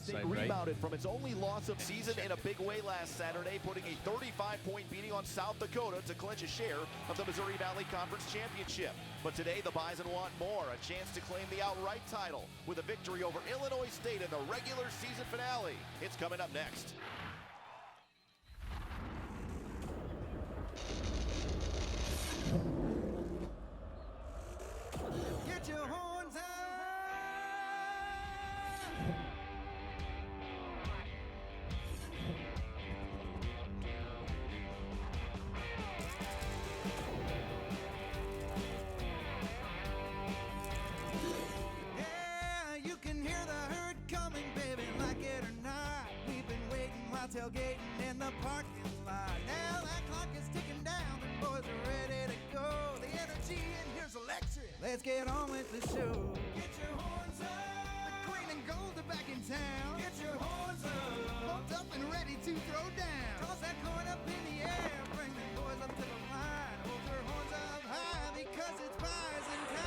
State rebounded from its only loss of season in a big way last Saturday, putting a 35-point beating on South Dakota to clinch a share of the Missouri Valley Conference Championship. But today the Bison want more, a chance to claim the outright title with a victory over Illinois State in the regular season finale. It's coming up next. Get your horns out! Yeah, you can hear the herd coming, baby, like it or not. We've been waiting while tailgating in the parking lot. Now that clock is ticking down, the boys are ready to go. The energy in here's electric. Let's get on with the show. Get your horns up. The green and gold are back in town. Get your horns up. Pumped up and ready to throw down. Toss that coin up in the air. Bring them boys up to the line. Hold your horns up high because it's Bison time.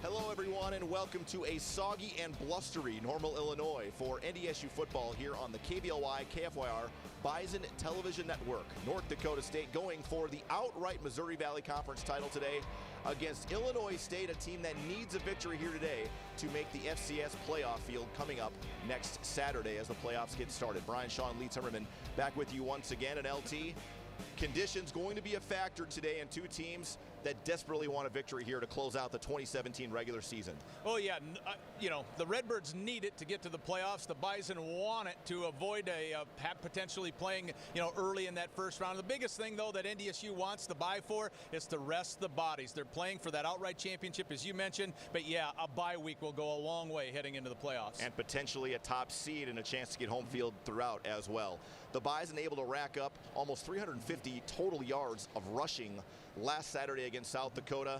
Hello, everyone, and welcome to a soggy and blustery Normal, Illinois for NDSU football here on the KBLY KFYR Bison Television Network. North Dakota State going for the outright Missouri Valley Conference title today against Illinois State, a team that needs a victory here today to make the FCS playoff field coming up next Saturday as the playoffs get started. Brian Shaw and Lee Timmerman back with you once again, and LT. Conditions going to be a factor today, and two teams that desperately want a victory here to close out the 2017 regular season. Oh, yeah. The Redbirds need it to get to the playoffs. The Bison want it to avoid potentially playing, early in that first round. The biggest thing, though, that NDSU wants the bye for is to rest the bodies. They're playing for that outright championship, as you mentioned. But, yeah, a bye week will go a long way heading into the playoffs. And potentially a top seed and a chance to get home field throughout as well. The Bison able to rack up almost 350 total yards of rushing last Saturday against South Dakota.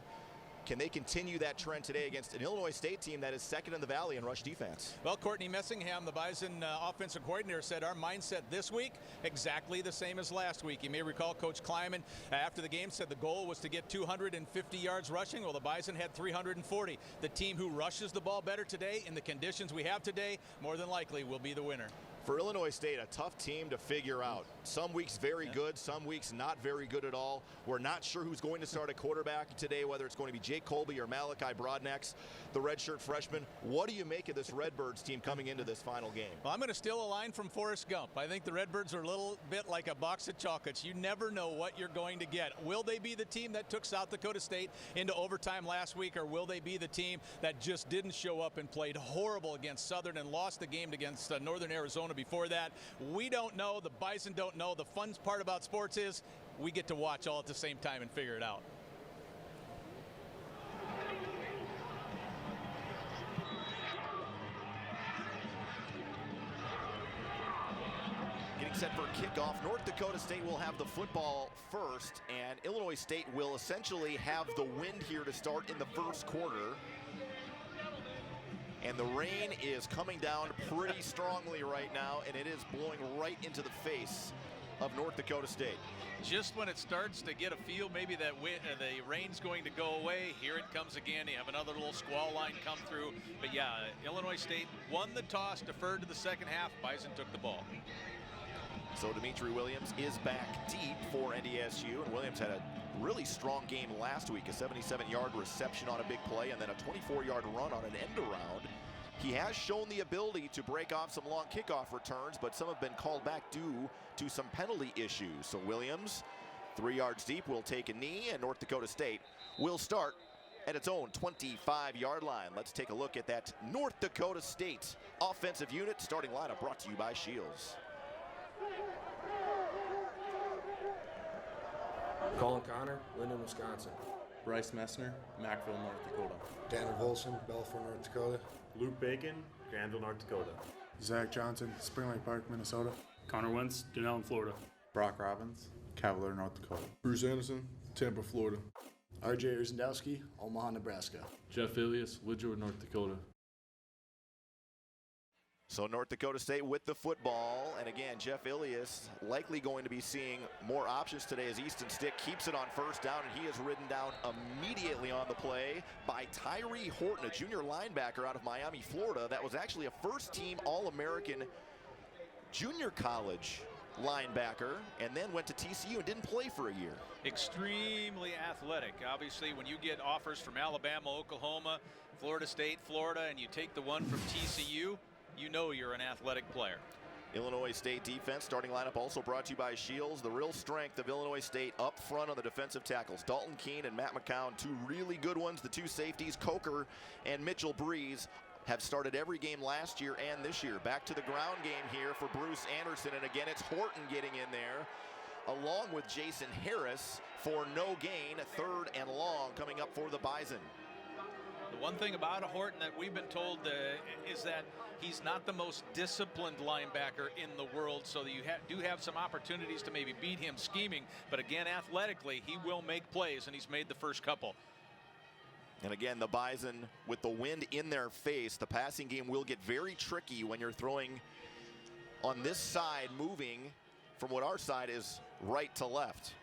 Can they continue that trend today against an Illinois State team that is second in the Valley in rush defense? Well, Courtney Messingham, the Bison offensive coordinator, said our mindset this week exactly the same as last week. You may recall Coach Kleiman after the game said the goal was to get 250 yards rushing. Well, the Bison had 340. The team who rushes the ball better today in the conditions we have today more than likely will be the winner. For Illinois State, a tough team to figure out. Some weeks very good, some weeks not very good at all. We're not sure who's going to start at quarterback today, whether it's going to be Jake Colby or Malachi Broadnax, the redshirt freshman. What do you make of this Redbirds team coming into this final game? Well, I'm going to steal a line from Forrest Gump. I think the Redbirds are a little bit like a box of chocolates. You never know what you're going to get. Will they be the team that took South Dakota State into overtime last week, or will they be the team that just didn't show up and played horrible against Southern and lost the game against Northern Arizona before that? We don't know. The Bison don't know. The fun part about sports is we get to watch all at the same time and figure it out. Getting set for kickoff. North Dakota State will have the football first, and Illinois State will essentially have the wind here to start in the first quarter. And the rain is coming down pretty strongly right now, and it is blowing right into the face of North Dakota State. Just when it starts to get a feel maybe that the rain's going to go away, here it comes again. You have another little squall line come through. But yeah, Illinois State won the toss, deferred to the second half. Bison took the ball. So Dimitri Williams is back deep for NDSU, and Williams had a really strong game last week, a 77-yard reception on a big play, and then a 24-yard run on an end around. He has shown the ability to break off some long kickoff returns, but some have been called back due to some penalty issues. So Williams, 3 yards deep, will take a knee, and North Dakota State will start at its own 25-yard line. Let's take a look at that North Dakota State offensive unit. Starting lineup brought to you by Shields. Colin Connor, Linden, Wisconsin. Bryce Messner, Mackville, North Dakota. Tanner Volson, Belfour, North Dakota. Luke Bacon, Granville, North Dakota. Zach Johnson, Spring Lake Park, Minnesota. Connor Wentz, Denellen, Florida. Brock Robbins, Cavalier, North Dakota. Bruce Anderson, Tampa, Florida. RJ Urzendowski, Omaha, Nebraska. Jeff Ilias, Woodrow, North Dakota. So North Dakota State with the football, and again, Jeff Ilias likely going to be seeing more options today as Easton Stick keeps it on first down, and he is ridden down immediately on the play by Tyree Horton, a junior linebacker out of Miami, Florida. That was actually a first-team All-American junior college linebacker, and then went to TCU and didn't play for a year. Extremely athletic. Obviously, when you get offers from Alabama, Oklahoma, Florida State, Florida, and you take the one from TCU, you know you're an athletic player. Illinois State defense starting lineup also brought to you by Shields. The real strength of Illinois State up front on the defensive tackles. Dalton Keene and Matt McCown, two really good ones. The two safeties, Coker and Mitchell Breeze, have started every game last year and this year. Back to the ground game here for Bruce Anderson, and again it's Horton getting in there along with Jason Harris for no gain, third and long coming up for the Bison. The one thing about Horton that we've been told is that he's not the most disciplined linebacker in the world, so that you do have some opportunities to maybe beat him scheming. But again, athletically, he will make plays, and he's made the first couple. And again, the Bison with the wind in their face, the passing game will get very tricky when you're throwing on this side, moving from what our side is right to left.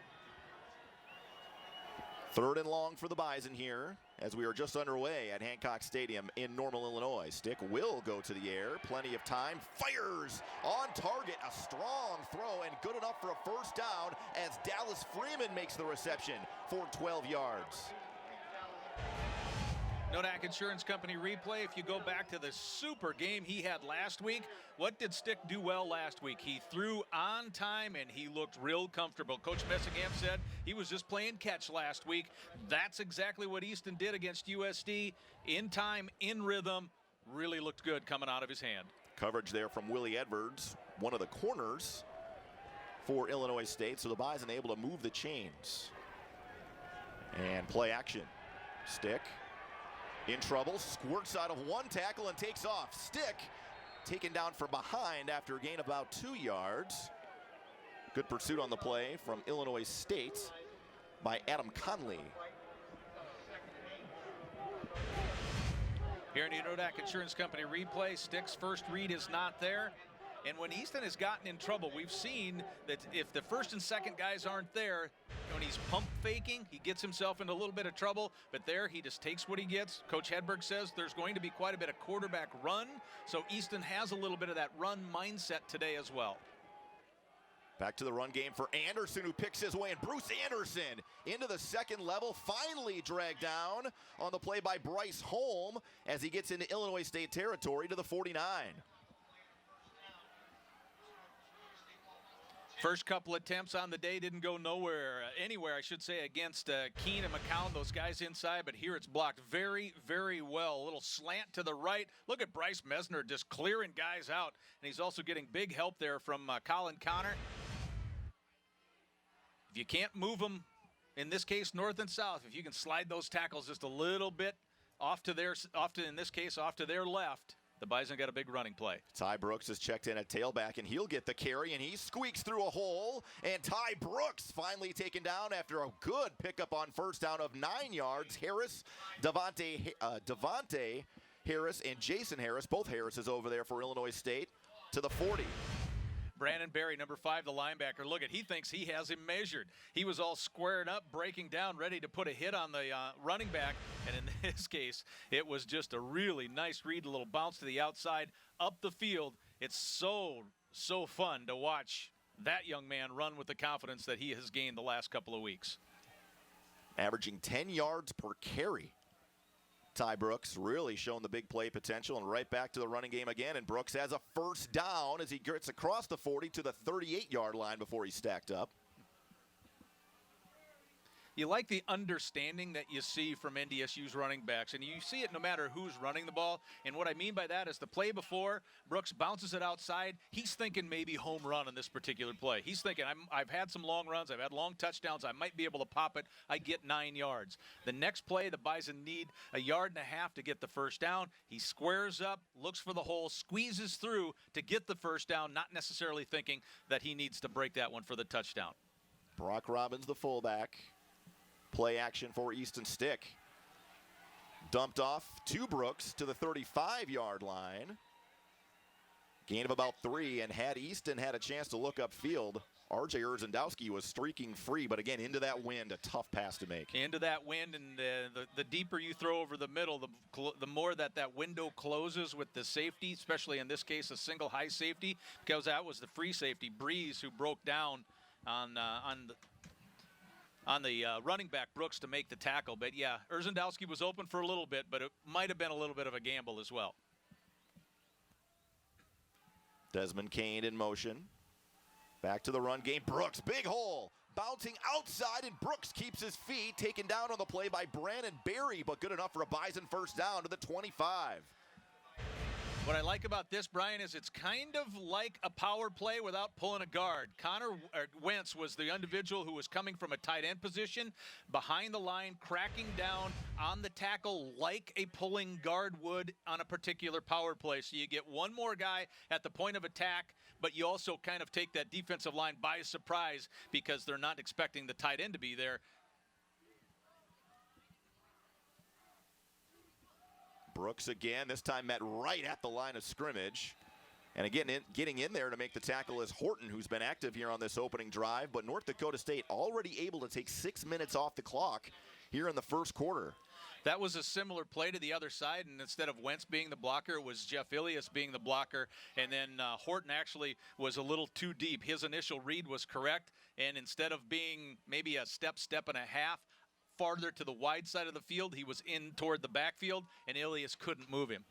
Third and long for the Bison here as we are just underway at Hancock Stadium in Normal, Illinois. Stick will go to the air. Plenty of time. Fires on target. A strong throw and good enough for a first down as Dallas Freeman makes the reception for 12 yards. Nodak Insurance Company replay. If you go back to the super game he had last week, what did Stick do well last week? He threw on time and he looked real comfortable. Coach Messingham said he was just playing catch last week. That's exactly what Easton did against USD. In time, in rhythm, really looked good coming out of his hand. Coverage there from Willie Edwards, one of the corners for Illinois State. So the Bison able to move the chains. And play action. Stick in trouble, squirts out of one tackle and takes off. Stick taken down from behind after a gain of about 2 yards. Good pursuit on the play from Illinois State by Adam Conley. Here in the Nodak Insurance Company replay, Stick's first read is not there. And when Easton has gotten in trouble, we've seen that if the first and second guys aren't there, when he's pump faking, he gets himself into a little bit of trouble. But there, he just takes what he gets. Coach Hedberg says there's going to be quite a bit of quarterback run. So Easton has a little bit of that run mindset today as well. Back to the run game for Anderson, who picks his way, and Bruce Anderson into the second level, finally dragged down on the play by Bryce Holm as he gets into Illinois State territory to the 49. First couple attempts on the day didn't go anywhere, I should say, against Keene and McCown, those guys inside, but here it's blocked very, very well. A little slant to the right. Look at Bryce Mesner just clearing guys out, and he's also getting big help there from Colin Connor. If you can't move them, in this case, north and south, if you can slide those tackles just a little bit off to their left, the Bison got a big running play. Ty Brooks is checked in at tailback, and he'll get the carry, and he squeaks through a hole. And Ty Brooks finally taken down after a good pickup on first down of 9 yards. Harris, Devontae Harris, and Jason Harris, both Harrises over there for Illinois State, to the 40. Brandon Berry, number 5, the linebacker. Look at, he thinks he has him measured. He was all squared up, breaking down, ready to put a hit on the running back. And in this case, it was just a really nice read, a little bounce to the outside, up the field. It's so fun to watch that young man run with the confidence that he has gained the last couple of weeks. Averaging 10 yards per carry. Ty Brooks really shown the big play potential, and right back to the running game again, and Brooks has a first down as he gets across the 40 to the 38-yard line before he stacked up. You like the understanding that you see from NDSU's running backs, and you see it no matter who's running the ball. And what I mean by that is the play before, Brooks bounces it outside. He's thinking maybe home run on this particular play. He's thinking, I've had some long runs. I've had long touchdowns. I might be able to pop it. I get 9 yards. The next play, the Bison need 1.5 yards to get the first down. He squares up, looks for the hole, squeezes through to get the first down, not necessarily thinking that he needs to break that one for the touchdown. Brock Robbins, the fullback. Play action for Easton Stick. Dumped off to Brooks to the 35-yard line. Gain of about 3, and had Easton had a chance to look upfield, R.J. Ndsu was streaking free, but again, into that wind, a tough pass to make. Into that wind, and the deeper you throw over the middle, the more that window closes with the safety, especially in this case, a single high safety, because that was the free safety, Breeze, who broke down on the running back, Brooks, to make the tackle. But yeah, Ndsu was open for a little bit, but it might have been a little bit of a gamble as well. Desmond Kane in motion. Back to the run game. Brooks, big hole. Bouncing outside, and Brooks keeps his feet. Taken down on the play by Brandon Berry, but good enough for a Bison first down to the 25. What I like about this, Brian, is it's kind of like a power play without pulling a guard. Wentz was the individual who was coming from a tight end position behind the line, cracking down on the tackle like a pulling guard would on a particular power play. So you get one more guy at the point of attack, but you also kind of take that defensive line by surprise because they're not expecting the tight end to be there. Brooks again, this time met right at the line of scrimmage. And again, getting in there to make the tackle is Horton, who's been active here on this opening drive. But North Dakota State already able to take 6 minutes off the clock here in the first quarter. That was a similar play to the other side, and instead of Wentz being the blocker, it was Jeff Ilias being the blocker. And then Horton actually was a little too deep. His initial read was correct, and instead of being maybe a step and a half farther to the wide side of the field, he was in toward the backfield, and Ilias couldn't move him.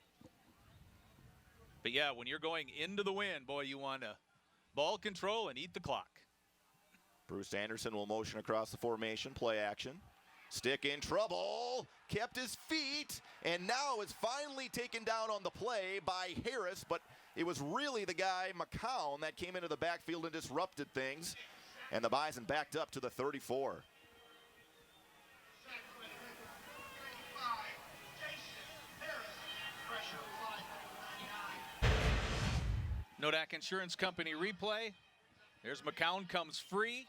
But yeah, when you're going into the wind, boy, you want to ball control and eat the clock. Bruce Anderson will motion across the formation, play action. Stick in trouble, kept his feet, and now is finally taken down on the play by Harris, but it was really the guy, McCown, that came into the backfield and disrupted things, and the Bison backed up to the 34. Nodak Insurance Company replay. There's McCown, comes free.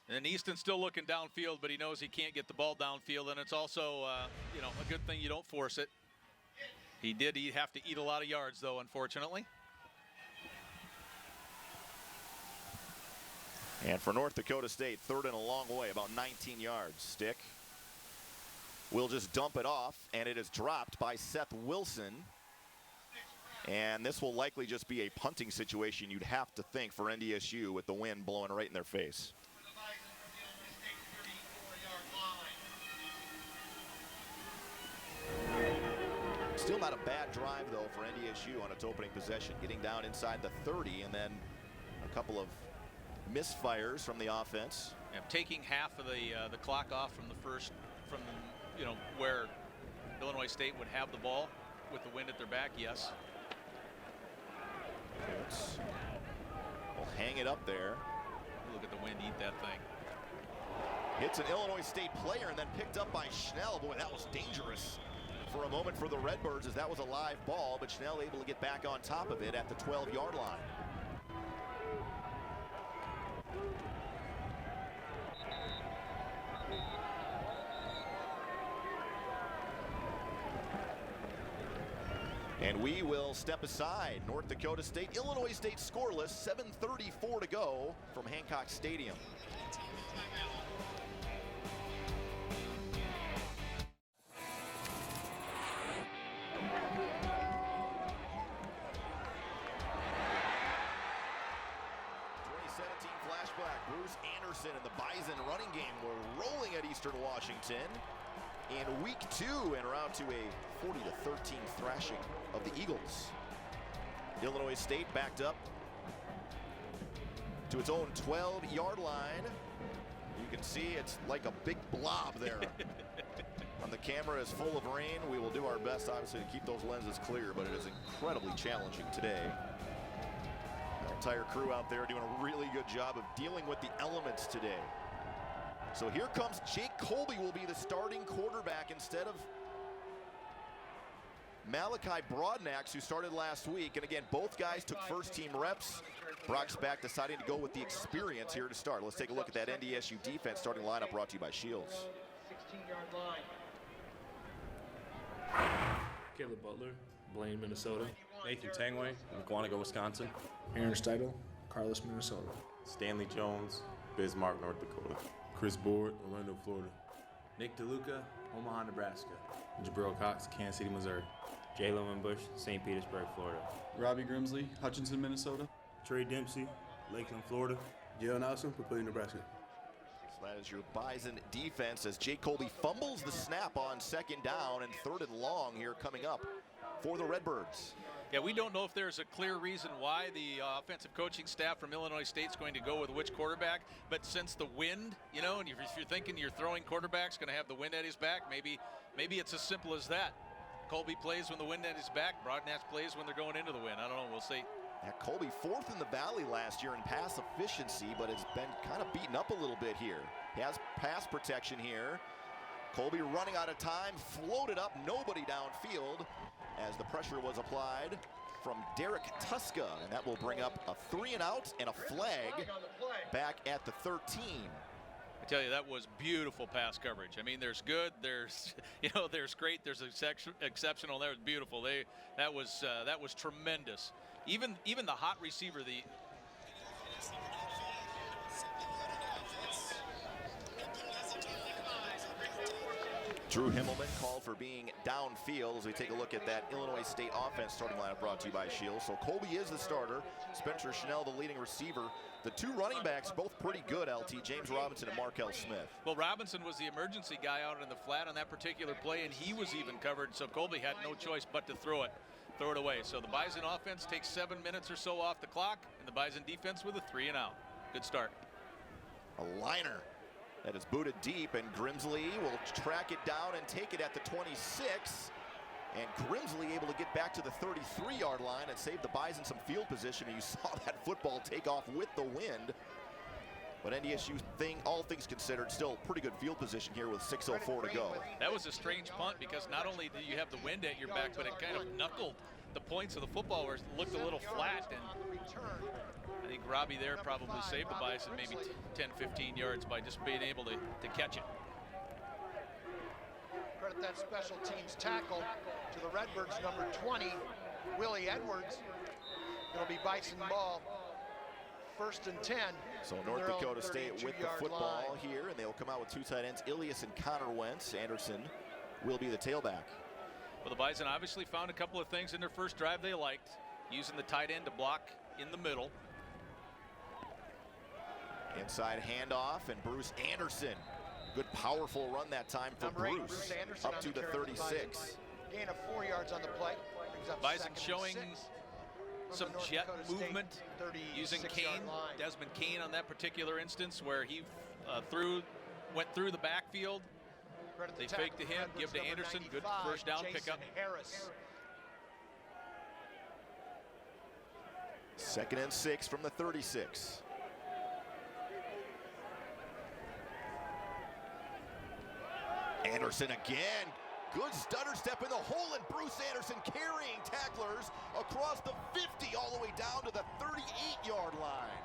And Easton's still looking downfield, but he knows he can't get the ball downfield. And it's also, a good thing you don't force it. He'd have to eat a lot of yards, though, unfortunately. And for North Dakota State, third and a long way, about 19 yards. Stick will just dump it off, and it is dropped by Seth Wilson. And this will likely just be a punting situation, you'd have to think, for NDSU with the wind blowing right in their face. Still not a bad drive, though, for NDSU on its opening possession, getting down inside the 30, and then a couple of misfires from the offense. Yeah, taking half of the clock off from the first, where Illinois State would have the ball with the wind at their back, yes. We'll hang it up there. Look at the wind eat that thing. Hits an Illinois State player and then picked up by Schnell. Boy, that was dangerous for a moment for the Redbirds, as that was a live ball, but Schnell able to get back on top of it at the 12-yard line. And we will step aside. North Dakota State, Illinois State scoreless, 7:34 to go from Hancock Stadium. Flashback, Bruce Anderson and the Bison running game were rolling at Eastern Washington in week 2 and around to a 40-13 thrashing of the Eagles. Illinois State backed up to its own 12-yard line. You can see it's like a big blob there. On the camera is full of rain. We will do our best, obviously, to keep those lenses clear, but it is incredibly challenging today. Our entire crew out there doing a really good job of dealing with the elements today. So here comes Jake Colby, will be the starting quarterback instead of Malachi Broadnax, who started last week. And again, both guys took first-team reps. Brock's back deciding to go with the experience here to start. Let's take a look at that NDSU defense starting lineup brought to you by Shields. 16-yard line. Caleb Butler, Blaine, Minnesota. Nathan Tangway, McWanago, Wisconsin. Aaron Steidel, Carlos, Minnesota. Stanley Jones, Bismarck, North Dakota. Chris Board, Orlando, Florida. Nick DeLuca, Omaha, Nebraska. Jabril Cox, Kansas City, Missouri. Jalen Bush, St. Petersburg, Florida. Robbie Grimsley, Hutchinson, Minnesota. Trey Dempsey, Lakeland, Florida. Joe Nelson, Papillion, Nebraska. So that is your Bison defense as Jake Colby fumbles the snap on second down and 3rd and long here coming up for the Redbirds. Yeah, we don't know if there's a clear reason why the offensive coaching staff from Illinois State's going to go with which quarterback, but since the wind, you know, and if you're thinking your throwing quarterback's going to have the wind at his back, maybe it's as simple as that. Colby plays when the wind at his back, Broadnax plays when they're going into the wind. I don't know, we'll see. Yeah, Colby 4th in the Valley last year in pass efficiency, but has been kind of beaten up a little bit here. He has pass protection here. Colby running out of time, floated up, nobody downfield as the pressure was applied from Derek Tuska, and that will bring up a 3-and-out and a flag back at the 13. I tell you, that was beautiful pass coverage. I mean, there's good, there's there's great, there's exceptional. That was beautiful. That was tremendous. Even the hot receiver, Drew Himmelman called for being downfield as we take a look at that Illinois State offense starting lineup brought to you by Shields. So Colby is the starter, Spencer Chanel the leading receiver. The two running backs both pretty good, LT, James Robinson and Markel Smith. Well, Robinson was the emergency guy out in the flat on that particular play, and he was even covered, so Colby had no choice but to throw it away. So the Bison offense takes 7 minutes or so off the clock, and the Bison defense with a 3-and-out. Good start. A liner that is booted deep, and Grimsley will track it down and take it at the 26. And Grimsley able to get back to the 33-yard line and save the Bison some field position. And you saw that football take off with the wind. But NDSU, all things considered, still pretty good field position here with 6:04 to go. That was a strange punt because not only did you have the wind at your back, but it kind of knuckled the points of the football where it looked a little flat. And I think Robbie there probably saved the Bison maybe 10, 15 yards by just being able to catch it. Credit that special teams tackle to the Redbirds, number 20, Willie Edwards. It'll be Bison ball, 1st and 10. So North Dakota State with the football here, and they'll come out with two tight ends, Ilias and Connor Wentz. Anderson will be the tailback. Well, the Bison obviously found a couple of things in their first drive they liked, using the tight end to block in the middle. Inside handoff, and Bruce Anderson. Good powerful run that time for Bruce up to the 36. Gain of 4 yards on the play. Bison showing some jet movement using Kane, Desmond Kane on that particular instance where he went through the backfield. They faked to him, give to Anderson, good first down pickup. 2nd and 6 from the 36. Anderson again. Good stutter step in the hole, and Bruce Anderson carrying tacklers across the 50 all the way down to the 38-yard line.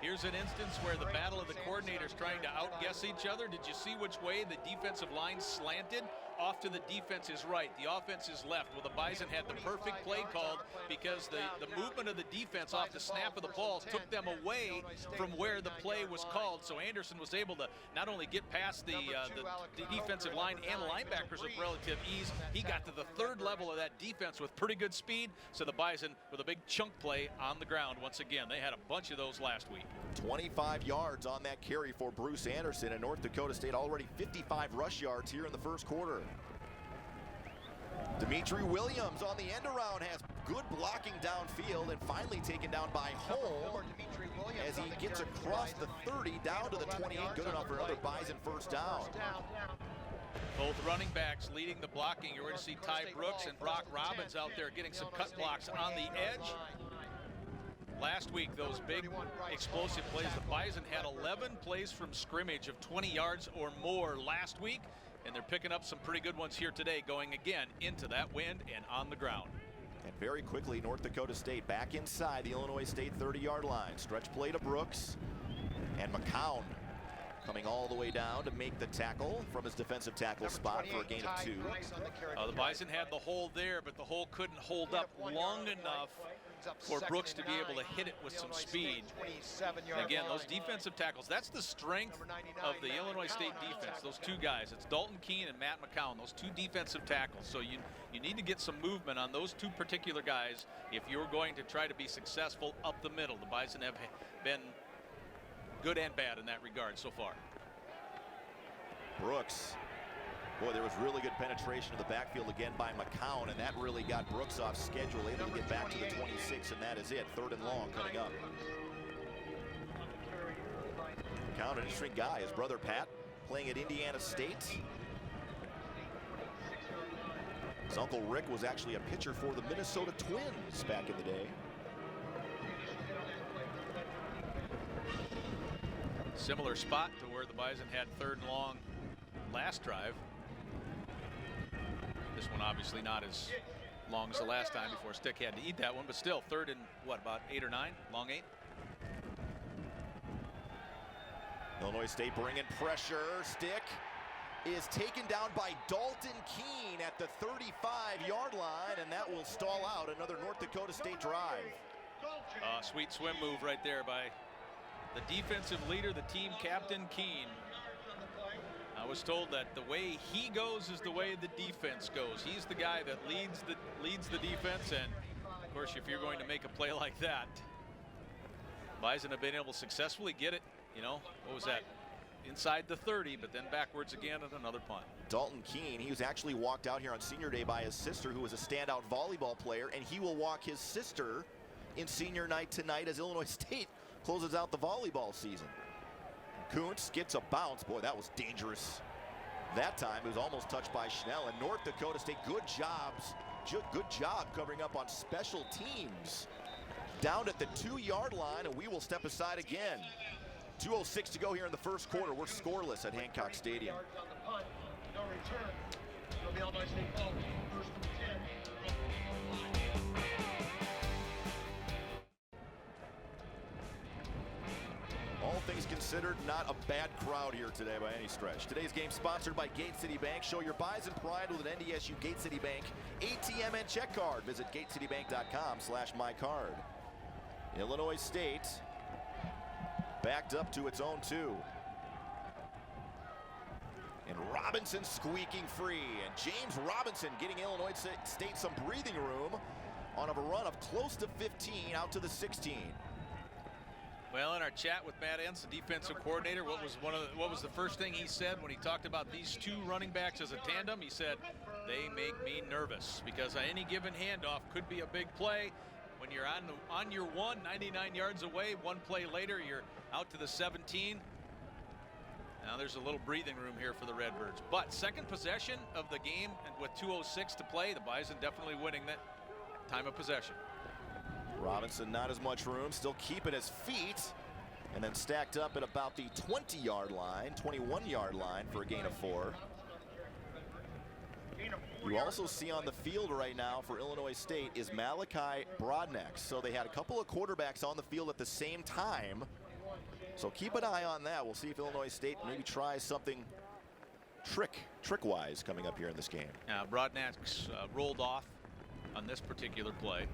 Here's an instance where the battle of the coordinators trying to outguess each other. Did you see which way the defensive line slanted? Off to the defense's right, the offense is left. Well, the Bison had the perfect play called because the movement of the defense off the snap of the ball took them away from where the play was called. So Anderson was able to not only get past the defensive line and linebackers with relative ease, he got to the 3rd level of that defense with pretty good speed. So the Bison with a big chunk play on the ground once again. They had a bunch of those last week. 25 yards on that carry for Bruce Anderson, and North Dakota State already 55 rush yards here in the first quarter. Dimitri Williams on the end around has good blocking downfield and finally taken down by Holm as he gets across the 30 down to the 28. Good enough for another Bison first down. Both running backs leading the blocking. You're going to see Ty Brooks and Brock Robbins out there getting some cut blocks on the edge. last week, those big explosive plays. The Bison had 11 plays from scrimmage of 20 yards or more last week, and they're picking up some pretty good ones here today, going again into that wind and on the ground. And very quickly, North Dakota State back inside the Illinois State 30-yard line. Stretch play to Brooks, and McCown coming all the way down to make the tackle from his defensive tackle spot for a gain of 2. The Bison had the hole there, but the hole couldn't hold up long enough for Brooks to be able to hit it with some speed. And again, those defensive tackles, that's the strength of the Illinois State defense, those two guys. It's Dalton Keene and Matt McCown, those two defensive tackles. So you need to get some movement on those two particular guys if you're going to try to be successful up the middle. The Bison have been good and bad in that regard so far. Brooks. Boy, there was really good penetration of the backfield again by McCown, and that really got Brooks off schedule, able to get back to the 26, and that is it. 3rd and long coming up. McCown, an interesting guy. His brother Pat playing at Indiana State. His uncle Rick was actually a pitcher for the Minnesota Twins back in the day. Similar spot to where the Bison had 3rd and long last drive. This one obviously not as long as the last time before Stick had to eat that one, but still 3rd and what, about 8 or 9? Long 8. Illinois State bringing pressure. Stick is taken down by Dalton Keene at the 35-yard line, and that will stall out another North Dakota State drive. Sweet swim move right there by the defensive leader, the team captain, Keene. I was told that the way he goes is the way the defense goes. He's the guy that leads the defense, and of course, if you're going to make a play like that, Bison have been able to successfully get it, you know, what was that, inside the 30, but then backwards again at another punt. Dalton Keene, he was actually walked out here on senior day by his sister, who was a standout volleyball player, and he will walk his sister in senior night tonight as Illinois State closes out the volleyball season. Kuntz gets a bounce. Boy, that was dangerous. That time it was almost touched by Schnell, and North Dakota State, good job covering up on special teams. Down at the 2-yard line, and we will step aside again. 2:06 to go here in the first quarter. We're scoreless at Hancock Stadium. All things considered, not a bad crowd here today by any stretch. Today's game sponsored by Gate City Bank. Show your Bison pride with an NDSU Gate City Bank ATM and check card. Visit gatecitybank.com/mycard. Illinois State backed up to its own 2. And Robinson squeaking free. And James Robinson getting Illinois State some breathing room on a run of close to 15 out to the 16. Well, in our chat with Matt Entz, the defensive coordinator, what was the first thing he said when he talked about these 2 running backs as a tandem? He said, they make me nervous because any given handoff could be a big play. When you're on your 1, 99 yards away, 1 play later, you're out to the 17. Now there's a little breathing room here for the Redbirds. But second possession of the game, and with 2:06 to play, the Bison definitely winning that time of possession. Robinson not as much room, still keeping his feet, and then stacked up at about the 20-yard line, 21-yard line for a gain of 4. You also see on the field right now for Illinois State is Malachi Brodnax. So they had a couple of quarterbacks on the field at the same time. So keep an eye on that. We'll see if Illinois State maybe tries something trick-wise coming up here in this game. Now Brodnax rolled off on this particular play.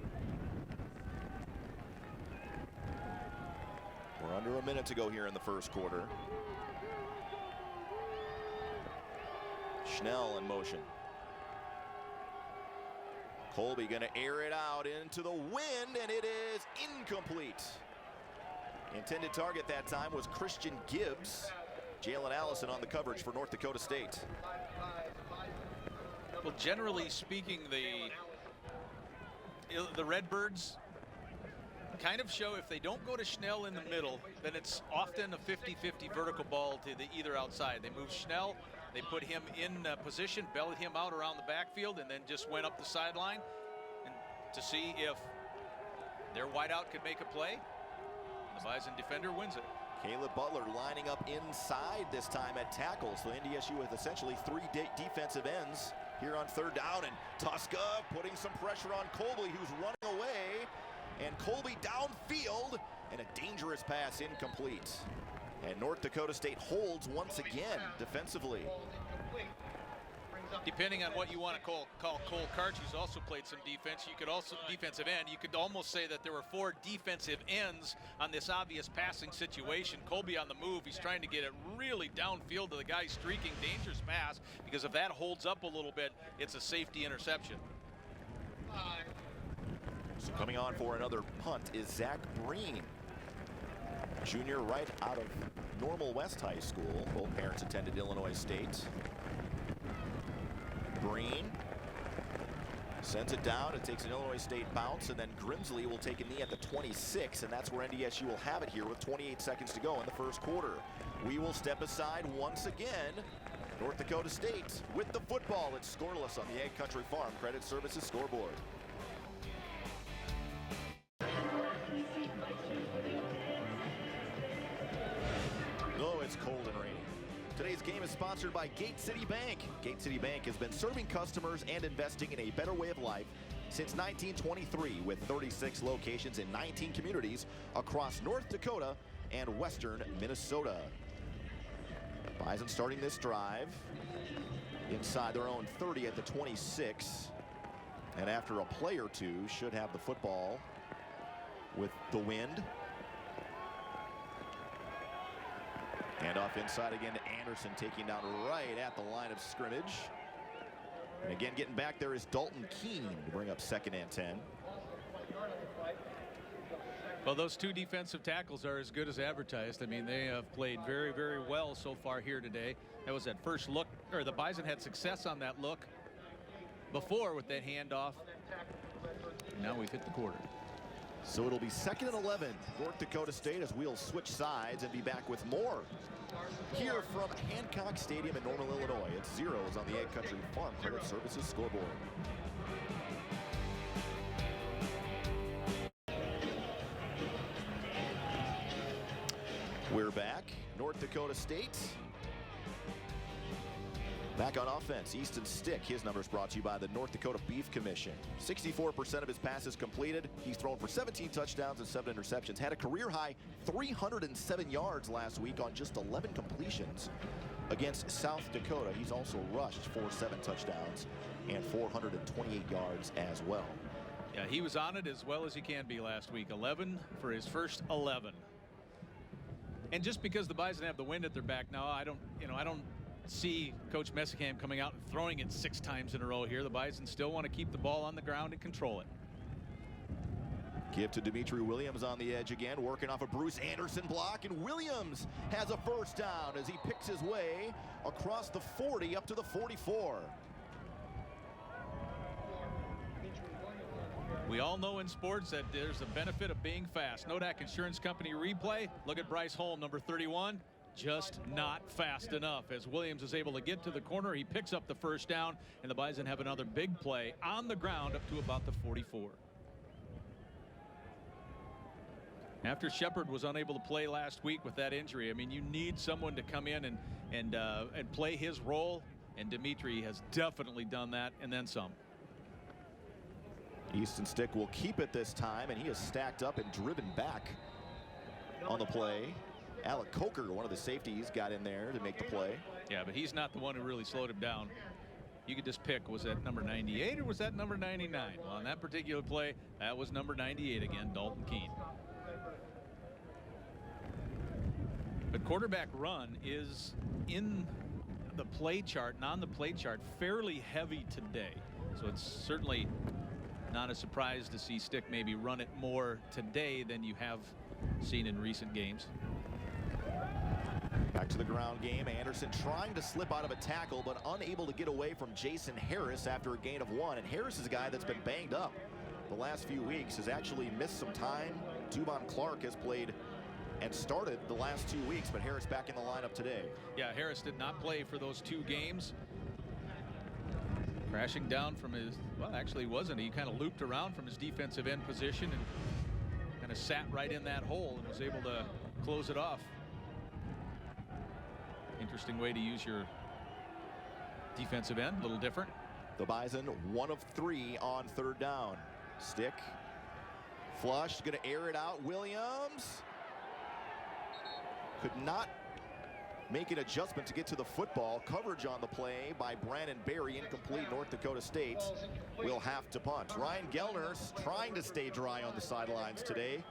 We're under a minute to go here in the first quarter. Schnell in motion. Colby going to air it out into the wind, and it is incomplete. Intended target that time was Christian Gibbs. Jalen Allison on the coverage for North Dakota State. Well, generally speaking, the Redbirds kind of show if they don't go to Schnell in the middle, then it's often a 50-50 vertical ball to the either outside. They move Schnell, they put him in position, bellied him out around the backfield, and then just went up the sideline and to see if their wideout could make a play. The Bison defender wins it. Caleb Butler lining up inside this time at tackle. So NDSU with essentially 3 defensive ends here on 3rd down. And Tuska putting some pressure on Colby, who's running away. And Colby downfield, and a dangerous pass incomplete. And North Dakota State holds once again defensively. Depending on what you want to call Cole Karch, who's also played some defense, you could also defensive end. You could almost say that there were 4 defensive ends on this obvious passing situation. Colby on the move, he's trying to get it really downfield to the guy streaking, dangerous pass, because if that holds up a little bit, it's a safety interception. So coming on for another punt is Zach Breen, junior right out of Normal West High School. Both parents attended Illinois State. Breen sends it down. It takes an Illinois State bounce, and then Grimsley will take a knee at the 26, and that's where NDSU will have it here with 28 seconds to go in the first quarter. We will step aside once again. North Dakota State with the football. It's scoreless on the Ag Country Farm Credit Services scoreboard. Oh, it's cold and rainy. Today's game is sponsored by Gate City Bank. Gate City Bank has been serving customers and investing in a better way of life since 1923, with 36 locations in 19 communities across North Dakota and western Minnesota. Bison starting this drive inside their own 30 at the 26. And after a play or two, should have the football with the wind. And off inside again to Anderson, taking down right at the line of scrimmage. And again, getting back there is Dalton Keene to bring up 2nd and 10. Well, those 2 defensive tackles are as good as advertised. I mean, they have played very, very well so far here today. That was that first look, or the Bison had success on that look before with that handoff. Now we've hit the quarter. So it'll be 2nd and 11. North Dakota State as we'll switch sides and be back with more here from Hancock Stadium in Normal, Illinois. It's zeros on the Ag Country Farm Credit Services scoreboard. We're back. North Dakota State back on offense. Easton Stick, his numbers brought to you by the North Dakota Beef Commission. 64% of his passes completed. He's thrown for 17 touchdowns and 7 interceptions. Had a career high 307 yards last week on just 11 completions against South Dakota. He's also rushed for 7 touchdowns and 428 yards as well. Yeah, he was on it as well as he can be last week. 11 for his first 11. And just because the Bison have the wind at their back now, I don't see Coach Messikham coming out and throwing it 6 times in a row here. The Bison still want to keep the ball on the ground and control it. Give to Dimitri Williams on the edge again, working off a Bruce Anderson block, and Williams has a first down as he picks his way across the 40 up to the 44. We all know in sports that there's a benefit of being fast. Nodak Insurance Company replay. Look at Bryce Holm, number 31. Just not fast enough. As Williams is able to get to the corner, he picks up the first down, and the Bison have another big play on the ground up to about the 44. After Shepard was unable to play last week with that injury, I mean, you need someone to come in and play his role, and Dimitri has definitely done that and then some. Easton Stick will keep it this time, and he is stacked up and driven back on the play. Alec Coker, one of the safeties, got in there to make the play. Yeah, but he's not the one who really slowed him down. You could just pick, was that number 98 or was that number 99? Well, on that particular play, that was number 98 again, Dalton Keene. But quarterback run is in the play chart and on the play chart fairly heavy today. So it's certainly not a surprise to see Stick maybe run it more today than you have seen in recent games. Back to the ground game. Anderson trying to slip out of a tackle, but unable to get away from Jason Harris after a gain of 1. And Harris is a guy that's been banged up the last few weeks, has actually missed some time. Dubon Clark has played and started the last 2 weeks, but Harris back in the lineup today. Yeah, Harris did not play for those 2 games. Crashing down from his, well, actually wasn't. He kind of looped around from his defensive end position and of sat right in that hole and was able to close it off. Interesting way to use your defensive end, a little different. The Bison 1 of 3 on 3rd down. Stick, flush, going to air it out. Williams could not make an adjustment to get to the football. Coverage on the play by Brandon Berry, incomplete. North Dakota State will have to punt. Ryan Gellner's trying to stay dry on the sidelines today.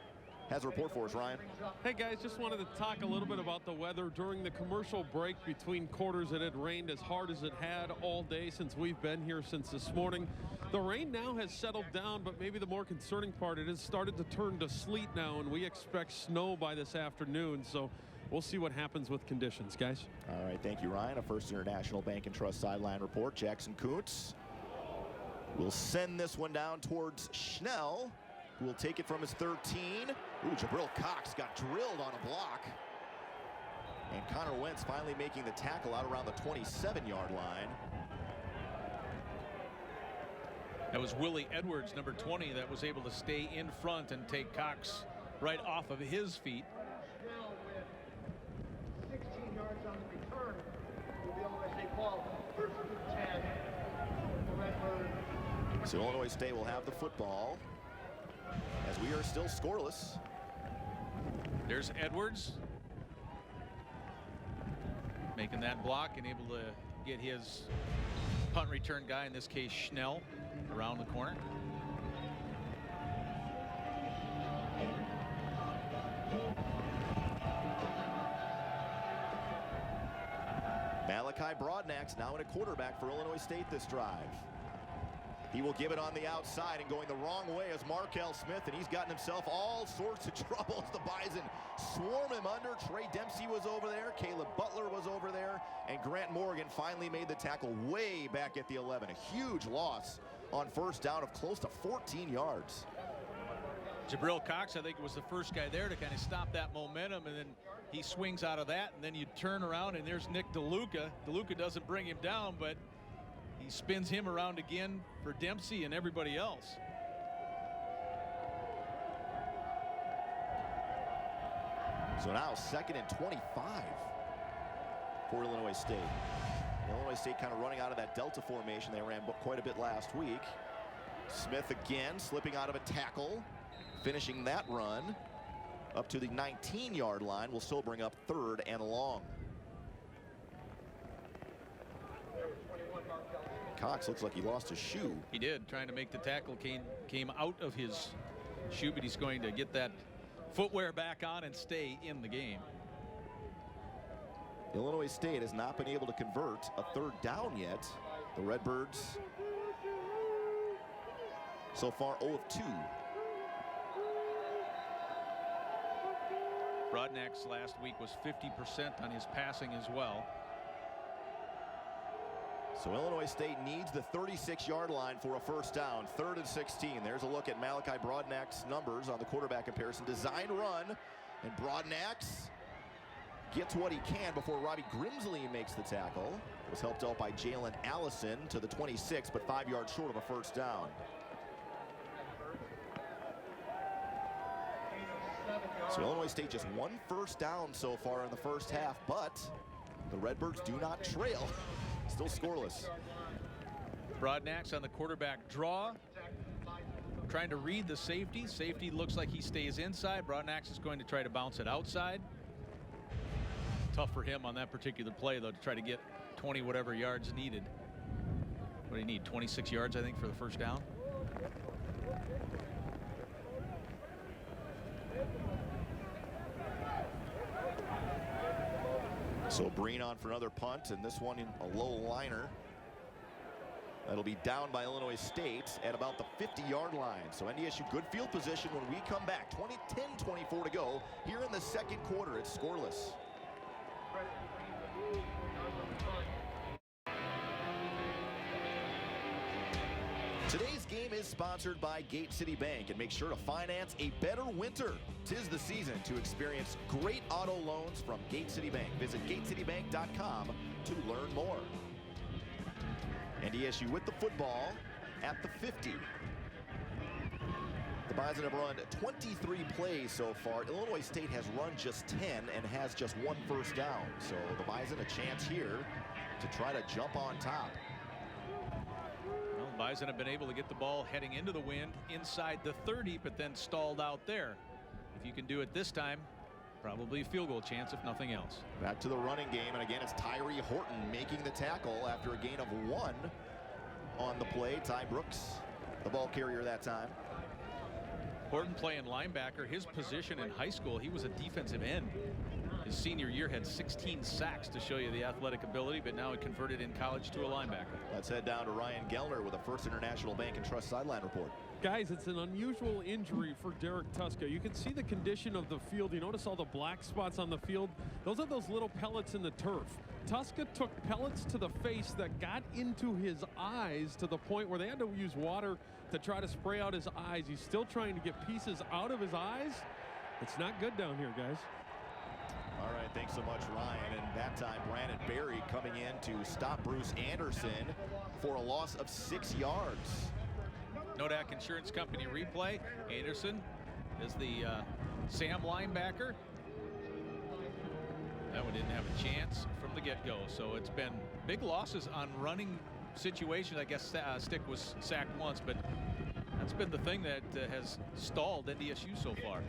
Has a report for us, Ryan. Hey guys, just wanted to talk a little bit about the weather. During the commercial break between quarters, it had rained as hard as it had all day since we've been here since this morning. The rain now has settled down, but maybe the more concerning part, it has started to turn to sleet now, and we expect snow by this afternoon. So we'll see what happens with conditions, guys. All right, thank you, Ryan. A First International Bank and Trust sideline report. Jackson Kuntz will send this one down towards Schnell, who will take it from his 13. Ooh, Jabril Cox got drilled on a block. And Connor Wentz finally making the tackle out around the 27-yard line. That was Willie Edwards, number 20, that was able to stay in front and take Cox right off of his feet. 16 yards on the return. Will be able to take ball 1st and 10. The Redbirds. So Illinois State will have the football as we are still scoreless. There's Edwards making that block and able to get his punt return guy, in this case Schnell, around the corner. Malachi Broadnax now in a quarterback for Illinois State this drive. He will give it on the outside, and going the wrong way is Markel Smith, and he's gotten himself all sorts of trouble as the Bison swarm him under. Trey Dempsey was over there, Caleb Butler was over there, and Grant Morgan finally made the tackle way back at the 11. A huge loss on 1st down of close to 14 yards. Jabril Cox, I think, was the first guy there to kind of stop that momentum, and then he swings out of that, and then you turn around and there's Nick DeLuca. DeLuca doesn't bring him down, but he spins him around again for Dempsey and everybody else. So now 2nd and 25 for Illinois State. Illinois State kind of running out of that Delta formation they ran quite a bit last week. Smith again slipping out of a tackle, finishing that run up to the 19-yard line. Will still bring up 3rd and long. Cox looks like he lost his shoe. He did, trying to make the tackle, came out of his shoe, but he's going to get that footwear back on and stay in the game. Illinois State has not been able to convert a 3rd down yet. The Redbirds so far 0 of 2. Broadnax last week was 50% on his passing as well. So Illinois State needs the 36-yard line for a 1st down. 3rd and 16. There's a look at Malachi Broadnax's numbers on the quarterback comparison. Design run, and Broadnax gets what he can before Robbie Grimsley makes the tackle. Was helped out by Jalen Allison to the 26, but 5 yards short of a 1st down. So Illinois State just 1 1st down so far in the 1st half, but the Redbirds do not trail. Still scoreless. Broadnax on the quarterback draw, trying to read the safety. Safety looks like he stays inside. Broadnax is going to try to bounce it outside. Tough for him on that particular play, though, to try to get 20 whatever yards needed. What do you need? 26 yards, I think, for the 1st down. So Breen on for another punt, and this one in a low liner. That'll be down by Illinois State at about the 50-yard line. So NDSU good field position when we come back. 10-24 to go here in the 2nd quarter. It's scoreless. Today's game is sponsored by Gate City Bank, and make sure to finance a better winter. 'Tis the season to experience great auto loans from Gate City Bank. Visit gatecitybank.com to learn more. NDSU with the football at the 50. The Bison have run 23 plays so far. Illinois State has run just 10 and has just 1 first down. So the Bison a chance here to try to jump on top. Well, Bison have been able to get the ball heading into the wind inside the 30, but then stalled out there. If you can do it this time, probably a field goal chance if nothing else. Back to the running game, and again it's Tyree Horton making the tackle after a gain of 1 on the play. Ty Brooks, the ball carrier that time. Horton playing linebacker. His position in high school, he was a defensive end. His senior year had 16 sacks to show you the athletic ability, but now he converted in college to a linebacker. Let's head down to Ryan Gellner with a First International Bank and Trust sideline report. Guys, it's an unusual injury for Derek Tuska. You can see the condition of the field. You notice all the black spots on the field? Those are those little pellets in the turf. Tuska took pellets to the face that got into his eyes to the point where they had to use water to try to spray out his eyes. He's still trying to get pieces out of his eyes. It's not good down here, guys. All right, thanks so much, Ryan. And that time, Brandon Berry coming in to stop Bruce Anderson for a loss of 6 yards. Nodak Insurance Company replay. Anderson is the Sam linebacker. That one didn't have a chance from the get-go. So it's been big losses on running situations. I guess Stick was sacked once, but that's been the thing that has stalled NDSU so far.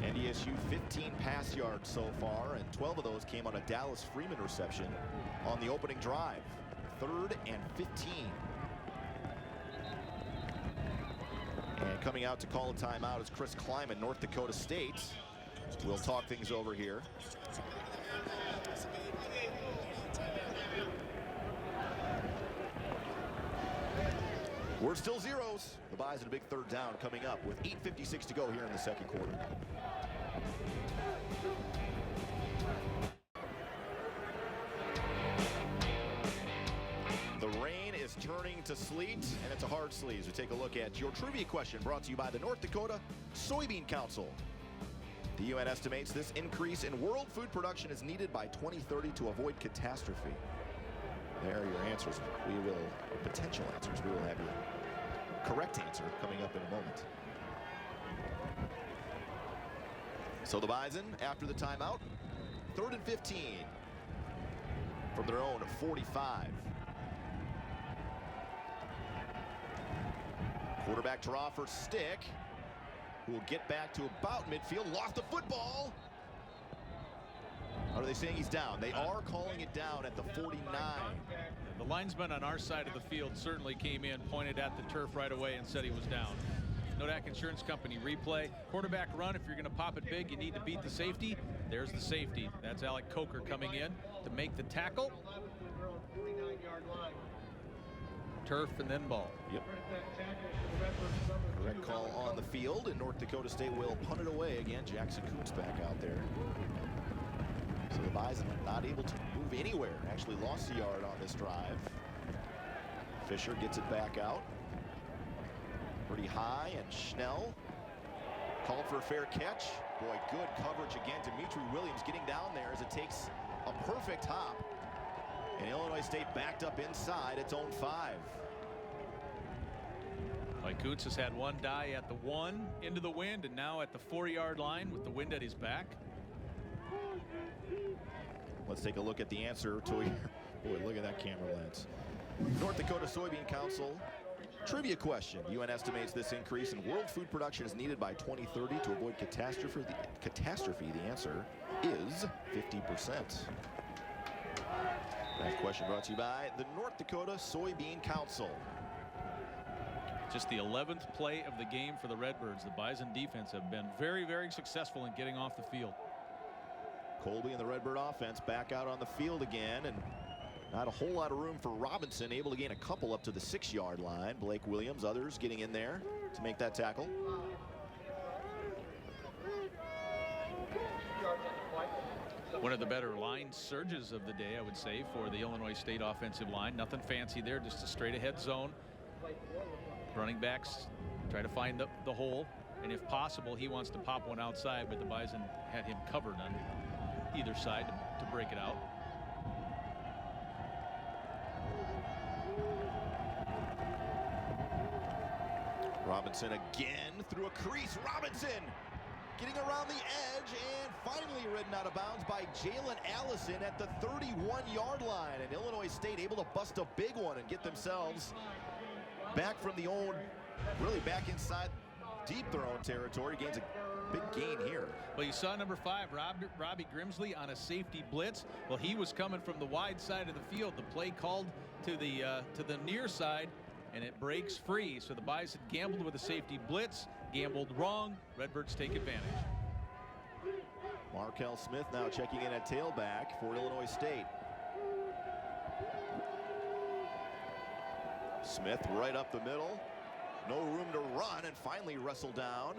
NDSU 15 pass yards so far, and 12 of those came on a Dallas Freeman reception on the opening drive. 3rd and 15. And coming out to call a timeout is Chris Kleiman, North Dakota State. We'll talk things over here. We're still zeros. The Bison a big 3rd down coming up with 8:56 to go here in the 2nd quarter. The rain is turning to sleet, and it's a hard sleet. We take a look at your trivia question brought to you by the North Dakota Soybean Council. The UN estimates this increase in world food production is needed by 2030 to avoid catastrophe. There are your answers. We will, or potential answers. We will have your correct answer coming up in a moment. So the Bison, after the timeout, 3rd and 15 from their own 45. Quarterback draw for Stick, who will get back to about midfield. Lost the football. Are they saying he's down? They are calling it down at the 49. The linesman on our side of the field certainly came in, pointed at the turf right away, and said he was down. Nodak Insurance Company replay. Quarterback run. If you're going to pop it big, you need to beat the safety. There's the safety. That's Alec Coker coming in to make the tackle. Turf and then ball. Yep. Correct call on the field, and North Dakota State will punt it away again. Jackson Coots back out there. So the Bison not able to move anywhere. Actually lost a yard on this drive. Fisher gets it back out. Pretty high, and Schnell called for a fair catch. Boy, good coverage again. Dimitri Williams getting down there as it takes a perfect hop. And Illinois State backed up inside its own 5. Like Coots has had one die at the 1 into the wind, and now at the 4-yard line with the wind at his back. Let's take a look at the answer to your, boy, look at that camera lens. North Dakota Soybean Council trivia question. UN estimates this increase in world food production is needed by 2030 to avoid catastrophe. The answer is 50%. That question brought to you by the North Dakota Soybean Council. Just the 11th play of the game for the Redbirds. The Bison defense have been very, very successful in getting off the field. Colby and the Redbird offense back out on the field again, and not a whole lot of room for Robinson, able to gain a couple up to the 6-yard line. Blake Williams, others getting in there to make that tackle. One of the better line surges of the day, I would say, for the Illinois State offensive line. Nothing fancy there, just a straight ahead zone. Running backs try to find the hole, and if possible, he wants to pop one outside, but the Bison had him covered on either side to break it out. Robinson again through a crease. Robinson getting around the edge and finally ridden out of bounds by Jalen Allison at the 31-yard line. And Illinois State able to bust a big one and get themselves back from the own, really back inside deep their own territory. Gains a big gain here. Well, you saw number 5, Robbie Grimsley, on a safety blitz. Well, he was coming from the wide side of the field. The play called to the near side, and it breaks free. So the Bison gambled with a safety blitz, gambled wrong. Redbirds take advantage. Markel Smith now checking in at tailback for Illinois State. Smith right up the middle. No room to run, and finally wrestled down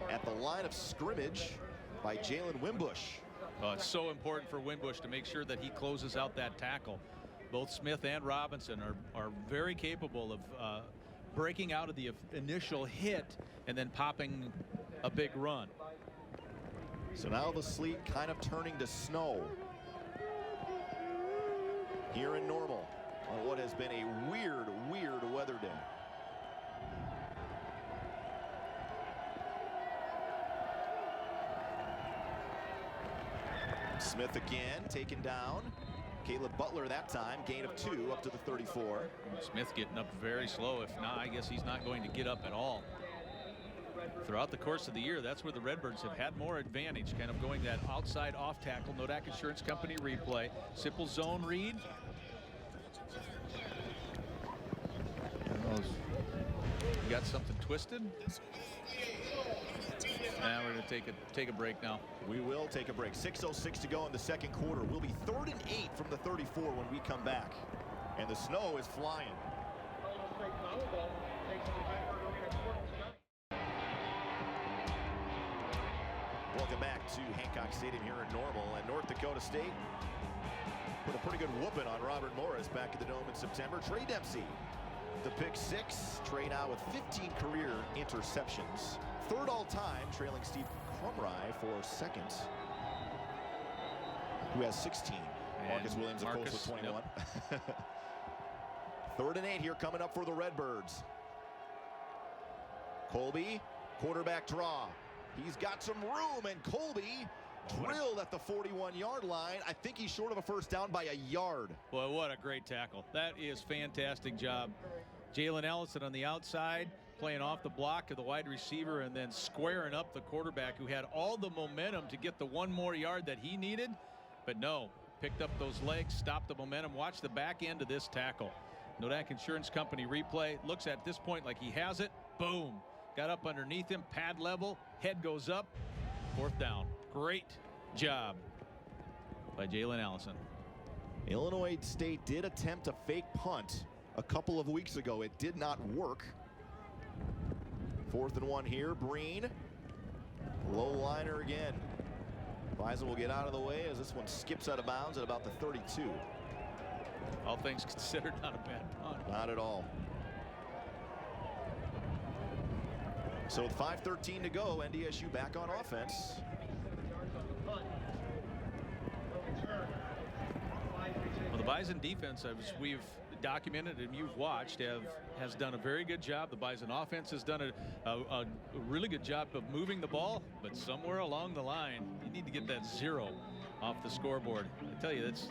at the line of scrimmage by Jalen Wimbush. Oh, it's so important for Wimbush to make sure that he closes out that tackle. Both Smith and Robinson are very capable of breaking out of the initial hit and then popping a big run. So now the sleet kind of turning to snow here in Normal on what has been a weird weather day. Smith again taken down. Caleb Butler that time, gain of 2 up to the 34. Smith getting up very slow. If not, I guess he's not going to get up at all. Throughout the course of the year, that's where the Redbirds have had more advantage, kind of going that outside off tackle. Nodak Insurance Company replay. Simple zone read. You got something twisted? Now we're going to take a break now. We will take a break. 6:06 to go in the second quarter. We'll be 3rd and 8 from the 34 when we come back. And the snow is flying. Welcome back to Hancock Stadium here in Normal. And North Dakota State put a pretty good whooping on Robert Morris back at the Dome in September. Trey Dempsey, the pick 6. Trey now with 15 career interceptions. 3rd all-time, trailing Steve Crumry for 2nd, who has 16. And Marcus Williams, of course, with 21. Yep. 3rd and 8 here coming up for the Redbirds. Colby, quarterback draw. He's got some room, and Colby drilled at the 41-yard line. I think he's short of a first down by a yard. Boy, what a great tackle. That is fantastic job. Jalen Allison on the outside, playing off the block to the wide receiver and then squaring up the quarterback, who had all the momentum to get the 1 more yard that he needed, but no, picked up those legs, stopped the momentum. Watch the back end of this tackle. Nodak Insurance Company replay. Looks at this point like he has it. Boom. Got up underneath him, pad level, head goes up, 4th down. Great job by Jalen Allison. Illinois State did attempt a fake punt a couple of weeks ago. It did not work. 4th and 1 here. Breen, low liner again. Bison will get out of the way as this one skips out of bounds at about the 32. All things considered, not a bad punt. Not at all. So with 5:13 to go, NDSU back on offense. Well, the Bison defense, as we've documented and you've watched, has done a very good job. The Bison offense has done a really good job of moving the ball, but somewhere along the line, you need to get that 0 off the scoreboard. I tell you, that's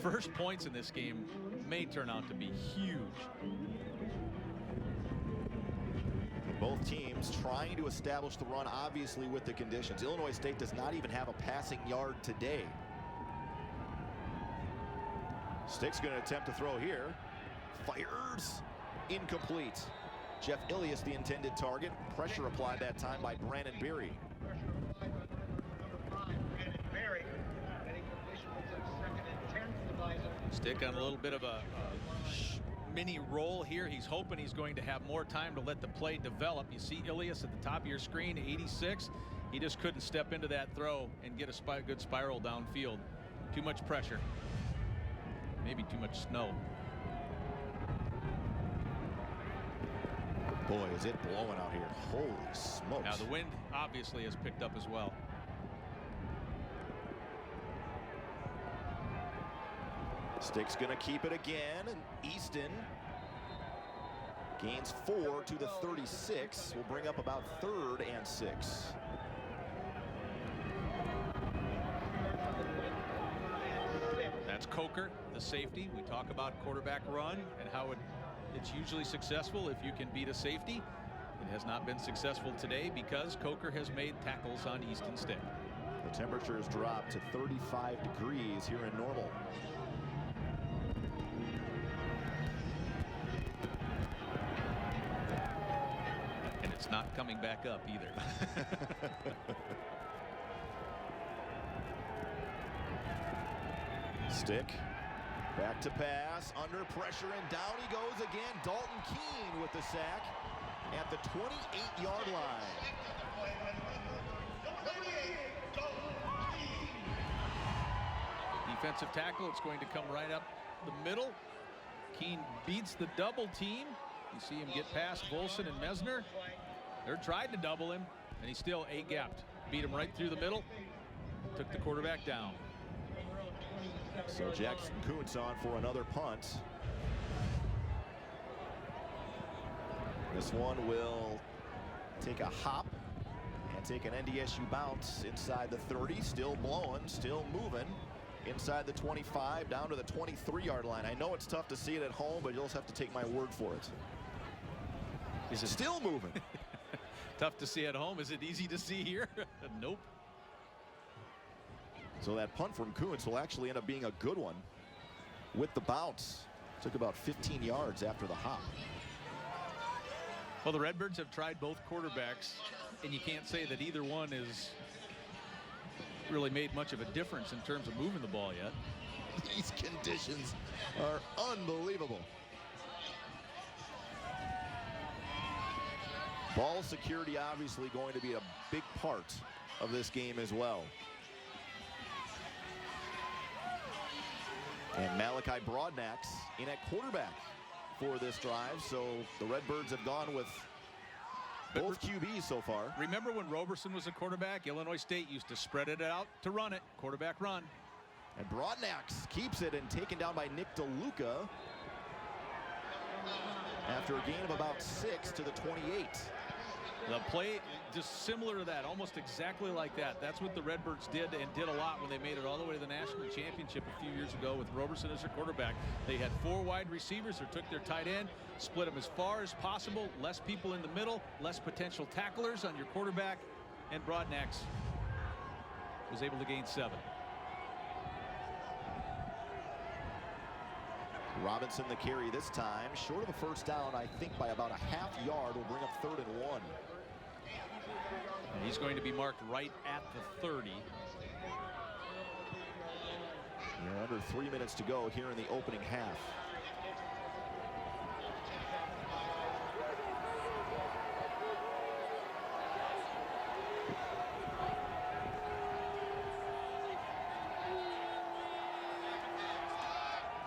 first points in this game may turn out to be huge. Both teams trying to establish the run, obviously, with the conditions. Illinois State does not even have a passing yard today. Stick's going to attempt to throw here. Fires. Incomplete. Jeff Ilias, the intended target. Pressure applied that time by Brandon Berry. Stick on a little bit of a mini roll here. He's hoping he's going to have more time to let the play develop. You see Ilias at the top of your screen, 86. He just couldn't step into that throw and get a good spiral downfield. Too much pressure. Maybe too much snow. Boy, is it blowing out here. Holy smokes. Now the wind obviously has picked up as well. Stick's gonna keep it again, and Easton Gains 4 to the 36. Will bring up about 3rd and 6. That's Coker, the safety. We talk about quarterback run and how it's usually successful if you can beat a safety. It has not been successful today because Coker has made tackles on Easton Stick. The temperature has dropped to 35 degrees here in Normal. And it's not coming back up either. Stick back to pass, under pressure, and down he goes again. Dalton Keene with the sack at the 28-yard line. Defensive tackle, it's going to come right up the middle. Keene beats the double team. You see him get past Volson and Mesner. They're trying to double him, and he's still A-gapped. Beat him right through the middle. Took the quarterback down. So Jackson Kuntz on for another punt. This one will take a hop and take an NDSU bounce inside the 30. Still blowing, still moving. Inside the 25, down to the 23-yard line. I know it's tough to see it at home, but you'll just have to take my word for it. Is it still moving? Tough to see at home. Is it easy to see here? Nope. So that punt from Kuntz will actually end up being a good one with the bounce. Took about 15 yards after the hop. Well, the Redbirds have tried both quarterbacks, and you can't say that either one is really made much of a difference in terms of moving the ball yet. These conditions are unbelievable. Ball security obviously going to be a big part of this game as well. And Malachi Broadnax in at quarterback for this drive. So the Redbirds have gone with both QBs so far. Remember when Roberson was a quarterback? Illinois State used to spread it out to run it. Quarterback run. And Broadnax keeps it and taken down by Nick DeLuca after a gain of about 6 to the 28. The play just similar to that, almost exactly like that. That's what the Redbirds did, and did a lot when they made it all the way to the national championship a few years ago with Roberson as their quarterback. They had 4 wide receivers who took their tight end, split them as far as possible, less people in the middle, less potential tacklers on your quarterback, and Broadnax was able to gain 7. Robinson the carry this time, short of a first down, I think by about a half yard. Will bring up 3rd and 1. And he's going to be marked right at the 30. You're under 3 minutes to go here in the opening half.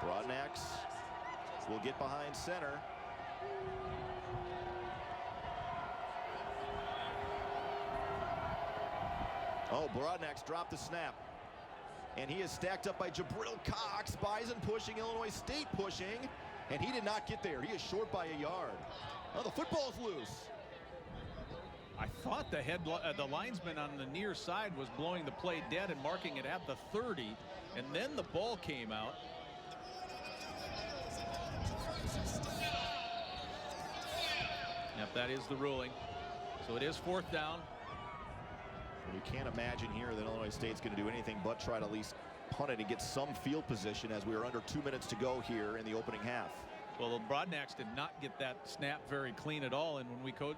Broadnax will get behind center. Oh, Broadnax dropped the snap. And he is stacked up by Jabril Cox. Bison pushing, Illinois State pushing. And he did not get there. He is short by a yard. Oh, the football's loose. I thought the linesman on the near side was blowing the play dead and marking it at the 30. And then the ball came out. Yep, that is the ruling. So it is 4th down. You can't imagine here that Illinois State's going to do anything but try to at least punt it and get some field position as we are under 2 minutes to go here in the opening half. Well, Broadnax did not get that snap very clean at all, and when we Coach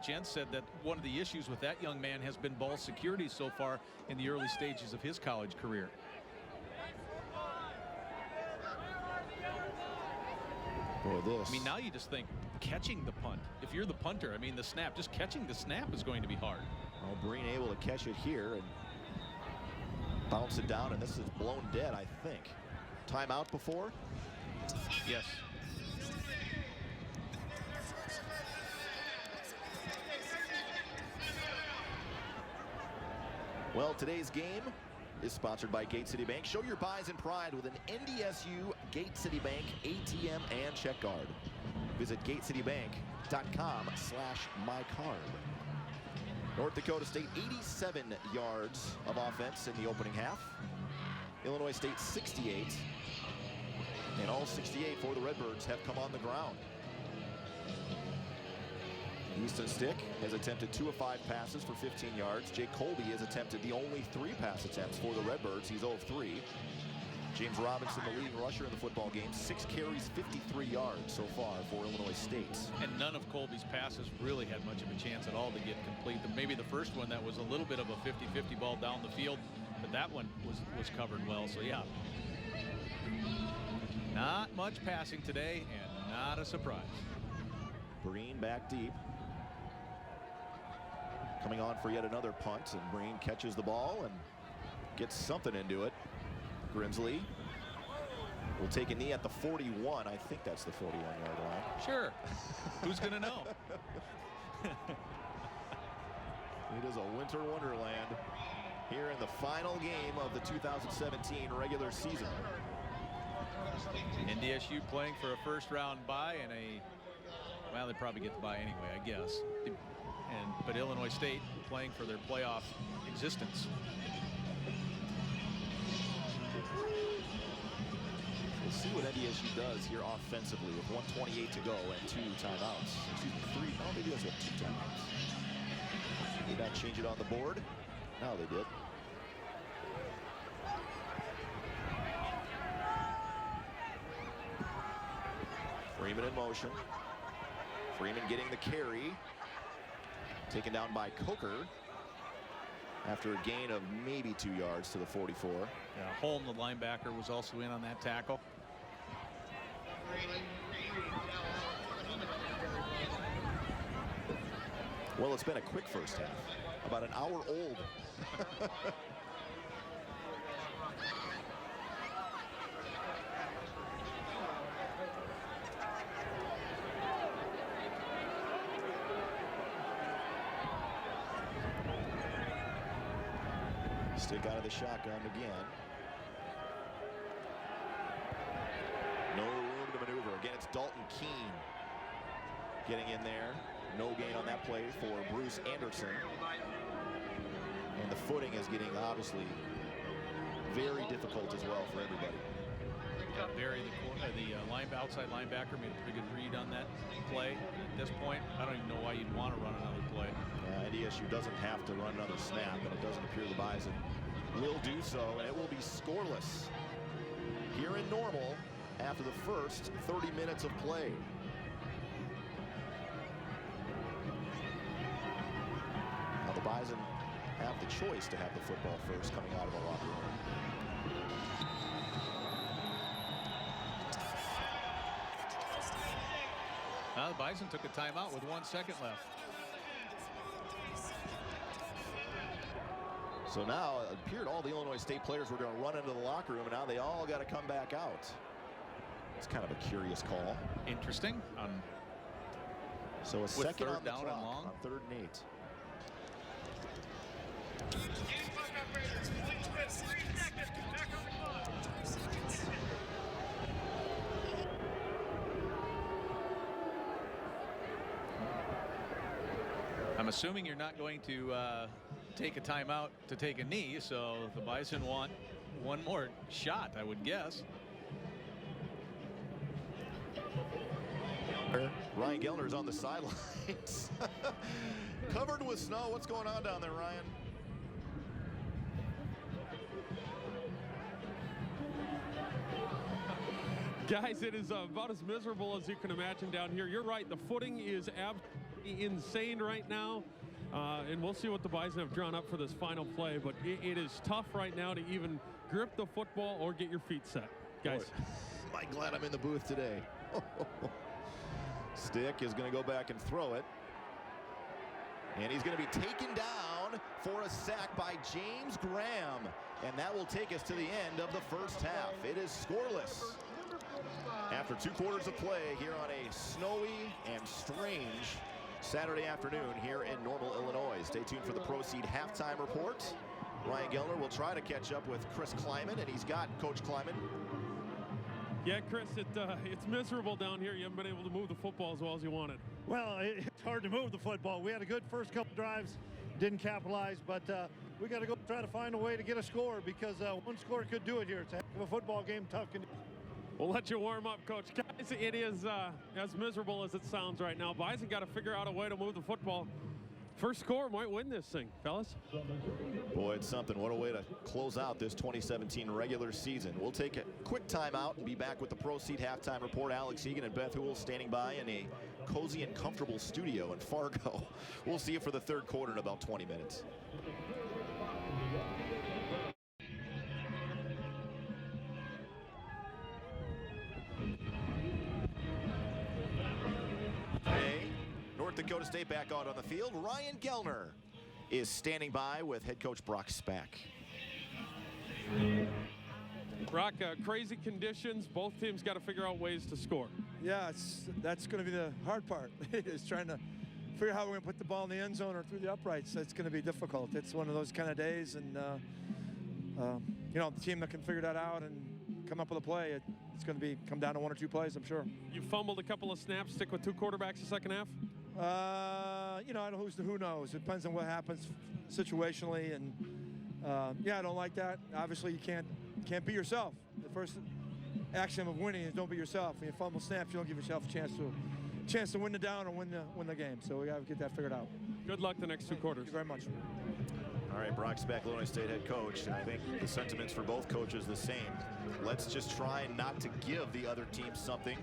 Entz said that one of the issues with that young man has been ball security so far in the early stages of his college career. Boy, this. I mean, now you just think catching the punt. If you're the punter, I mean, the snap, just catching the snap is going to be hard. Well, Breen able to catch it here and bounce it down, and this is blown dead, I think. Timeout before? Yes. Well, today's game is sponsored by Gate City Bank. Show your buys and pride with an NDSU Gate City Bank ATM and check card. Visit gatecitybank.com/mycard. North Dakota State 87 yards of offense in the opening half. Illinois State 68. And all 68 for the Redbirds have come on the ground. Easton Stick has attempted 2 of 5 passes for 15 yards. Jake Colby has attempted the only 3 pass attempts for the Redbirds. He's 0 of 3. James Robinson, the leading rusher in the football game, 6 carries, 53 yards so far for Illinois State. And none of Colby's passes really had much of a chance at all to get complete. Maybe the first one that was a little bit of a 50-50 ball down the field, but that one was covered well. So yeah, not much passing today, and not a surprise. Breen back deep. Coming on for yet another punt, and Breen catches the ball and gets something into it. Grimsley will take a knee at the 41. I think that's the 41-yard line. Sure. Who's going to know? It is a winter wonderland here in the final game of the 2017 regular season. NDSU playing for a first-round bye and well, they probably get the bye anyway, I guess. But Illinois State playing for their playoff existence. We'll see what NDSU does here offensively with 1:28 to go and 2 timeouts. Excuse me, 3. Oh, they do have 2 timeouts. Did not change it on the board. Now they did. Freeman in motion. Freeman getting the carry. Taken down by Coker after a gain of maybe 2 yards to the 44. Yeah, Holm, the linebacker, was also in on that tackle. Well, it's been a quick first half. About an hour old. Stick out of the shotgun again. No room to maneuver. Again, it's Dalton Keene getting in there. No gain on that play for Bruce Anderson. And the footing is getting obviously very difficult as well for everybody. Barry, the outside linebacker, made a pretty good read on that play. At this point, I don't even know why you'd want to run another play. NDSU doesn't have to run another snap, and it doesn't appear the Bison will do so, and it will be scoreless here in Normal after the first 30 minutes of play. Now the Bison have the choice to have the football first coming out of the locker room. Now the Bison took a timeout with 1 second left. So now it appeared all the Illinois State players were going to run into the locker room, and now they all got to come back out. It's kind of a curious call. Interesting. So a second on the down clock and long. On 3rd and 8. I'm assuming you're not going to take a timeout to take a knee, so the Bison want one more shot, I would guess. Ryan Gellner's on the sidelines. Covered with snow. What's going on down there, Ryan? Guys, it is about as miserable as you can imagine down here. You're right, the footing is absolutely insane right now. And we'll see what the Bison have drawn up for this final play, but it is tough right now to even grip the football or get your feet set. Guys. Boy, am I glad I'm in the booth today. Stick is going to go back and throw it. And he's going to be taken down for a sack by James Graham. And that will take us to the end of the first half. It is scoreless after 2 quarters of play here on a snowy and strange Saturday afternoon here in Normal, Illinois. Stay tuned for the Proceed halftime report. Ryan Gellner will try to catch up with Chris Kleiman, and he's got Coach Kleiman Yeah, Chris, it's miserable down here. You haven't been able to move the football as well as you wanted. Well, it's hard to move the football. We had a good first couple drives, didn't capitalize, but we got to go try to find a way to get a score because one score could do it here. It's a heck of a football game, tough conditions. We'll let you warm up, Coach. Guys, it is as miserable as it sounds right now. Bison got to figure out a way to move the football. First score might win this thing, fellas. Boy, it's something. What a way to close out this 2017 regular season. We'll take a quick timeout and be back with the Pro Seat halftime report. Alex Egan and Beth Hool standing by in a cozy and comfortable studio in Fargo. We'll see you for the third quarter in about 20 minutes. North Dakota State back out on the field. Ryan Gellner is standing by with head coach Brock Spack. Brock, crazy conditions. Both teams got to figure out ways to score. Yeah, that's going to be the hard part. Is trying to figure out how we're going to put the ball in the end zone or through the uprights. It's going to be difficult. It's one of those kind of days, and you know, the team that can figure that out and come up with a play, it's going to come down to one or two plays, I'm sure. You fumbled a couple of snaps. Stick with two quarterbacks the second half. You know, I don't who knows. It depends on what happens situationally, and yeah, I don't like that. Obviously, you can't be yourself. The first action of winning is don't be yourself. When you fumble snaps, you don't give yourself a chance to win the down or win the game. So we got to get that figured out. Good luck the next two quarters. Thank you very much. All right, Brock Spack, Illinois State head coach, and I think the sentiments for both coaches the same. Let's just try not to give the other team something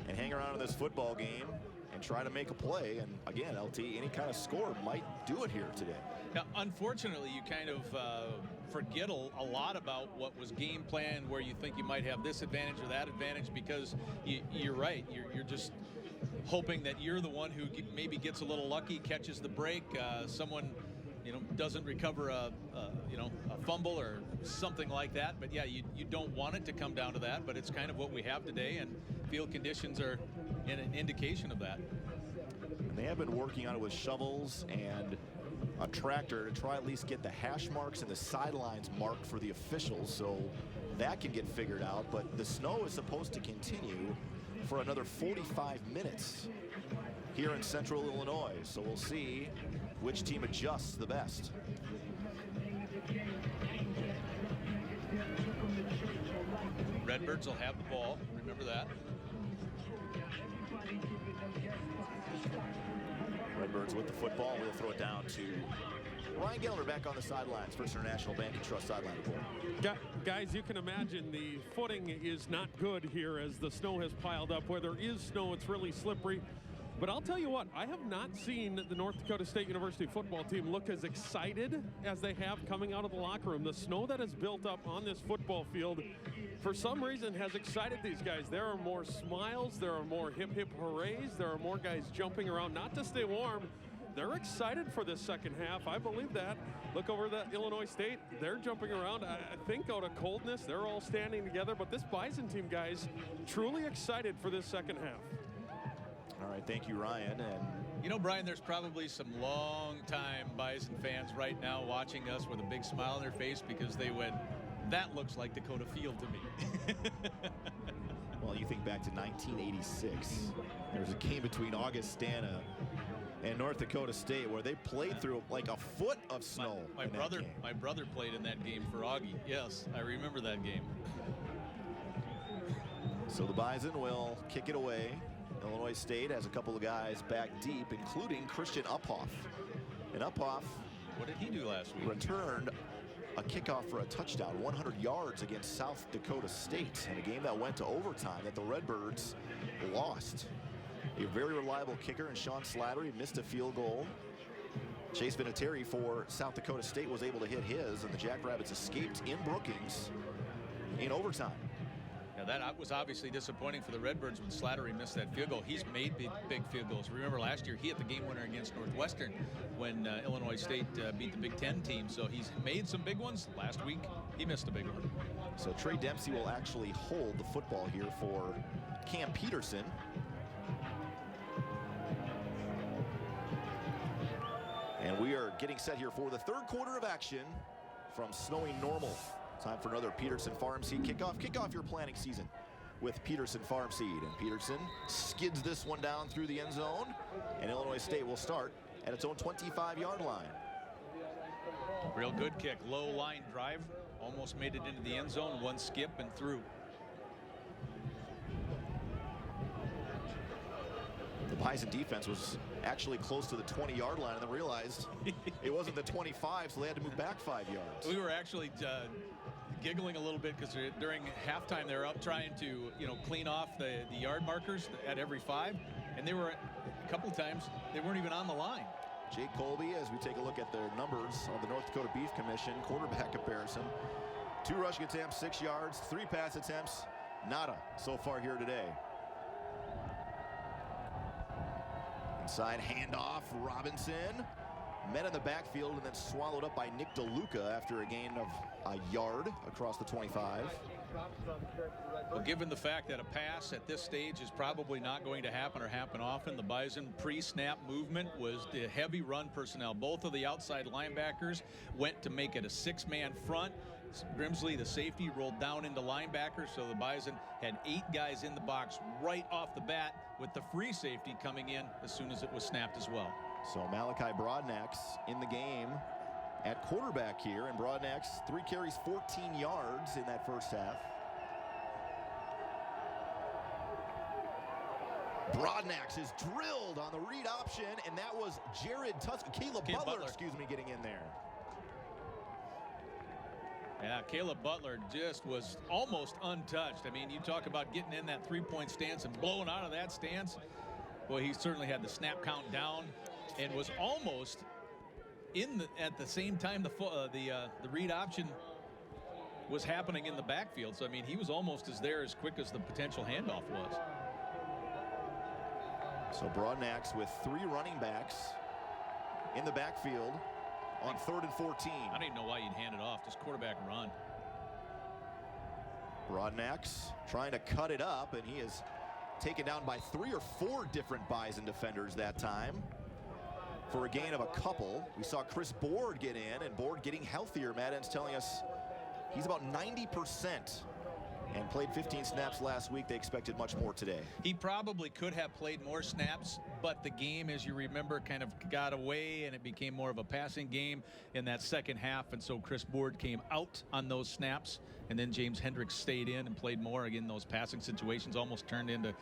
and hang around in this football game and try to make a play. And again, LT, any kind of score might do it here today. Now, unfortunately, you kind of forget a lot about what was game planned, where you think you might have this advantage or that advantage, because you're right. You're just hoping that you're the one who maybe gets a little lucky, catches the break, someone doesn't recover a fumble or something like that. But yeah, you don't want it to come down to that, but it's kind of what we have today, and field conditions are an indication of that. And they have been working on it with shovels and a tractor to try at least get the hash marks and the sidelines marked for the officials, so that can get figured out. But the snow is supposed to continue for another 45 minutes here in central Illinois, so we'll see which team adjusts the best. Redbirds will have the ball, remember that. Redbirds with the football. We'll throw it down to Ryan Gellner back on the sidelines. First International Bank and Trust sideline report. Guys, you can imagine the footing is not good here as the snow has piled up. Where there is snow, it's really slippery. But I'll tell you what, I have not seen the North Dakota State University football team look as excited as they have coming out of the locker room. The snow that has built up on this football field, for some reason, has excited these guys. There are more smiles, there are more hip hip hoorays, there are more guys jumping around, not to stay warm. They're excited for this second half. I believe that. Look over at Illinois State. They're jumping around. I think out of coldness, they're all standing together. But this Bison team, guys, truly excited for this second half. All right, thank you, Ryan. And Brian, there's probably some long-time Bison fans right now watching us with a big smile on their face because they went, that looks like Dakota Field to me. Well, you think back to 1986. There was a game between Augustana and North Dakota State where they played through like a foot of snow. My brother played in that game for Augie. Yes, I remember that game. So the Bison will kick it away. Illinois State has a couple of guys back deep, including Christian Uphoff. And Uphoff, what did he do last week? Returned a kickoff for a touchdown, 100 yards against South Dakota State in a game that went to overtime that the Redbirds lost. A very reliable kicker in Sean Slattery missed a field goal. Chase Vinatieri for South Dakota State was able to hit his, and the Jackrabbits escaped in Brookings in overtime. Now that was obviously disappointing for the Redbirds when Slattery missed that field goal. He's made big field goals. Remember last year he hit the game winner against Northwestern when Illinois State beat the Big Ten team. So he's made some big ones. Last week he missed a big one. So Trey Dempsey will actually hold the football here for Cam Peterson. And we are getting set here for the third quarter of action from snowy Normal. Time for another Peterson Farm Seed kickoff. Kick off your planting season with Peterson Farm Seed. And Peterson skids this one down through the end zone, and Illinois State will start at its own 25-yard line. Real good kick, low line drive, almost made it into the end zone, one skip and through. The Bison defense was actually close to the 20-yard line and then realized it wasn't the 25, so they had to move back 5 yards. We were actually giggling a little bit because during halftime they were up trying to clean off the yard markers at every 5, and they were a couple of times they weren't even on the line. Jake Colby, as we take a look at their numbers on the North Dakota Beef Commission quarterback comparison. 2 rushing attempts, 6 yards, 3 pass attempts, nada so far here today. Inside handoff, Robinson met in the backfield and then swallowed up by Nick DeLuca after a gain of a yard across the 25. Well, given the fact that a pass at this stage is probably not going to happen or happen often, the Bison pre-snap movement was the heavy run personnel. Both of the outside linebackers went to make it a 6-man front. Grimsley, the safety, rolled down into linebacker, so the Bison had 8 guys in the box right off the bat, with the free safety coming in as soon as it was snapped as well. So Malachi Broadnax in the game at quarterback here, and Broadnax 3 carries, 14 yards in that first half. Broadnax is drilled on the read option, and that was Caleb Butler, getting in there. Yeah, Caleb Butler just was almost untouched. I mean, you talk about getting in that 3-point stance and blowing out of that stance. Well, he certainly had the snap count down and was almost in at the same time the read option was happening in the backfield. So I mean, he was almost as quick as the potential handoff was. So Broadnax with 3 running backs in the backfield on 3rd and 14. I don't even know why you'd hand it off. Just quarterback run. Broadnax trying to cut it up, and he is taken down by 3 or 4 different Bison defenders that time for a gain of a couple. We saw Chris Board get in, and Board getting healthier. Matt Ends telling us he's about 90% and played 15 snaps last week. They expected much more today. He probably could have played more snaps, but the game, as you remember, kind of got away and it became more of a passing game in that second half. And so Chris Board came out on those snaps, and then James Hendricks stayed in and played more. Again, those passing situations almost turned into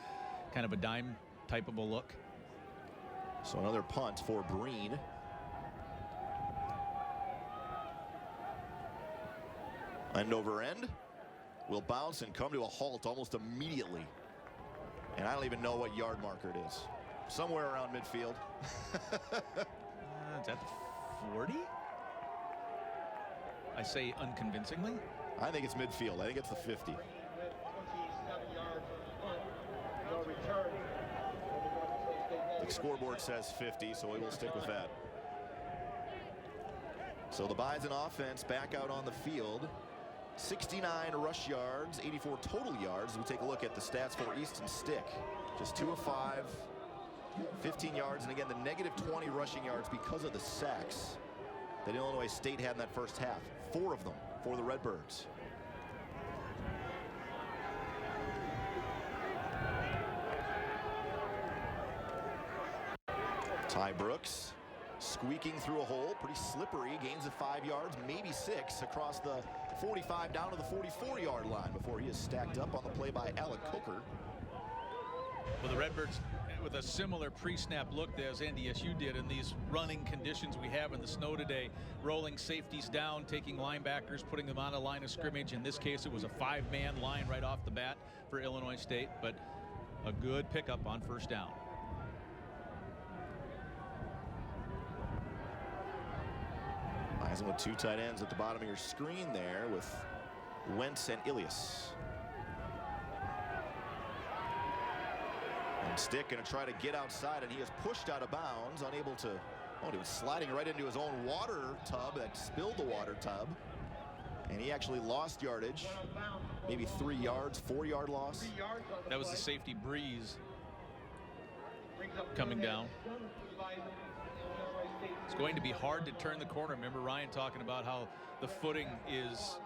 kind of a dime type of a look. So another punt for Breen. End over end. Will bounce and come to a halt almost immediately. And I don't even know what yard marker it is. Somewhere around midfield. Is that the 40? I say unconvincingly. I think it's midfield. I think it's the 50. The scoreboard says 50, so we will stick with that. So the Bison offense back out on the field. 69 rush yards, 84 total yards. We take a look at the stats for Easton Stick. Just 2 of 5, 15 yards, and again the negative 20 rushing yards because of the sacks that Illinois State had in that first half. 4 of them for the Redbirds. Ty Brooks squeaking through a hole, pretty slippery, gains of 5 yards, maybe 6 across the 45 down to the 44-yard line before he is stacked up on the play by Alec Coker. Well, the Redbirds with a similar pre-snap look as NDSU did in these running conditions we have in the snow today, rolling safeties down, taking linebackers, putting them on a line of scrimmage. In this case, it was a 5-man line right off the bat for Illinois State, but a good pickup on first down. Bison with 2 tight ends at the bottom of your screen there with Wentz and Ilias. And Stick going to try to get outside, and he is pushed out of bounds, unable to. Oh, he was sliding right into his own water tub that spilled the water tub. And he actually lost yardage, maybe 3 yards, 4-yard loss. That was the safety Breeze coming down. It's going to be hard to turn the corner. Remember Ryan talking about how the footing is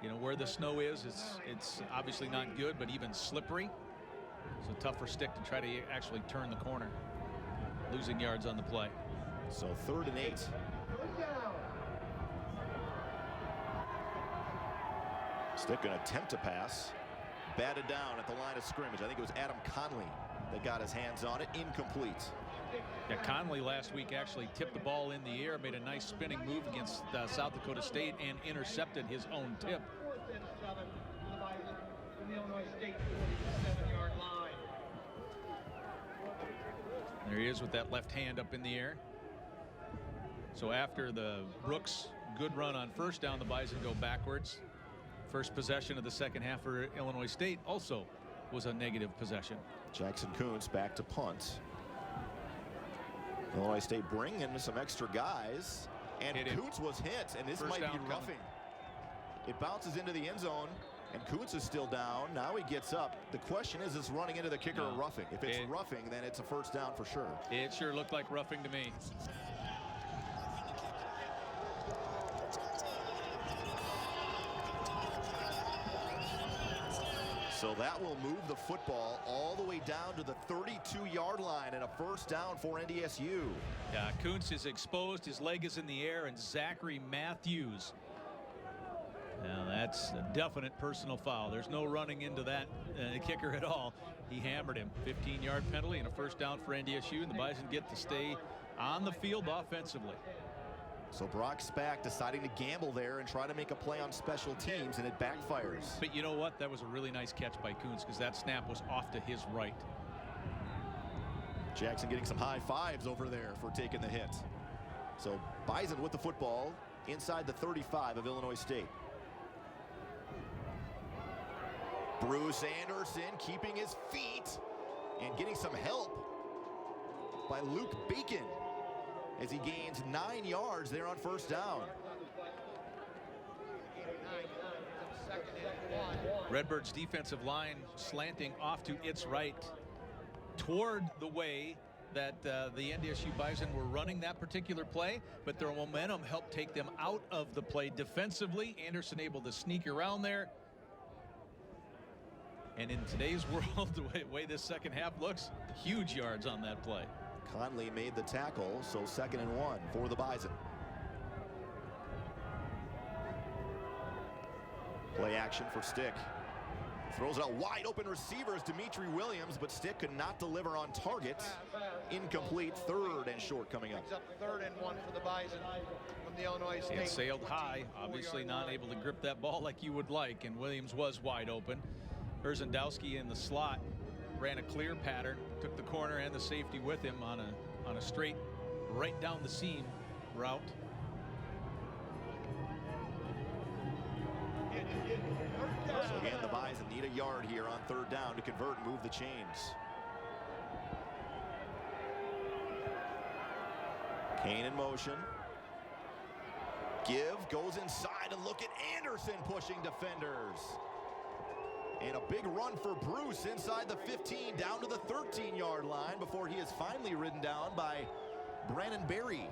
You know, where the snow is, it's obviously not good, but even slippery. So tough for Stick to try to actually turn the corner. Losing yards on the play. So 3rd and 8. Stick going to attempt to pass. Batted down at the line of scrimmage. I think it was Adam Conley that got his hands on it. Incomplete. Yeah, Conley last week actually tipped the ball in the air, made a nice spinning move against South Dakota State and intercepted his own tip. There he is with that left hand up in the air. So after the Brooks good run on 1st down, the Bison go backwards. First possession of the second half for Illinois State also was a negative possession. Jackson Kuntz back to punt. Illinois State bringing in some extra guys, and Kuntz was hit, and this might be roughing. It bounces into the end zone, and Kuntz is still down. Now he gets up. The question is running into the kicker or roughing? If it's roughing, then it's a 1st down for sure. It sure looked like roughing to me. So that will move the football all the way down to the 32-yard line and a 1st down for NDSU. Yeah, Kuntz is exposed. His leg is in the air, and Zachary Matthews. Now that's a definite personal foul. There's no running into that kicker at all. He hammered him. 15-yard penalty and a 1st down for NDSU, and the Bison get to stay on the field offensively. So Brock Spack deciding to gamble there and try to make a play on special teams, and it backfires. But you know what? That was a really nice catch by Kuntz, because that snap was off to his right. Jackson getting some high fives over there for taking the hit. So Bison with the football inside the 35 of Illinois State. Bruce Anderson keeping his feet and getting some help by Luke Bacon as he gains 9 yards there on 1st down. Redbird's defensive line slanting off to its right toward the way that the NDSU Bison were running that particular play, but their momentum helped take them out of the play defensively. Anderson able to sneak around there. And in today's world, the way this second half looks, huge yards on that play. Conley made the tackle, so 2nd and 1 for the Bison. Play action for Stick. Throws out wide open receivers, Dimitri Williams, but Stick could not deliver on target. Incomplete. 3rd and short coming up. 3rd and 1 for the Bison from the Illinois State. It sailed high, obviously not able to grip that ball like you would like, and Williams was wide open. Erzendowski in the slot ran a clear pattern, took the corner and the safety with him on a straight right down the seam route. So again, the Bison need a yard here on 3rd down to convert and move the chains. Kane in motion. Give goes inside, and look at Anderson pushing defenders. And a big run for Bruce inside the 15 down to the 13-yard line before he is finally ridden down by Brandon Berry.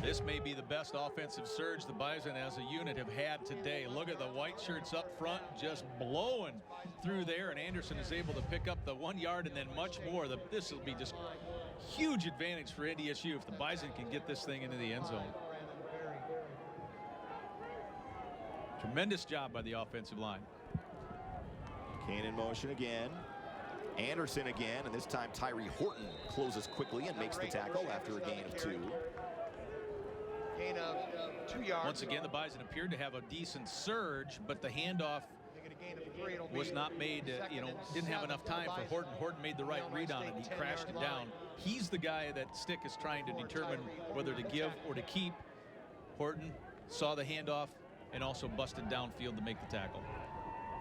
This may be the best offensive surge the Bison as a unit have had today. Look at the white shirts up front just blowing through there, and Anderson is able to pick up the 1 yard and then much more. This will be just huge advantage for NDSU if the Bison can get this thing into the end zone. Tremendous job by the offensive line. Kane in motion again. Anderson again, and this time Tyree Horton closes quickly and makes the tackle after a gain of 2. Gain of 2 yards. Once again, the Bison appeared to have a decent surge, but the handoff was not made, didn't have enough time for Horton. Horton made the right read on it. He crashed it down. He's the guy that Stick is trying to determine whether to give or to keep. Horton saw the handoff and also busted downfield to make the tackle.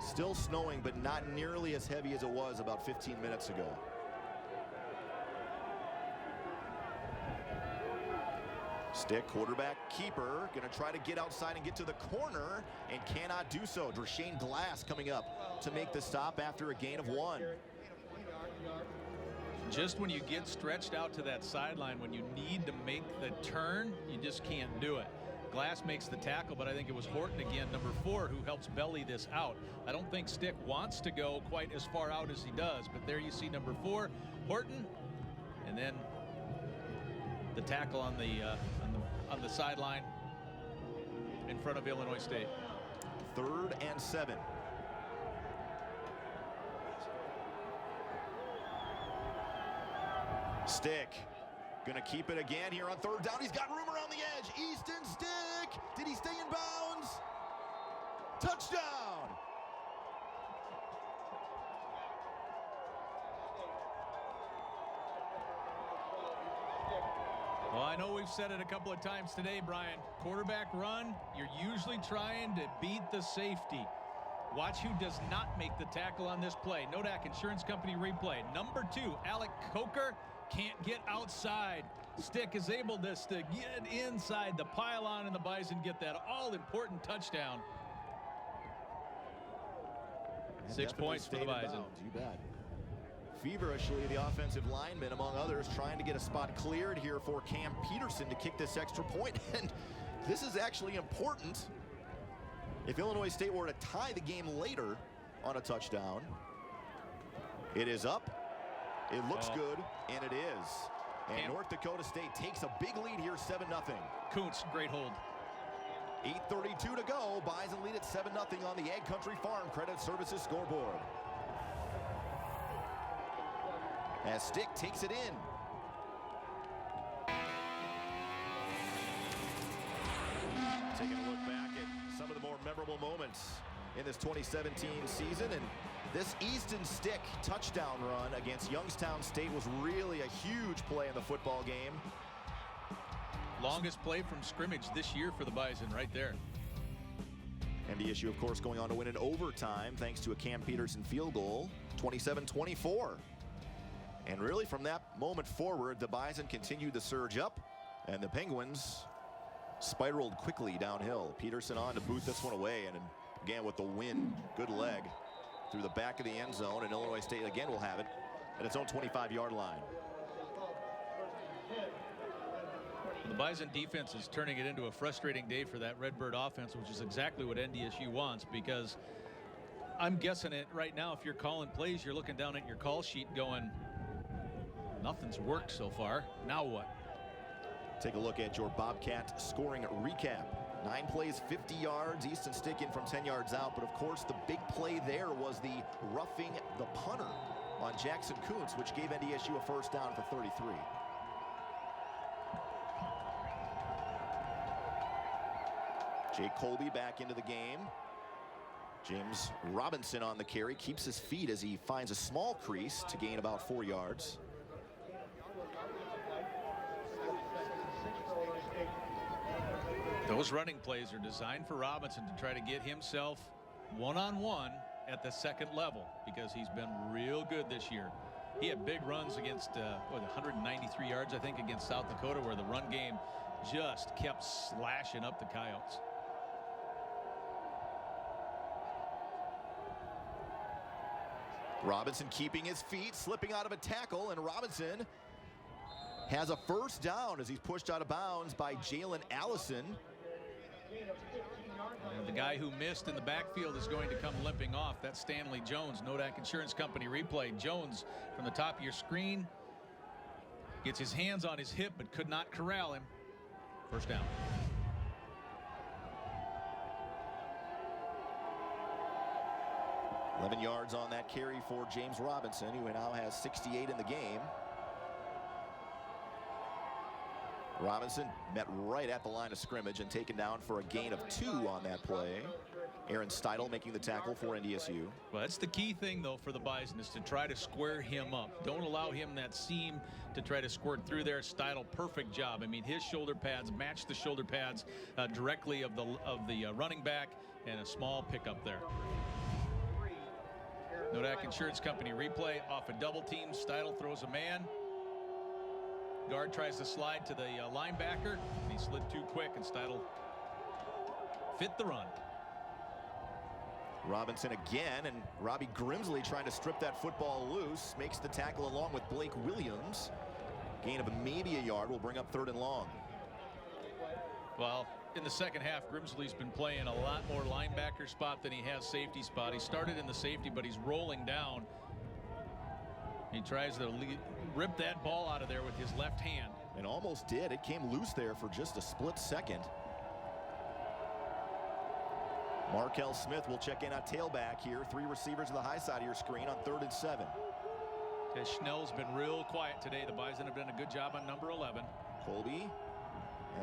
Still snowing, but not nearly as heavy as it was about 15 minutes ago. Stick, quarterback, keeper, going to try to get outside and get to the corner and cannot do so. Dreshane Glass coming up to make the stop after a gain of 1. Just when you get stretched out to that sideline, when you need to make the turn, you just can't do it. Glass makes the tackle, but I think it was Horton again, number 4, who helps belly this out. I don't think Stick wants to go quite as far out as he does, but there you see number 4, Horton, and then the tackle on the sideline in front of Illinois State. 3rd and 7. Stick gonna keep it again here on 3rd down. He's got room around the edge. Easton Stick. Did he stay in bounds? Touchdown. Well, I know we've said it a couple of times today, Brian. Quarterback run, you're usually trying to beat the safety. Watch who does not make the tackle on this play. Nodak Insurance Company replay. Number 2, Alec Coker can't get outside. Stick is able to get inside the pylon, and the Bison get that all-important touchdown. 6 points for the Bison. You bet. Feverishly, the offensive lineman, among others, trying to get a spot cleared here for Cam Peterson to kick this extra point. And this is actually important. If Illinois State were to tie the game later on a touchdown, it is up. It looks good, and it is. And North Dakota State takes a big lead here, 7-0. Kuntz, great hold. 8:32 to go. Bison lead at 7-0 on the Ag Country Farm Credit Services scoreboard. As Stick takes it in. Taking a look back at some of the more memorable moments in this 2017 season, and this Easton Stick touchdown run against Youngstown State was really a huge play in the football game. Longest play from scrimmage this year for the Bison right there. And the issue, of course, going on to win in overtime thanks to a Cam Peterson field goal, 27-24. And really from that moment forward, the Bison continued to surge up, and the Penguins spiraled quickly downhill. Peterson on to boot this one away, and again with the win, good leg through the back of the end zone, and Illinois State again will have it at its own 25-yard line. The Bison defense is turning it into a frustrating day for that Redbird offense, which is exactly what NDSU wants, because I'm guessing it right now, if you're calling plays, you're looking down at your call sheet going, nothing's worked so far. Now what? Take a look at your Bobcat scoring recap. 9 plays, 50 yards. Easton Stick in from 10 yards out. But of course, the big play there was the roughing the punter on Jackson Kuntz, which gave NDSU a first down for 33. Jake Colby back into the game. James Robinson on the carry, keeps his feet as he finds a small crease to gain about 4 yards. Those running plays are designed for Robinson to try to get himself one-on-one at the second level, because he's been real good this year. He had big runs against 193 yards, I think, against South Dakota, where the run game just kept slashing up the Coyotes. Robinson keeping his feet, slipping out of a tackle, and Robinson has a first down as he's pushed out of bounds by Jalen Allison. And the guy who missed in the backfield is going to come limping off. That's Stanley Jones. Nodak Insurance Company replay. Jones from the top of your screen gets his hands on his hip but could not corral him. First down. $11 yards on that carry for James Robinson, who now has 68 in the game. Robinson met right at the line of scrimmage and taken down for a gain of 2 on that play. Aaron Steidel making the tackle for NDSU. Well, that's the key thing, though, for the Bison, is to try to square him up. Don't allow him that seam to try to squirt through there. Steidel, perfect job. I mean, his shoulder pads match the shoulder pads directly of the running back, and a small pickup there. Nodak Insurance Company replay off a double team. Steidel throws a man. Guard tries to slide to the linebacker, and he slid too quick, and Steidel fit the run. Robinson again, and Robbie Grimsley trying to strip that football loose, makes the tackle along with Blake Williams. Gain of maybe a yard will bring up 3rd and long. Well, in the second half, Grimsley's been playing a lot more linebacker spot than he has safety spot. He started in the safety, but he's rolling down. He tries to rip that ball out of there with his left hand. And almost did. It came loose there for just a split second. Markel Smith will check in on tailback here. 3 receivers to the high side of your screen on 3rd and 7. Schnell's been real quiet today. The Bison have done a good job on number 11. Colby,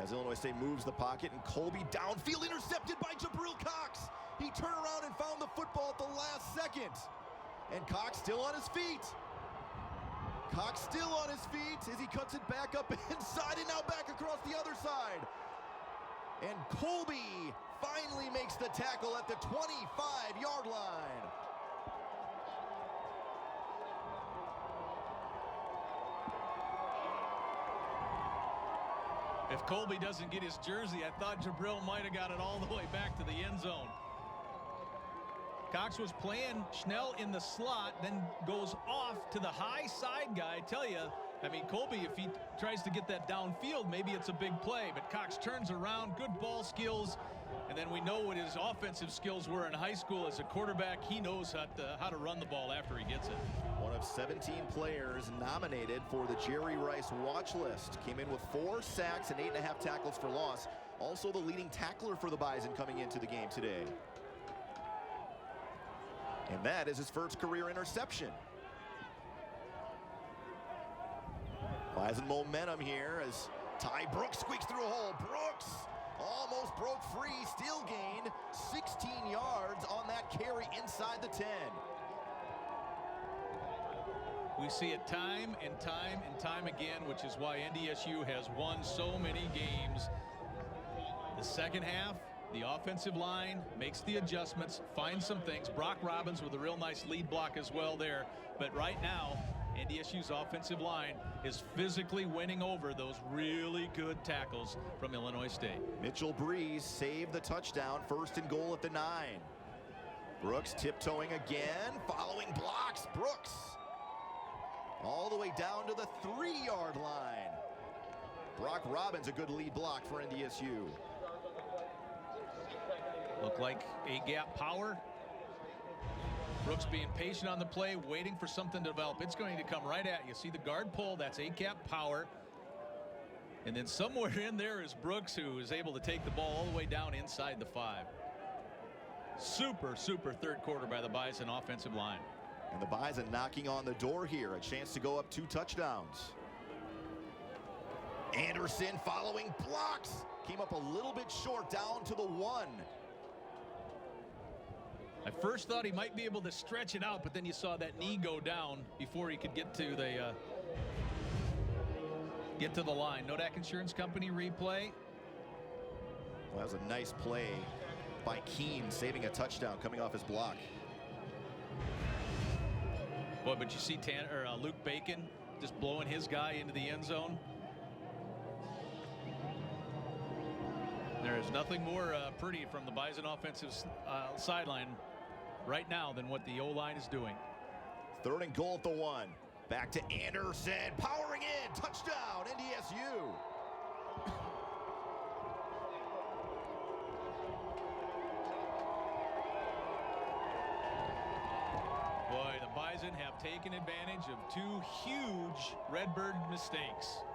as Illinois State moves the pocket, and Colby downfield intercepted by Jabril Cox. He turned around and found the football at the last second. And Cox still on his feet. Cox still on his feet as he cuts it back up inside and now back across the other side. And Colby finally makes the tackle at the 25-yard line. If Colby doesn't get his jersey, I thought Jabril might have got it all the way back to the end zone. Cox was playing Schnell in the slot, then goes off to the high side guy. I tell you, I mean, Colby, if he tries to get that downfield, maybe it's a big play. But Cox turns around, good ball skills. And then we know what his offensive skills were in high school as a quarterback. He knows how to run the ball after he gets it. One of 17 players nominated for the Jerry Rice watch list. Came in with 4 sacks and 8.5 tackles for loss. Also the leading tackler for the Bison coming into the game today. And that is his first career interception. Bison momentum here as Ty Brooks squeaks through a hole. Brooks almost broke free, still gained 16 yards on that carry inside the 10. We see it time and time and time again, which is why NDSU has won so many games. The second half, the offensive line makes the adjustments, finds some things. Brock Robbins with a real nice lead block as well there. But right now, NDSU's offensive line is physically winning over those really good tackles from Illinois State. Mitchell Breeze saved the touchdown, 1st and goal at the 9. Brooks tiptoeing again, following blocks. Brooks all the way down to the 3-yard line. Brock Robbins, a good lead block for NDSU. Look like a gap power. Brooks being patient on the play, waiting for something to develop. It's going to come right at you. See the guard pull, that's A-gap power. And then somewhere in there is Brooks, who is able to take the ball all the way down inside the 5. Super, super third quarter by the Bison offensive line. And the Bison knocking on the door here. A chance to go up 2 touchdowns. Anderson following blocks. Came up a little bit short, down to the 1. I first thought he might be able to stretch it out, but then you saw that knee go down before he could get to the line. Nodak Insurance Company replay. Well, that was a nice play by Keene, saving a touchdown coming off his block. Boy, but you see Luke Bacon just blowing his guy into the end zone. There is nothing more pretty from the Bison offensive sideline right now than what the O-line is doing. 3rd and goal at the 1. Back to Anderson, powering in, touchdown, NDSU. Boy, the Bison have taken advantage of 2 huge Redbird mistakes.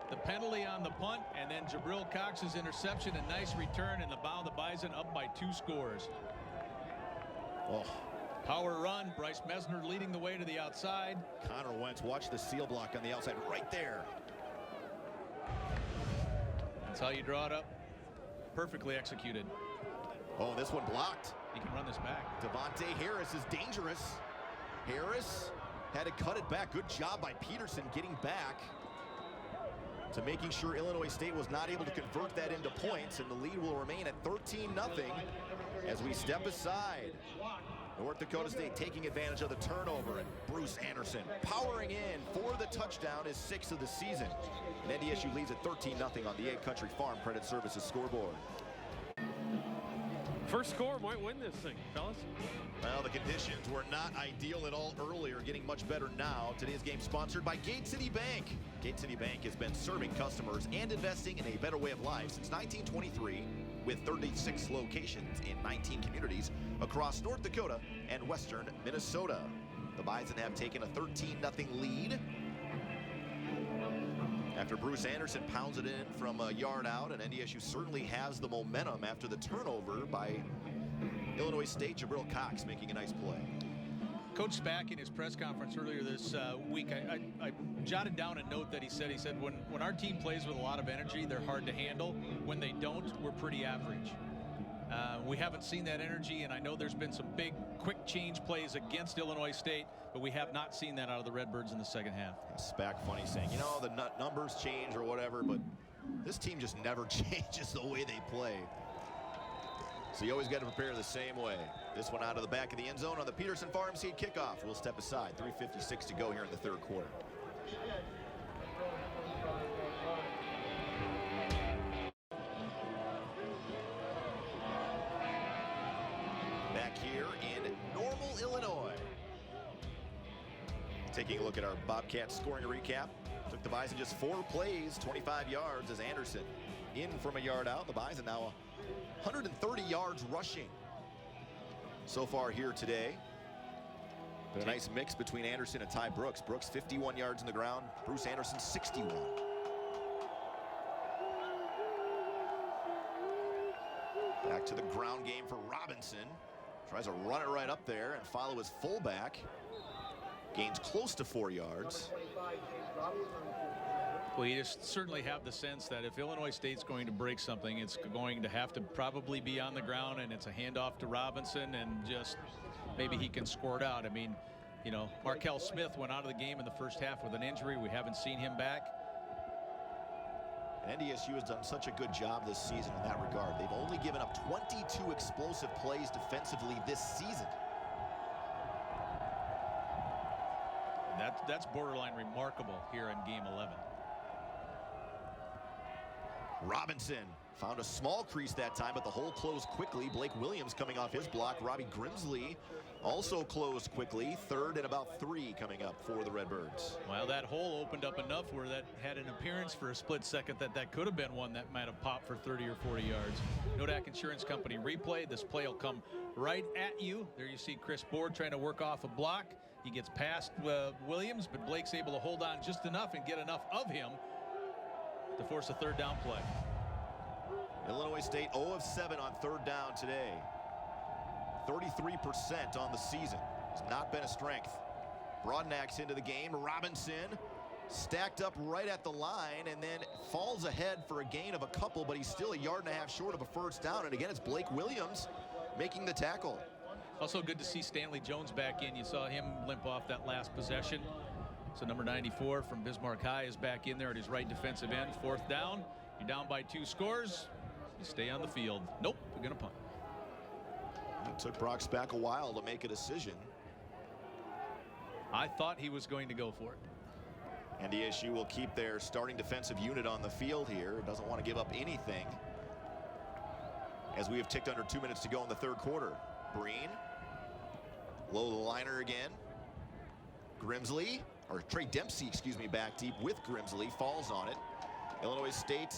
The penalty on the punt, and then Jabril Cox's interception, a nice return, and the Bison up by 2 scores. Oh. Power run, Bryce Mesner leading the way to the outside. Connor Wentz, watch the seal block on the outside right there. That's how you draw it up. Perfectly executed. Oh, this one blocked. He can run this back. Devontae Harris is dangerous. Harris had to cut it back. Good job by Peterson getting back to making sure Illinois State was not able to convert that into points, and the lead will remain at 13-0 as we step aside. North Dakota State taking advantage of the turnover, and Bruce Anderson powering in for the touchdown, his 6th of the season. And NDSU leads at 13-0 on the 8 Country Farm Credit Services scoreboard. First score might win this thing, fellas. Well, the conditions were not ideal at all earlier, getting much better now. Today's game sponsored by Gate City Bank. Gate City Bank has been serving customers and investing in a better way of life since 1923, with 36 locations in 19 communities across North Dakota and western Minnesota. The Bison have taken a 13-0 lead after Bruce Anderson pounds it in from a yard out, and NDSU certainly has the momentum after the turnover by Illinois State. Jabril Cox making a nice play. Coach Spack in his press conference earlier this week, I jotted down a note that he said when our team plays with a lot of energy, they're hard to handle. When they don't, we're pretty average. We haven't seen that energy, and I know there's been some big quick change plays against Illinois State, but we have not seen that out of the Redbirds in the second half. Spack funny saying, you know, the numbers change or whatever, but this team just never changes the way they play. So you always got to prepare the same way. This one out of the back of the end zone on the Peterson Farm Seed kickoff. We'll step aside. 3:56 to go here in the third quarter. Back here in Normal, Illinois. Taking a look at our Bobcats scoring recap. Took the Bison just 4 plays, 25 yards as Anderson in from a yard out. The Bison now 130 yards rushing so far here today. But a nice mix between Anderson and Ty Brooks. Brooks 51 yards in the ground. Bruce Anderson 61. Back to the ground game for Robinson. Tries to run it right up there and follow his fullback. Gains close to 4 yards. Well, you just certainly have the sense that if Illinois State's going to break something, it's going to have to probably be on the ground, and it's a handoff to Robinson, and just maybe he can squirt out. I mean, you know, Markel Smith went out of the game in the first half with an injury. We haven't seen him back. And NDSU has done such a good job this season in that regard. They've only given up 22 explosive plays defensively this season. That's borderline remarkable here in game 11. Robinson found a small crease that time, but the hole closed quickly. Blake Williams coming off his block. Robbie Grimsley also closed quickly. 3rd and about 3 coming up for the Redbirds. Well, that hole opened up enough where that had an appearance for a split second that could have been one that might have popped for 30 or 40 yards. Nodak Insurance Company replay. This play will come right at you. There you see Chris Board trying to work off a block. He gets past Williams, but Blake's able to hold on just enough and get enough of him to force a 3rd down play. Illinois State 0 of 7 on 3rd down today. 33% on the season. Has not been a strength. Broadnax into the game. Robinson stacked up right at the line and then falls ahead for a gain of a couple, but he's still 1.5 yards short of a 1st down. And again, it's Blake Williams making the tackle. Also good to see Stanley Jones back in. You saw him limp off that last possession. So number 94 from Bismarck High is back in there at his right defensive end. 4th down. You're down by 2 scores. You stay on the field. Nope, we're going to punt. It took Brock Spack a while to make a decision. I thought he was going to go for it. NDSU will keep their starting defensive unit on the field here. Doesn't want to give up anything, as we have ticked under 2 minutes to go in the 3rd quarter. Breen, low the liner again. Grimsley, or Trey Dempsey, excuse me, back deep with Grimsley, falls on it. Illinois State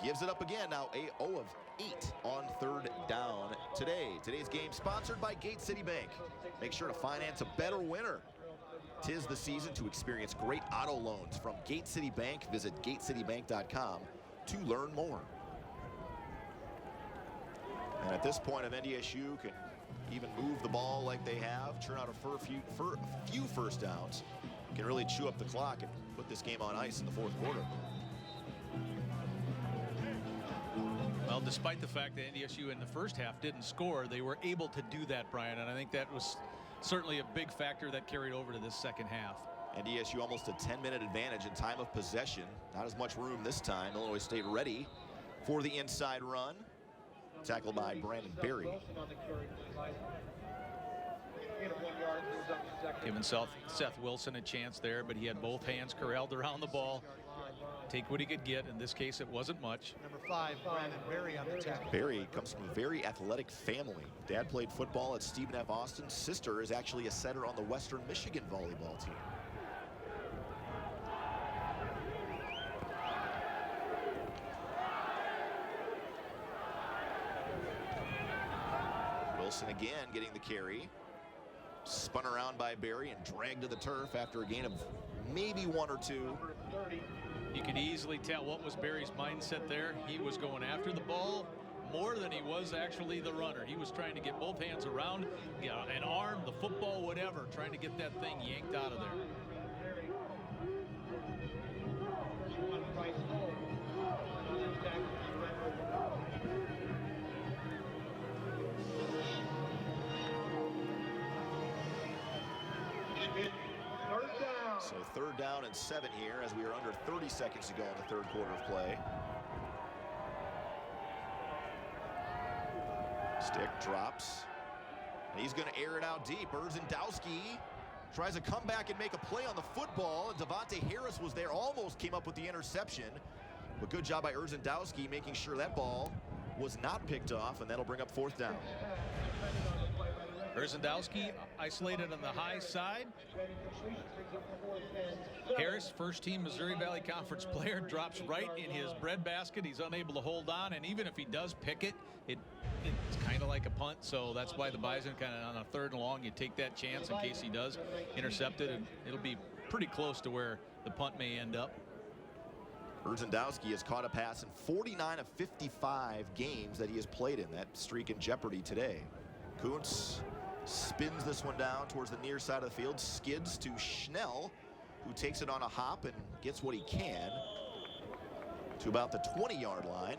gives it up again, now 0 of 8 on 3rd down today. Today's game sponsored by Gate City Bank. Make sure to finance a better winner. 'Tis the season to experience great auto loans from Gate City Bank. Visit gatecitybank.com to learn more. And at this point, if NDSU can even move the ball like they have, churn out a few 1st downs, can really chew up the clock and put this game on ice in the 4th quarter. Well, despite the fact that NDSU in the first half didn't score, they were able to do that, Brian, and I think that was certainly a big factor that carried over to this second half. NDSU almost a 10-minute advantage in time of possession. Not as much room this time. Illinois State ready for the inside run. Tackled by Brandon Berry. Giving Seth Wilson a chance there, but he had both hands corralled around the ball. take what he could get. In this case, it wasn't much. Number 5, Brandon Berry on the tackle. Berry comes from a very athletic family. Dad played football at Stephen F. Austin. Sister is actually a setter on the Western Michigan volleyball team. Wilson again getting the carry. Spun around by Berry and dragged to the turf after a gain of maybe 1 or 2. You could easily tell what was Berry's mindset there. He was going after the ball more than he was actually the runner. He was trying to get both hands around, you know, an arm, the football, whatever, trying to get that thing yanked out of there. So 3rd down and 7 here as we are under 30 seconds to go in the 3rd quarter of play. Stick drops. And he's going to air it out deep. Ndsu tries to come back and make a play on the football. And Devontae Harris was there, almost came up with the interception. But good job by Ndsu making sure that ball was not picked off, and that'll bring up 4th down. Ndsu isolated on the high side. Harris, first-team Missouri Valley Conference player, drops right in his breadbasket. He's unable to hold on, and even if he does pick it, it's kind of like a punt, so that's why the Bison kind of on a 3rd and long, you take that chance in case he does intercept it, and it'll be pretty close to where the punt may end up. Ndsu has caught a pass in 49 of 55 games that he has played in. That streak in jeopardy today. Kuntz spins this one down towards the near side of the field, skids to Schnell, who takes it on a hop and gets what he can to about the 20-yard line.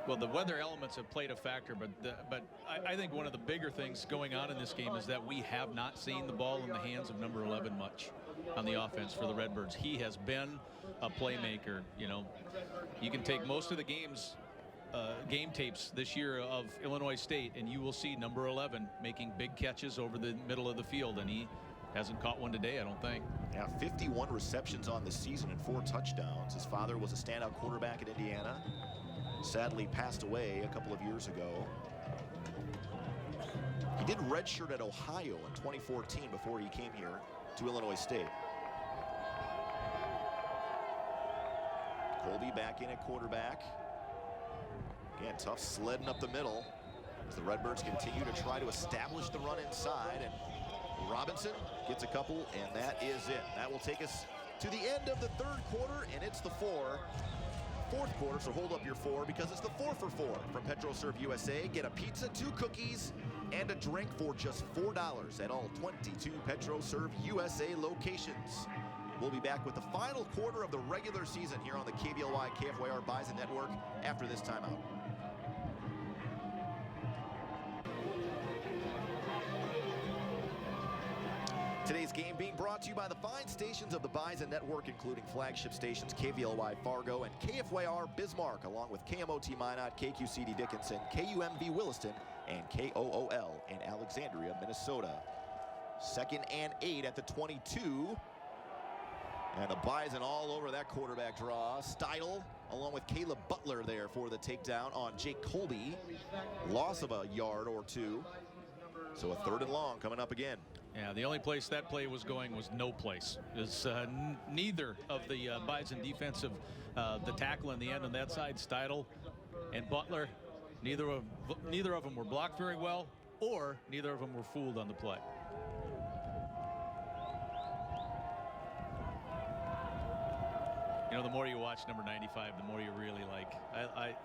Well, the weather elements have played a factor, but I think one of the bigger things going on in this game is that we have not seen the ball in the hands of number 11 much on the offense for the Redbirds. He has been a playmaker. You know, you can take most of the games, game tapes this year of Illinois State, and you will see number 11 making big catches over the middle of the field, and he hasn't caught one today, I don't think. Yeah, 51 receptions on the season and 4 touchdowns. His father was a standout quarterback at Indiana. Sadly passed away a couple of years ago. He did redshirt at Ohio in 2014 before he came here to Illinois State. Colby back in at quarterback. Again, tough sledding up the middle as the Redbirds continue to try to establish the run inside, and Robinson gets a couple, and that is it. That will take us to the end of the 3rd quarter, and it's the 4th quarter, so hold up your 4 because it's the 4 for 4 from PetroServe USA. Get a pizza, 2 cookies, and a drink for just $4 at all 22 PetroServe USA locations. We'll be back with the final quarter of the regular season here on the KBLY KFYR Bison Network after this timeout. Today's game being brought to you by the fine stations of the Bison Network, including flagship stations KVLY Fargo and KFYR Bismarck, along with KMOT Minot, KQCD Dickinson, KUMV Williston, and KOOL in Alexandria, Minnesota. 2nd and 8 at the 22. And the Bison all over that quarterback draw. Steidel along with Caleb Butler there for the takedown on Jake Colby. Loss of a yard or 2. So a 3rd and long coming up again. Yeah, the only place that play was going was no place. Is neither of the Bison defensive, the tackle in the end on that side, Steidel and Butler, neither of them were blocked very well, or neither of them were fooled on the play. You know, the more you watch number 95, the more you really like.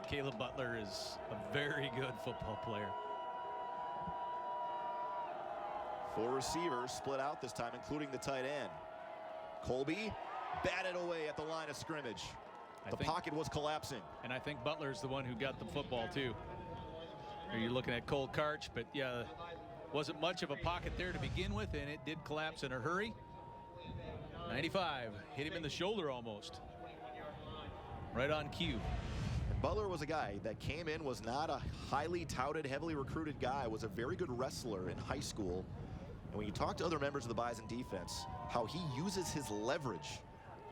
Caleb Butler is a very good football player. 4 receivers split out this time, including the tight end. Colby batted away at the line of scrimmage. The pocket was collapsing. And I think Butler's the one who got the football too. Or you're looking at Cole Karch, but yeah, wasn't much of a pocket there to begin with, and it did collapse in a hurry. 95 hit him in the shoulder almost. Right on cue. Butler was a guy that came in, was not a highly touted, heavily recruited guy, was a very good wrestler in high school. And when you talk to other members of the Bison defense, how he uses his leverage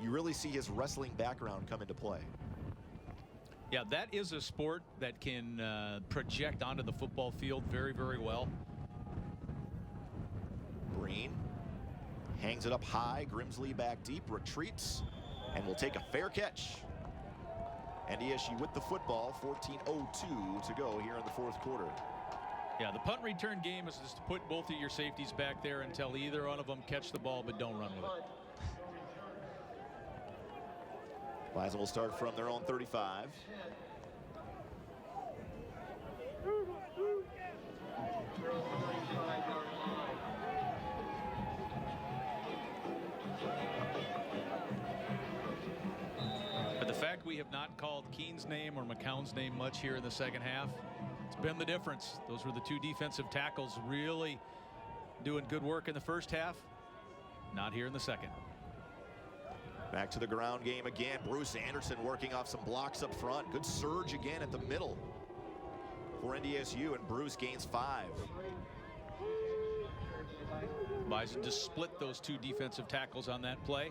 you really see his wrestling background come into play. Yeah, that is a sport that can project onto the football field very, very well. Breen hangs it up high. Grimsley back deep, retreats, and will take a fair catch. NDSU with the football, 14:02 to go here in the fourth quarter. Yeah, the punt return game is just to put both of your safeties back there until either one of them catch the ball, but don't run with it. Bison will start from their own 35. But the fact we have not called Keene's name or McCown's name much here in the second half, it's been the difference. Those were the two defensive tackles really doing good work in the first half. Not here in the second. Back to the ground game again. Bruce Anderson working off some blocks up front. Good surge again at the middle for NDSU, and Bruce gains 5. Bison just split those two defensive tackles on that play.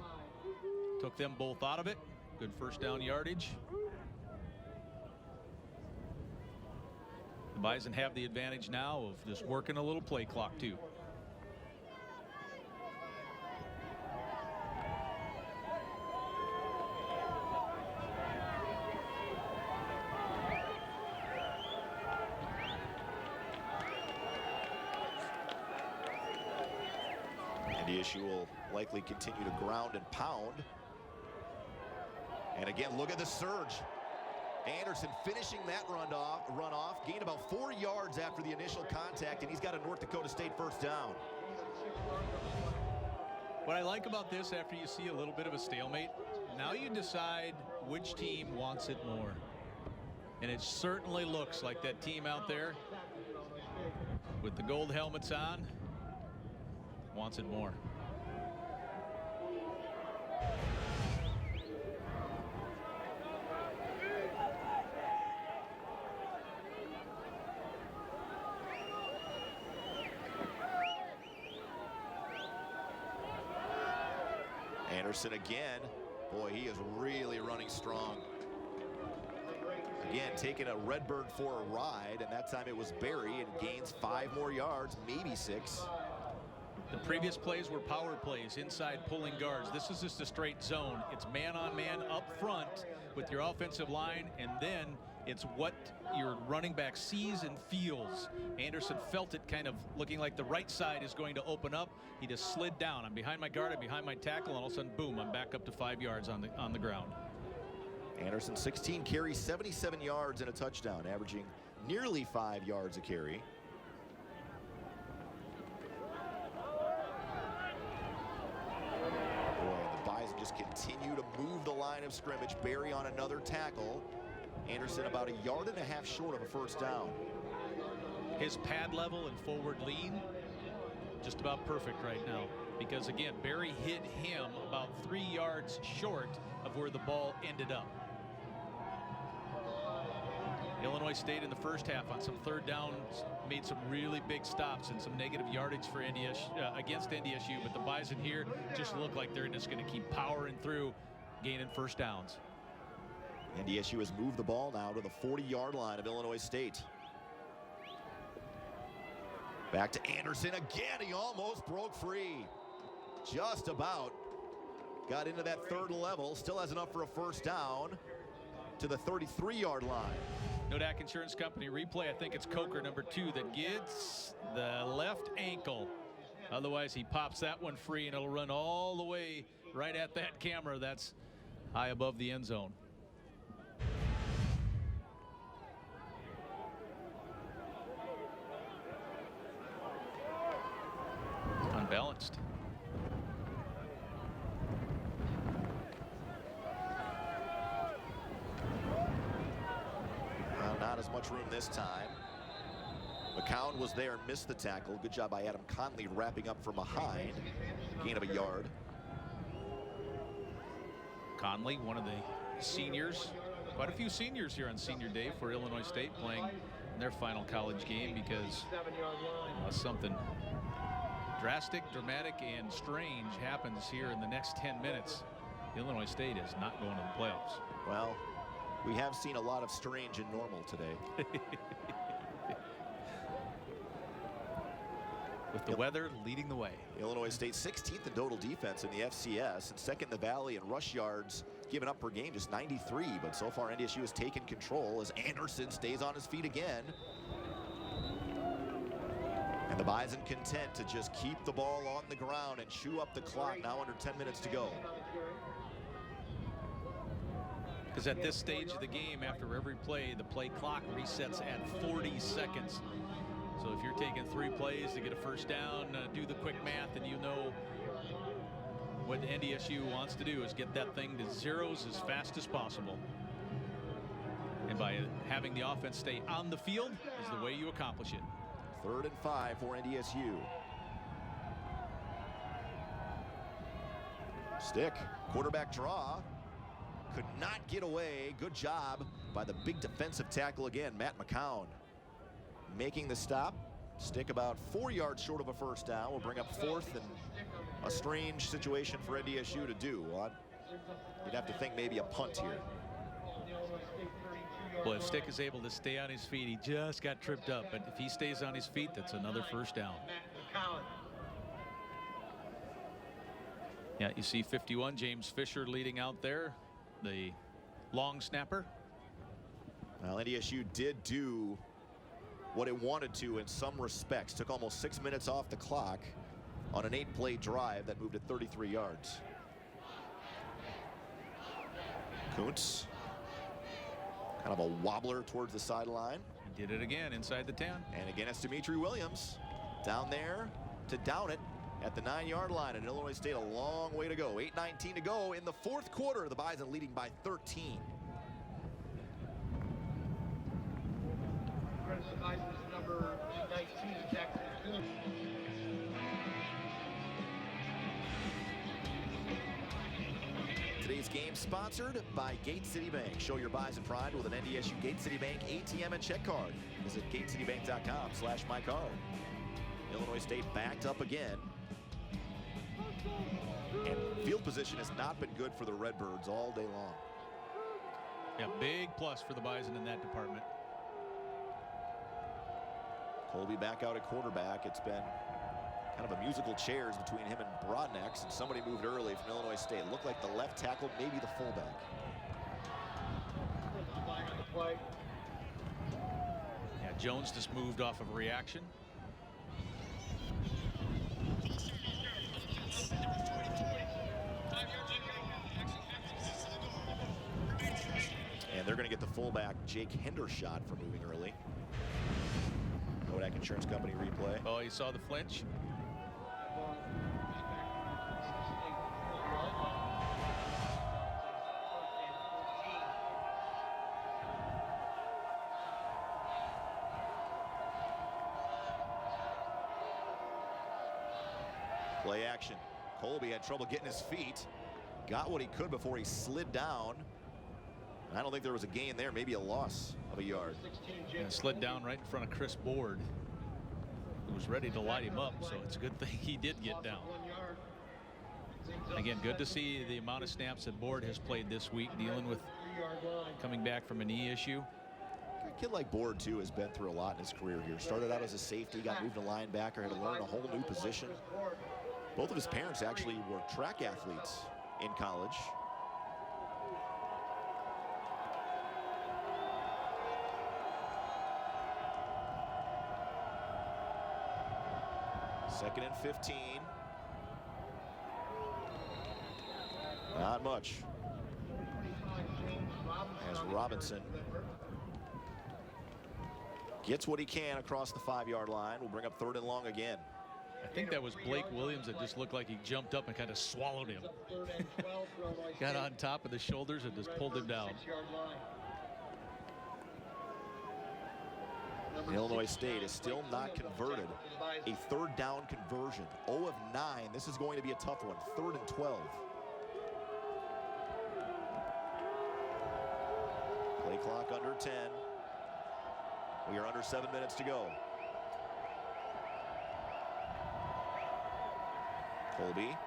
Took them both out of it. Good first down yardage. The Bison have the advantage now of just working a little play clock too. NDSU will likely continue to ground and pound. And again, look at the surge. Anderson finishing that run off, gained about 4 yards after the initial contact, and he's got a North Dakota State first down. What I like about this, after you see a little bit of a stalemate, now you decide which team wants it more. And it certainly looks like that team out there with the gold helmets on wants it more. Anderson again. Boy, he is really running strong. Again, taking a Redbird for a ride, and that time it was Barry, and gains 5 more yards, maybe 6. The previous plays were power plays, inside pulling guards. This is just a straight zone. It's man-on-man up front with your offensive line, and then it's what your running back sees and feels. Anderson felt it kind of looking like the right side is going to open up. He just slid down. I'm behind my guard, I'm behind my tackle, and all of a sudden, boom, I'm back up to 5 yards on the ground. Anderson, 16 carries, 77 yards and a touchdown, averaging nearly 5 yards a carry. Just continue to move the line of scrimmage. Barry on another tackle. Anderson about 1.5 yards short of a first down. His pad level and forward lean just about perfect right now, because again, Barry hit him about 3 yards short of where the ball ended up. Illinois State in the first half on some third downs made some really big stops and some negative yardage for against NDSU, but the Bison here just look like they're just going to keep powering through, gaining first downs. NDSU has moved the ball now to the 40-yard line of Illinois State. Back to Anderson again. He almost broke free. Just about. Got into that third level. Still has enough for a first down to the 33-yard line. Nodak Insurance Company replay. I think it's Coker, number 2, that gets the left ankle. Otherwise, he pops that one free, and it'll run all the way right at that camera. That's high above the end zone. Unbalanced. Not as much room this time. McCown was there and missed the tackle. Good job by Adam Conley wrapping up from behind. Gain of 1 yard. Conley, one of the seniors. Quite a few seniors here on senior day for Illinois State playing in their final college game, because something drastic, dramatic, and strange happens here in the next 10 minutes. Illinois State is not going to the playoffs. Well, we have seen a lot of strange and normal today. With the weather leading the way. Illinois State 16th in total defense in the FCS and second in the Valley in rush yards given up per game, just 93. But so far NDSU has taken control as Anderson stays on his feet again. And the Bison content to just keep the ball on the ground and chew up the clock. Now under 10 minutes to go. Because at this stage of the game, after every play, the play clock resets at 40 seconds. So if you're taking 3 plays to get a first down, do the quick math, and you know what the NDSU wants to do is get that thing to zeros as fast as possible. And by having the offense stay on the field is the way you accomplish it. 3rd and 5 for NDSU. Stick, quarterback draw. Could not get away. Good job by the big defensive tackle again, Matt McCown. Making the stop. Stick about 4 yards short of a first down. Will bring up 4th and a strange situation for NDSU to do. Well, you'd have to think maybe a punt here. Well, if Stick is able to stay on his feet, he just got tripped up. But if he stays on his feet, that's another first down. Yeah, you see 51, James Fisher leading out there, the long snapper. Well, NDSU did do what it wanted to in some respects. Took almost 6 minutes off the clock on an 8-play drive that moved at 33 yards. Kuntz, kind of a wobbler towards the sideline. He did it again inside the 10. And again, it's Dimitri Williams down there to down it at the 9-yard line. And Illinois State a long way to go. 8:19 to go in the 4th quarter. The Bison leading by 13. Number 19, Jackson. Today's game sponsored by Gate City Bank. Show your Bison pride with an NDSU Gate City Bank ATM and check card. Visit gatecitybank.com/mycard. Illinois State backed up again. And field position has not been good for the Redbirds all day long. Yeah, big plus for the Bison in that department. Colby back out at quarterback. It's been kind of a musical chairs between him and Brodnax, and somebody moved early from Illinois State. Looked like the left tackle, maybe the fullback. Yeah, Jones just moved off of a reaction. And they're going to get the fullback, Jake Hendershot, for moving early. Kodak Insurance Company replay. Oh, you saw the flinch? Play action. Colby had trouble getting his feet. Got what he could before he slid down. I don't think there was a gain there, maybe a loss of a yard. And slid down right in front of Chris Board, who was ready to light him up, so it's a good thing he did get down. Again, good to see the amount of snaps that Board has played this week, dealing with coming back from a knee issue. A kid like Board, too, has been through a lot in his career here. Started out as a safety, got moved to linebacker, had to learn a whole new position. Both of his parents actually were track athletes in college. Second and 15. Not much. As Robinson gets what he can across the 5-yard line. We'll bring up 3rd and long again. I think that was Blake Williams that just looked like he jumped up and kind of swallowed him. Got on top of the shoulders and just pulled him down. Illinois State is still not converted. A 3rd down conversion. 0 of 9. This is going to be a tough one. 3rd and 12. Play clock under 10. We are under 7 minutes to go. Colby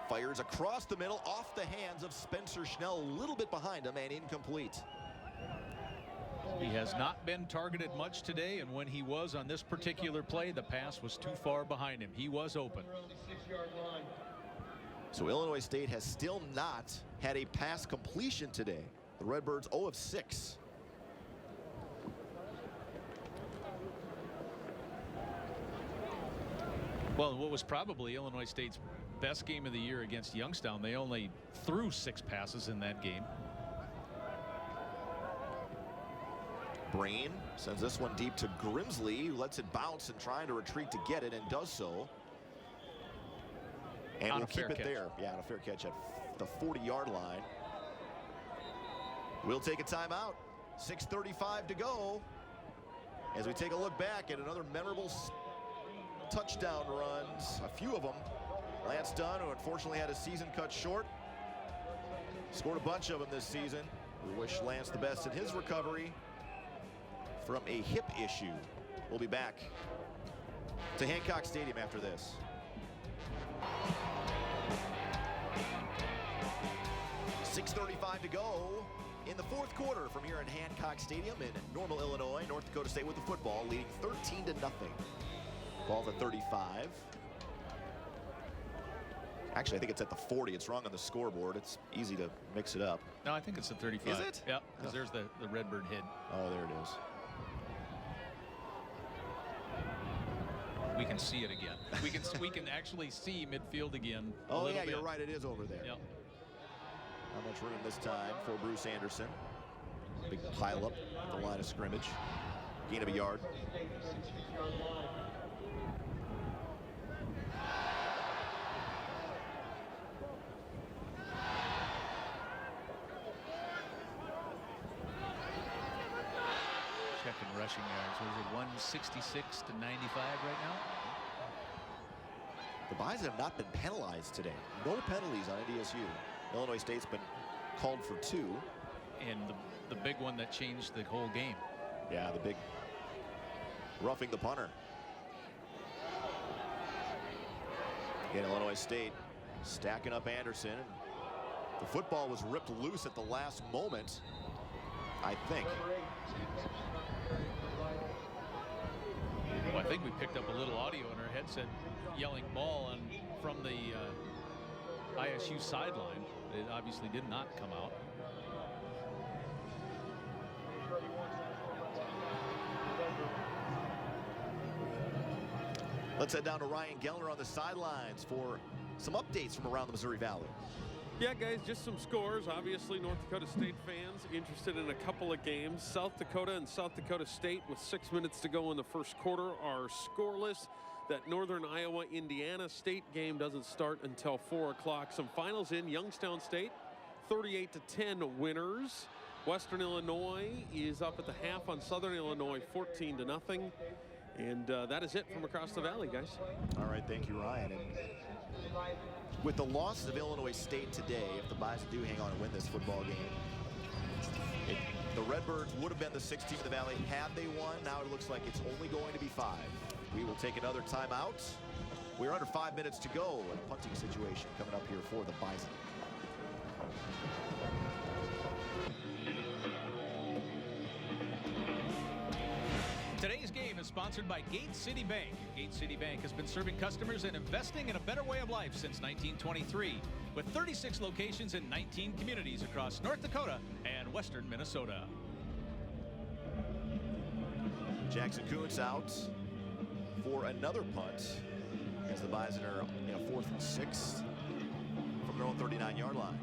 Fires across the middle, off the hands of Spencer Schnell, a little bit behind him, and incomplete. He has not been targeted much today, and when he was on this particular play, the pass was too far behind him. He was open. So Illinois State has still not had a pass completion today. The Redbirds 0 of 6. Well, what was probably Illinois State's best game of the year against Youngstown, they only threw 6 passes in that game. Brain sends this one deep to Grimsley, who lets it bounce and trying to retreat to get it, and does so. And we'll keep it there. Yeah, on a fair catch at the 40-yard line. We'll take a timeout. 6:35 to go. As we take a look back at another memorable touchdown runs, a few of them. Lance Dunn, who unfortunately had his season cut short, scored a bunch of them this season. We wish Lance the best in his recovery from a hip issue. We'll be back to Hancock Stadium after this. .635 to go in the fourth quarter from here at Hancock Stadium in Normal, Illinois. North Dakota State with the football, leading 13-0. Ball's at 35. Actually, I think it's at the 40. It's wrong on the scoreboard. It's easy to mix it up. No, I think it's at 35. Is it? Yeah, because there's the Redbird head. Oh, there it is. We can see it again. We can actually see midfield again. Oh yeah, you're right. It is over there. Yep. Not much room this time for Bruce Anderson. Big pile up at the line of scrimmage. Gain of a yard. Checking rushing yards. Was it 166 to 95 right now? The Bison have not been penalized today. No penalties on NDSU. Illinois State's been called for 2. And the big one that changed the whole game. Yeah, the big roughing the punter. Again, Illinois State stacking up Anderson. The football was ripped loose at the last moment, I think. Well, I think we picked up a little audio in our headset yelling ball from the ISU sideline. It obviously did not come out. Let's head down to Ryan Gellner on the sidelines for some updates from around the Missouri Valley. Yeah, guys, just some scores. Obviously, North Dakota State fans interested in a couple of games. South Dakota and South Dakota State with 6 minutes to go in the first quarter are scoreless. That Northern Iowa-Indiana State game doesn't start until 4 o'clock. Some finals in. Youngstown State, 38-10 winners. Western Illinois is up at the half on Southern Illinois, 14-0. And that is it from across the valley, guys. All right, thank you, Ryan. And with the loss of Illinois State today, if the Bison do hang on and win this football game, the Redbirds would have been the 6th team in the Valley had they won. Now it looks like it's only going to be 5. We will take another timeout. We're under 5 minutes to go. A punting situation coming up here for the Bison. Today's game is sponsored by Gate City Bank. Gate City Bank has been serving customers and investing in a better way of life since 1923, with 36 locations in 19 communities across North Dakota and western Minnesota. Jackson Kuntz out for another punt as the Bison are in a 4th and 6 from their own 39-yard line.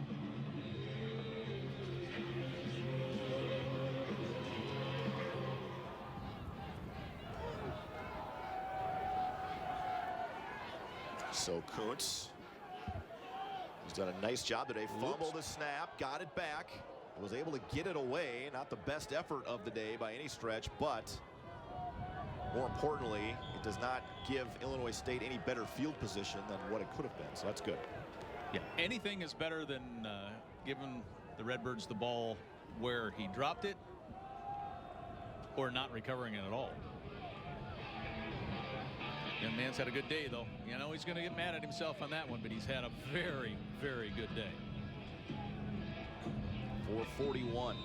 So Kuntz, he's done a nice job today. Fumbled the snap, got it back, was able to get it away. Not the best effort of the day by any stretch, but more importantly, it does not give Illinois State any better field position than what it could have been, so that's good. Yeah, anything is better than giving the Redbirds the ball where he dropped it or not recovering it at all. Young man's had a good day, though. You know he's going to get mad at himself on that one, but he's had a very, very good day. 4:41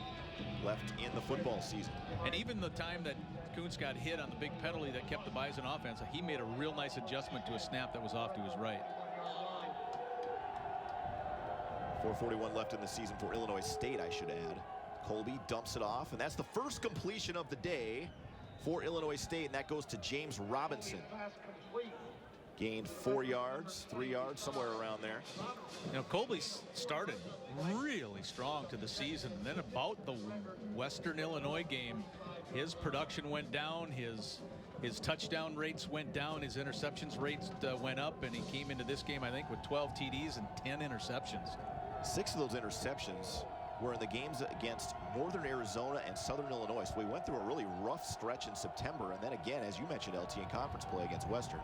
left in the football season. And even the time that Kuntz got hit on the big penalty that kept the Bison offense, he made a real nice adjustment to a snap that was off to his right. 4:41 left in the season for Illinois State, I should add. Colby dumps it off, and that's the first completion of the day for Illinois State, and that goes to James Robinson. Gained 4 yards, 3 yards, somewhere around there. You know, Colby started really strong to the season, and then about the Western Illinois game, his production went down, his touchdown rates went down, his interceptions rates went up, and he came into this game, I think, with 12 TDs and 10 interceptions. 6 of those interceptions were in the games against Northern Arizona and Southern Illinois. So we went through a really rough stretch in September, and then again, as you mentioned, LT in conference play against Western.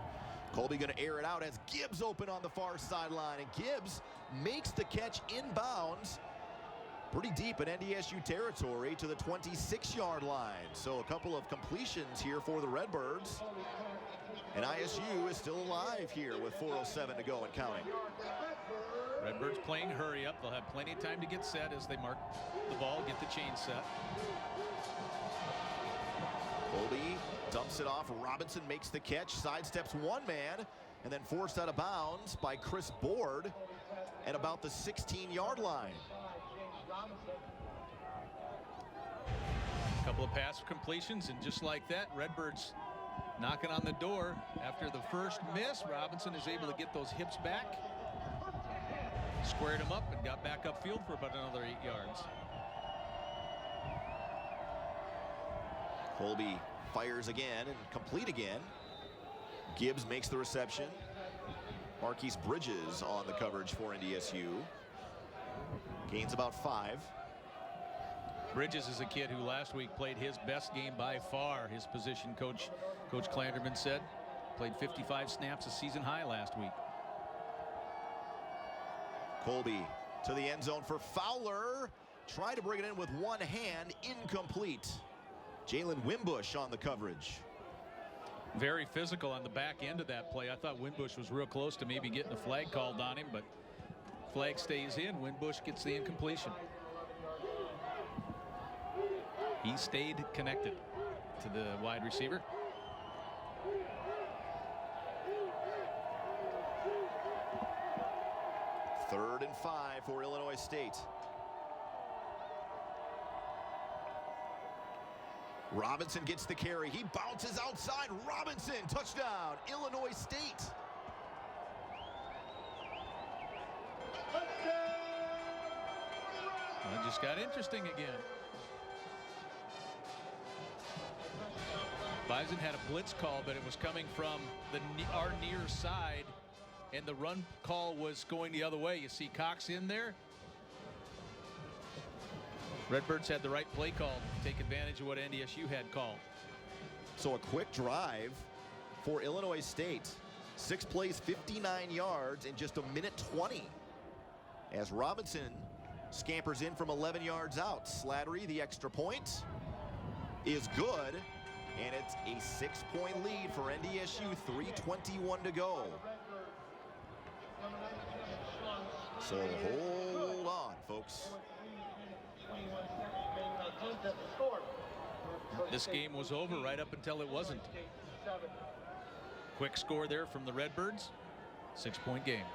Colby going to air it out as Gibbs open on the far sideline, and Gibbs makes the catch inbounds pretty deep in NDSU territory to the 26-yard line. So a couple of completions here for the Redbirds, and ISU is still alive here with 4:07 to go and counting. Redbirds playing hurry up. They'll have plenty of time to get set as they mark the ball, get the chain set. Colby dumps it off. Robinson makes the catch, sidesteps one man, and then forced out of bounds by Chris Board at about the 16-yard line. A couple of pass completions, and just like that, Redbirds knocking on the door after the first miss. Robinson is able to get those hips back, squared him up, and got back upfield for about another 8 yards. Colby fires again and complete again. Gibbs makes the reception. Marquise Bridges on the coverage for NDSU. Gains about 5. Bridges is a kid who last week played his best game by far. His position coach, Coach Clanderman, said played 55 snaps, a season high last week. Colby to the end zone for Fowler. Tried to bring it in with one hand, incomplete. Jalen Wimbush on the coverage. Very physical on the back end of that play. I thought Wimbush was real close to maybe getting a flag called on him, but flag stays in. Wimbush gets the incompletion. He stayed connected to the wide receiver. Third and 5 for Illinois State. Robinson gets the carry. He bounces outside. Robinson, touchdown, Illinois State. Well, it just got interesting again. Bison had a blitz call, but it was coming from our near side, and the run call was going the other way. You see Cox in there. Redbirds had the right play call to take advantage of what NDSU had called. So a quick drive for Illinois State. 6 plays, 59 yards in just 1:20. As Robinson scampers in from 11 yards out. Slattery, the extra point, is good. And it's a 6-point lead for NDSU, 3:21 to go. So hold on, folks. This game was over right up until it wasn't. Quick score there from the Redbirds. 6-point game.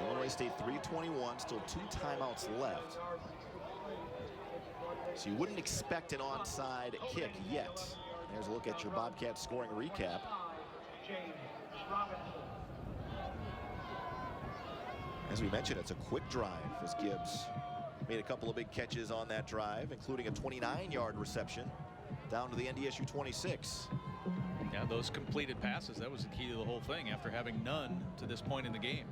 Illinois State 3:21, still 2 timeouts left. So you wouldn't expect an onside kick yet. There's a look at your Bobcats scoring recap. As we mentioned, it's a quick drive as Gibbs made a couple of big catches on that drive, including a 29-yard reception down to the NDSU 26. Yeah, those completed passes, that was the key to the whole thing after having none to this point in the game.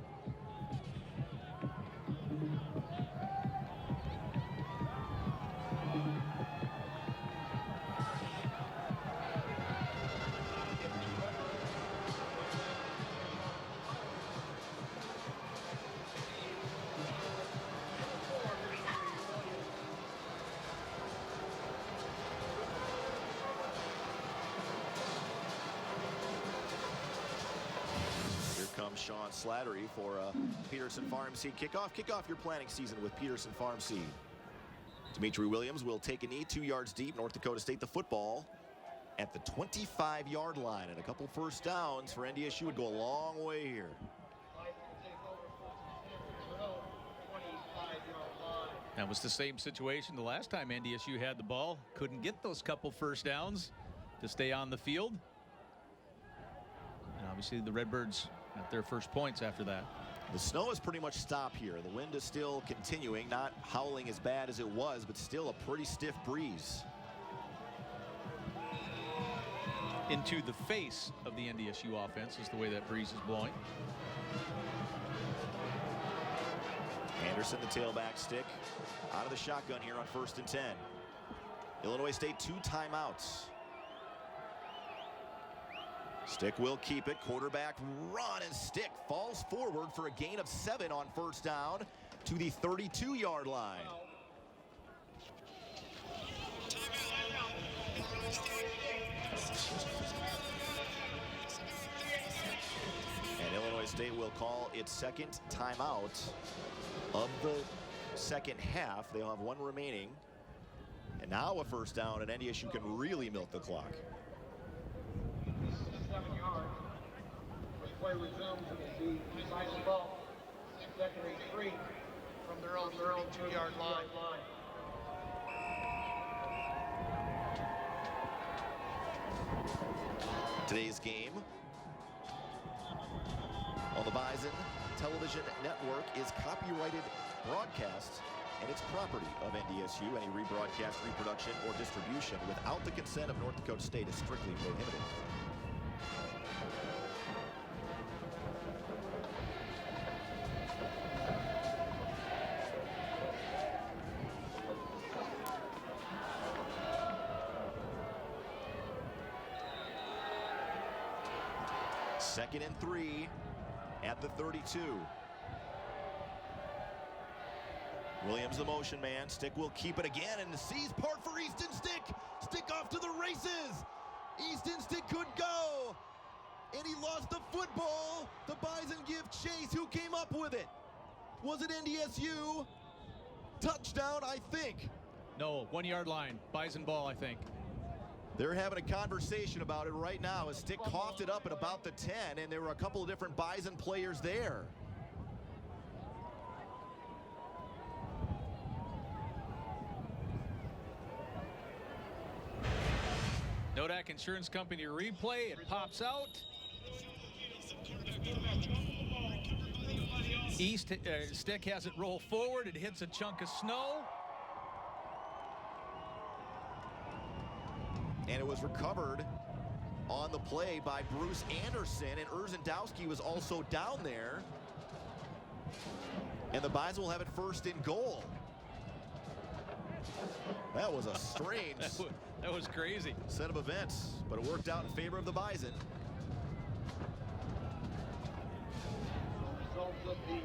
I'm Sean Slattery for Peterson Farm Seed Kickoff. Kick off your planting season with Peterson Farm Seed. Dimitri Williams will take a knee 2 yards deep. North Dakota State the football at the 25-yard line, and a couple first downs for NDSU would go a long way here. That was the same situation the last time NDSU had the ball. Couldn't get those couple first downs to stay on the field. And obviously the Redbirds got their first points after that. The snow has pretty much stopped here. The wind is still continuing, not howling as bad as it was, but still a pretty stiff breeze. Into the face of the NDSU offense is the way that breeze is blowing. Anderson, the tailback stick, out of the shotgun here on 1st and 10. Illinois State 2 timeouts. Stick will keep it. Quarterback run, and Stick falls forward for a gain of 7 on 1st down to the 32-yard line. And Illinois State will call its second timeout of the second half. They'll have one remaining. And now a first down, and NDSU can really milk the clock. 7 yards. Play resumes, and it'll be Bison ball. 2nd and 3 from their own 32-yard line. Today's game on the Bison Television Network is copyrighted broadcast, and it's property of NDSU. Any rebroadcast, reproduction, or distribution without the consent of North Dakota State is strictly prohibited. Second and 3 at the 32. Williams, the motion man. Stick will keep it again, and the C's part for Easton Stick. Stick off to the races. Easton Stick could go, and he lost the football. The Bison give chase. Who came up with it? Was it NDSU? Touchdown, I think. No, 1-yard line. Bison ball, I think. They're having a conversation about it right now as Stick coughed it up at about the 10, and there were a couple of different Bison players there. Nodak Insurance Company replay. It pops out. Stick has it roll forward. It hits a chunk of snow. And it was recovered on the play by Bruce Anderson, and Ndsu was also down there. And the Bison will have it 1st and goal. That was a strange that was crazy set of events, but it worked out in favor of the Bison. Results of the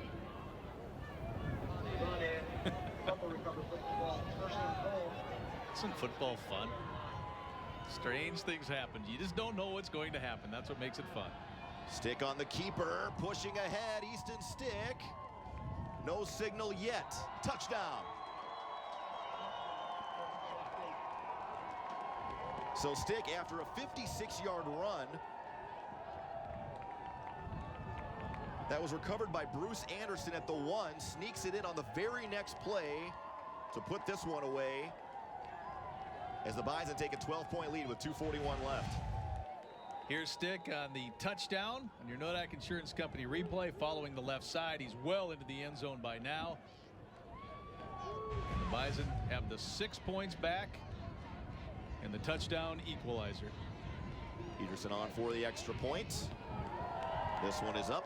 run in. Fumble recovered football. 1st and goal. Isn't football fun? Strange things happen. You just don't know what's going to happen. That's what makes it fun. Stick on the keeper, pushing ahead. Easton Stick. No signal yet. Touchdown. So Stick, after a 56-yard run, that was recovered by Bruce Anderson at the 1, sneaks it in on the very next play to put this one away, as the Bison take a 12-point lead with 2:41 left. Here's Stick on the touchdown on your Nodak Insurance Company replay following the left side. He's well into the end zone by now. The Bison have the 6 points back and the touchdown equalizer. Peterson on for the extra point. This one is up,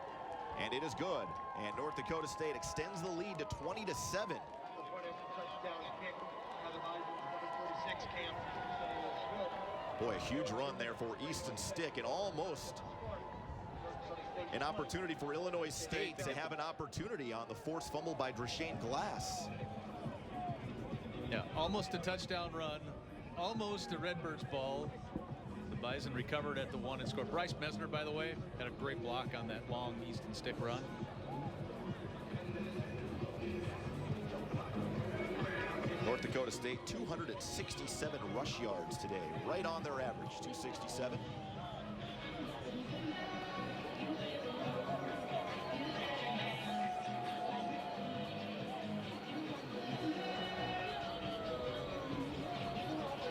and it is good. And North Dakota State extends the lead to 20-7. Boy, a huge run there for Easton Stick, and almost an opportunity for Illinois State to have an opportunity on the forced fumble by Dreshane Glass. Yeah, almost a touchdown run, almost a Redbirds ball. The Bison recovered at the 1 and scored. Bryce Mesner, by the way, had a great block on that long Easton Stick run. North Dakota State, 267 rush yards today, right on their average, 267.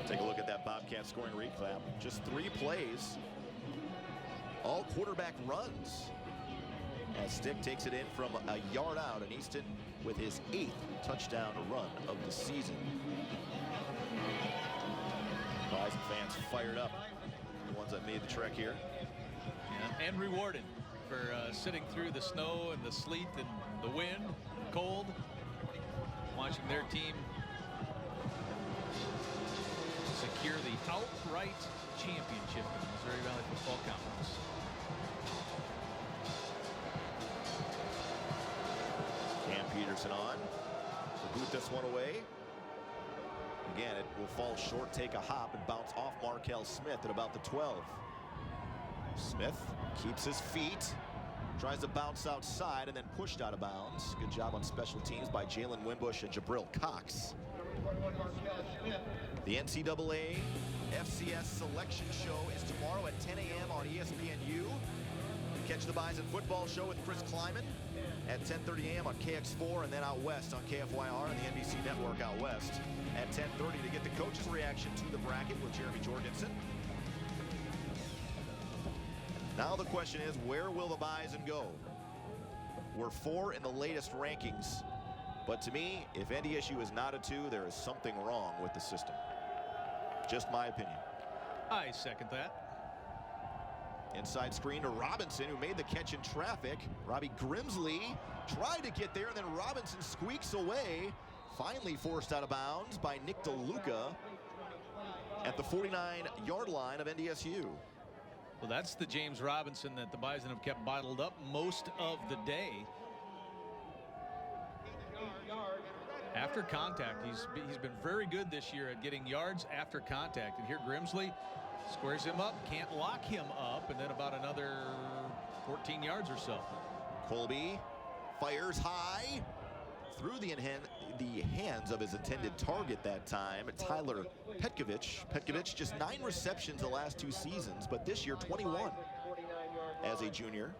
Take a look at that Bobcat scoring recap. Just 3 plays, all quarterback runs. As Stick takes it in from a yard out, and Easton with his 8th touchdown run of the season. Bison fans fired up, the ones that made the trek here. Yeah, and rewarded for sitting through the snow and the sleet and the wind, cold, watching their team secure the outright championship in the Missouri Valley Football Conference. Cam Peterson on to boot this one away. Again, it will fall short, take a hop, and bounce off Markel Smith at about the 12. Smith keeps his feet, tries to bounce outside, and then pushed out of bounds. Good job on special teams by Jalen Wimbush and Jabril Cox. The NCAA FCS selection show is tomorrow at 10 a.m. on ESPNU. Catch the Bison football show with Chris Kleiman at 10:30 a.m. on KX4, and then out west on KFYR and the NBC network out west at 10:30 to get the coach's reaction to the bracket with Jeremy Jorgensen. Now the question is, where will the Bison go? We're 4 in the latest rankings, but to me, if NDSU is not a 2, there is something wrong with the system. Just my opinion. I second that. Inside screen to Robinson, who made the catch in traffic. Robbie Grimsley tried to get there, and then Robinson squeaks away. Finally forced out of bounds by Nick DeLuca at the 49-yard line of NDSU. Well, that's the James Robinson that the Bison have kept bottled up most of the day. After contact, he's been very good this year at getting yards after contact. And here Grimsley squares him up, can't lock him up, and then about another 14 yards or so. Colby fires high through the hands of his intended target that time, Tyler Petkovich. Petkovich just 9 receptions the last 2 seasons, but this year 21 as a junior.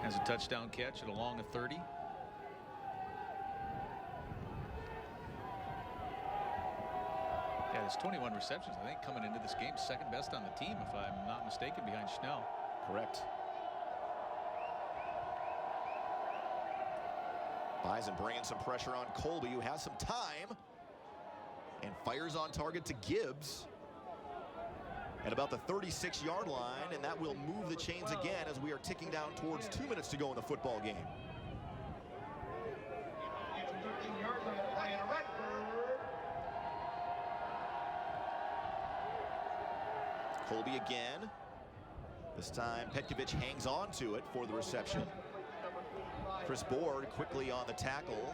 Has a touchdown catch at along a 30. Yeah, there's 21 receptions. I think coming into this game, second best on the team, if I'm not mistaken, behind Schnell. Correct. Bison bringing some pressure on Colby, who has some time and fires on target to Gibbs at about the 36-yard line, and that will move the chains again as we are ticking down towards 2 minutes to go in the football game. Colby again. This time Petkovich hangs on to it for the reception. Chris Board quickly on the tackle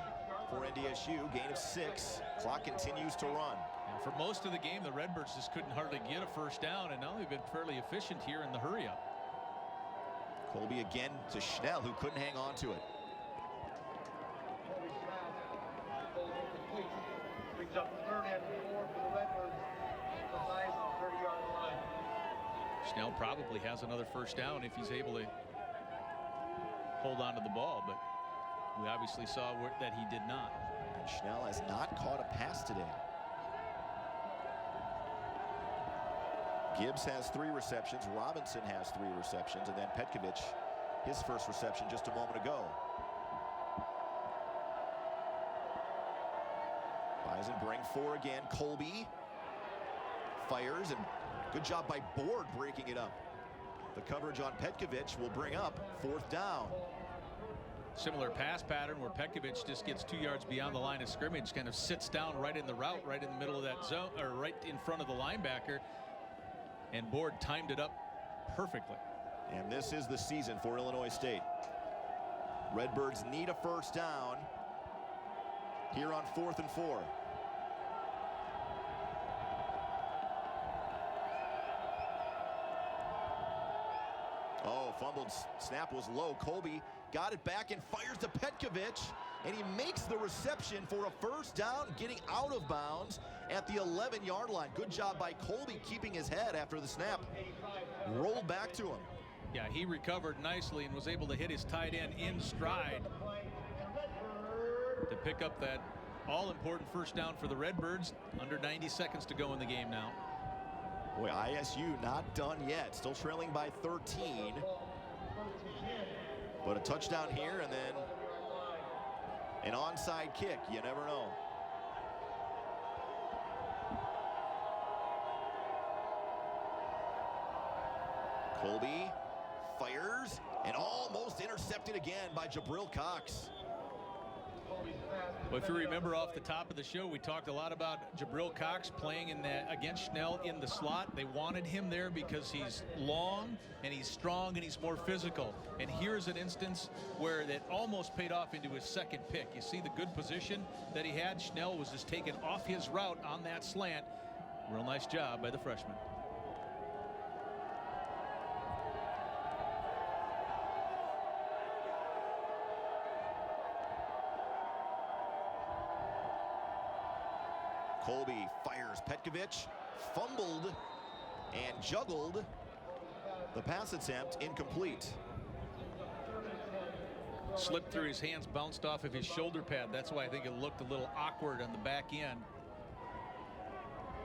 for NDSU, gain of 6. Clock continues to run. And for most of the game, the Redbirds just couldn't hardly get a first down, and now they've been fairly efficient here in the hurry up. Colby again to Schnell, who couldn't hang on to it. Brings up 3rd and 4 for the Redbirds. The Bison 30-yard line. Schnell probably has another first down if he's able to hold on to the ball, but we obviously saw that he did not. And Schnell has not caught a pass today. Gibbs has 3 receptions, Robinson has 3 receptions, and then Petkovich, his first reception just a moment ago. Bison bring 4 again. Colby fires, and good job by Board breaking it up. The coverage on Petkovich will bring up 4th down. Similar pass pattern where Petkovich just gets 2 yards beyond the line of scrimmage, kind of sits down right in the route, right in the middle of that zone, or right in front of the linebacker, and Board timed it up perfectly. And this is the season for Illinois State. Redbirds need a first down here on 4th and 4. Oh, fumbled snap was low. Colby got it back and fires to Petkovic, and he makes the reception for a first down, getting out of bounds at the 11-yard line. Good job by Colby keeping his head after the snap rolled back to him. Yeah, he recovered nicely and was able to hit his tight end in stride to pick up that all-important first down for the Redbirds. Under 90 seconds to go in the game now. Boy, ISU not done yet. Still trailing by 13. But a touchdown here and then an onside kick. You never know. Colby fires and almost intercepted again by Jabril Cox. Well, if you remember off the top of the show, we talked a lot about Jabril Cox playing in that against Schnell in the slot. They wanted him there because he's long and he's strong and he's more physical. And here's an instance where that almost paid off into his second pick. You see the good position that he had. Schnell was just taken off his route on that slant. Real nice job by the freshman. Colby fires. Petkovic fumbled and juggled. The pass attempt incomplete. Slipped through his hands, bounced off of his shoulder pad. That's why I think it looked a little awkward on the back end.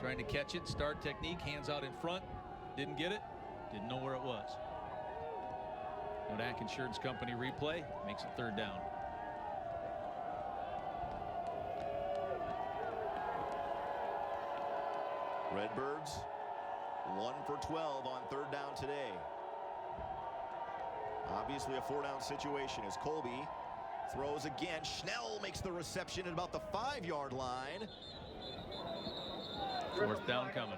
Trying to catch it, start technique, hands out in front. Didn't get it, didn't know where it was. Nodak Insurance Company replay makes it third down. Redbirds 1 for 12 on third down today. Obviously a 4-down situation as Colby throws again. Schnell makes the reception at about the 5-yard line. Fourth down coming.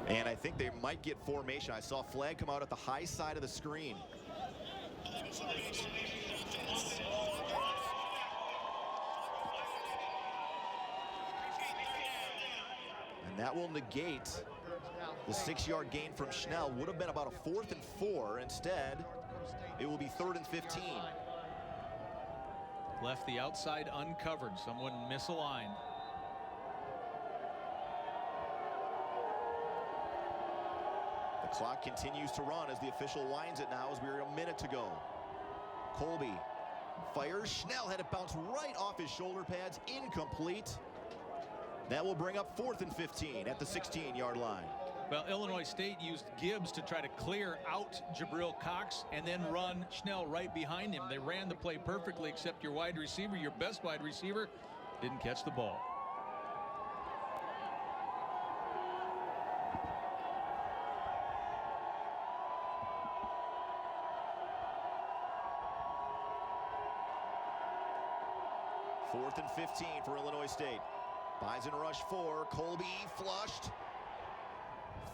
And I think they might get formation. I saw a flag come out at the high side of the screen. That will negate the 6-yard gain from Schnell. Would have been about a 4th and 4. Instead, it will be 3rd and 15. Left the outside uncovered. Someone misaligned. The clock continues to run as the official winds it now as we're a minute to go. Colby fires. Schnell had it bounce right off his shoulder pads. Incomplete. That will bring up 4th and 15 at the 16-yard line. Well, Illinois State used Gibbs to try to clear out Jabril Cox and then run Schnell right behind him. They ran the play perfectly, except your wide receiver, your best wide receiver, didn't catch the ball. Fourth and 15 for Illinois State. Bison rush 4. Colby flushed.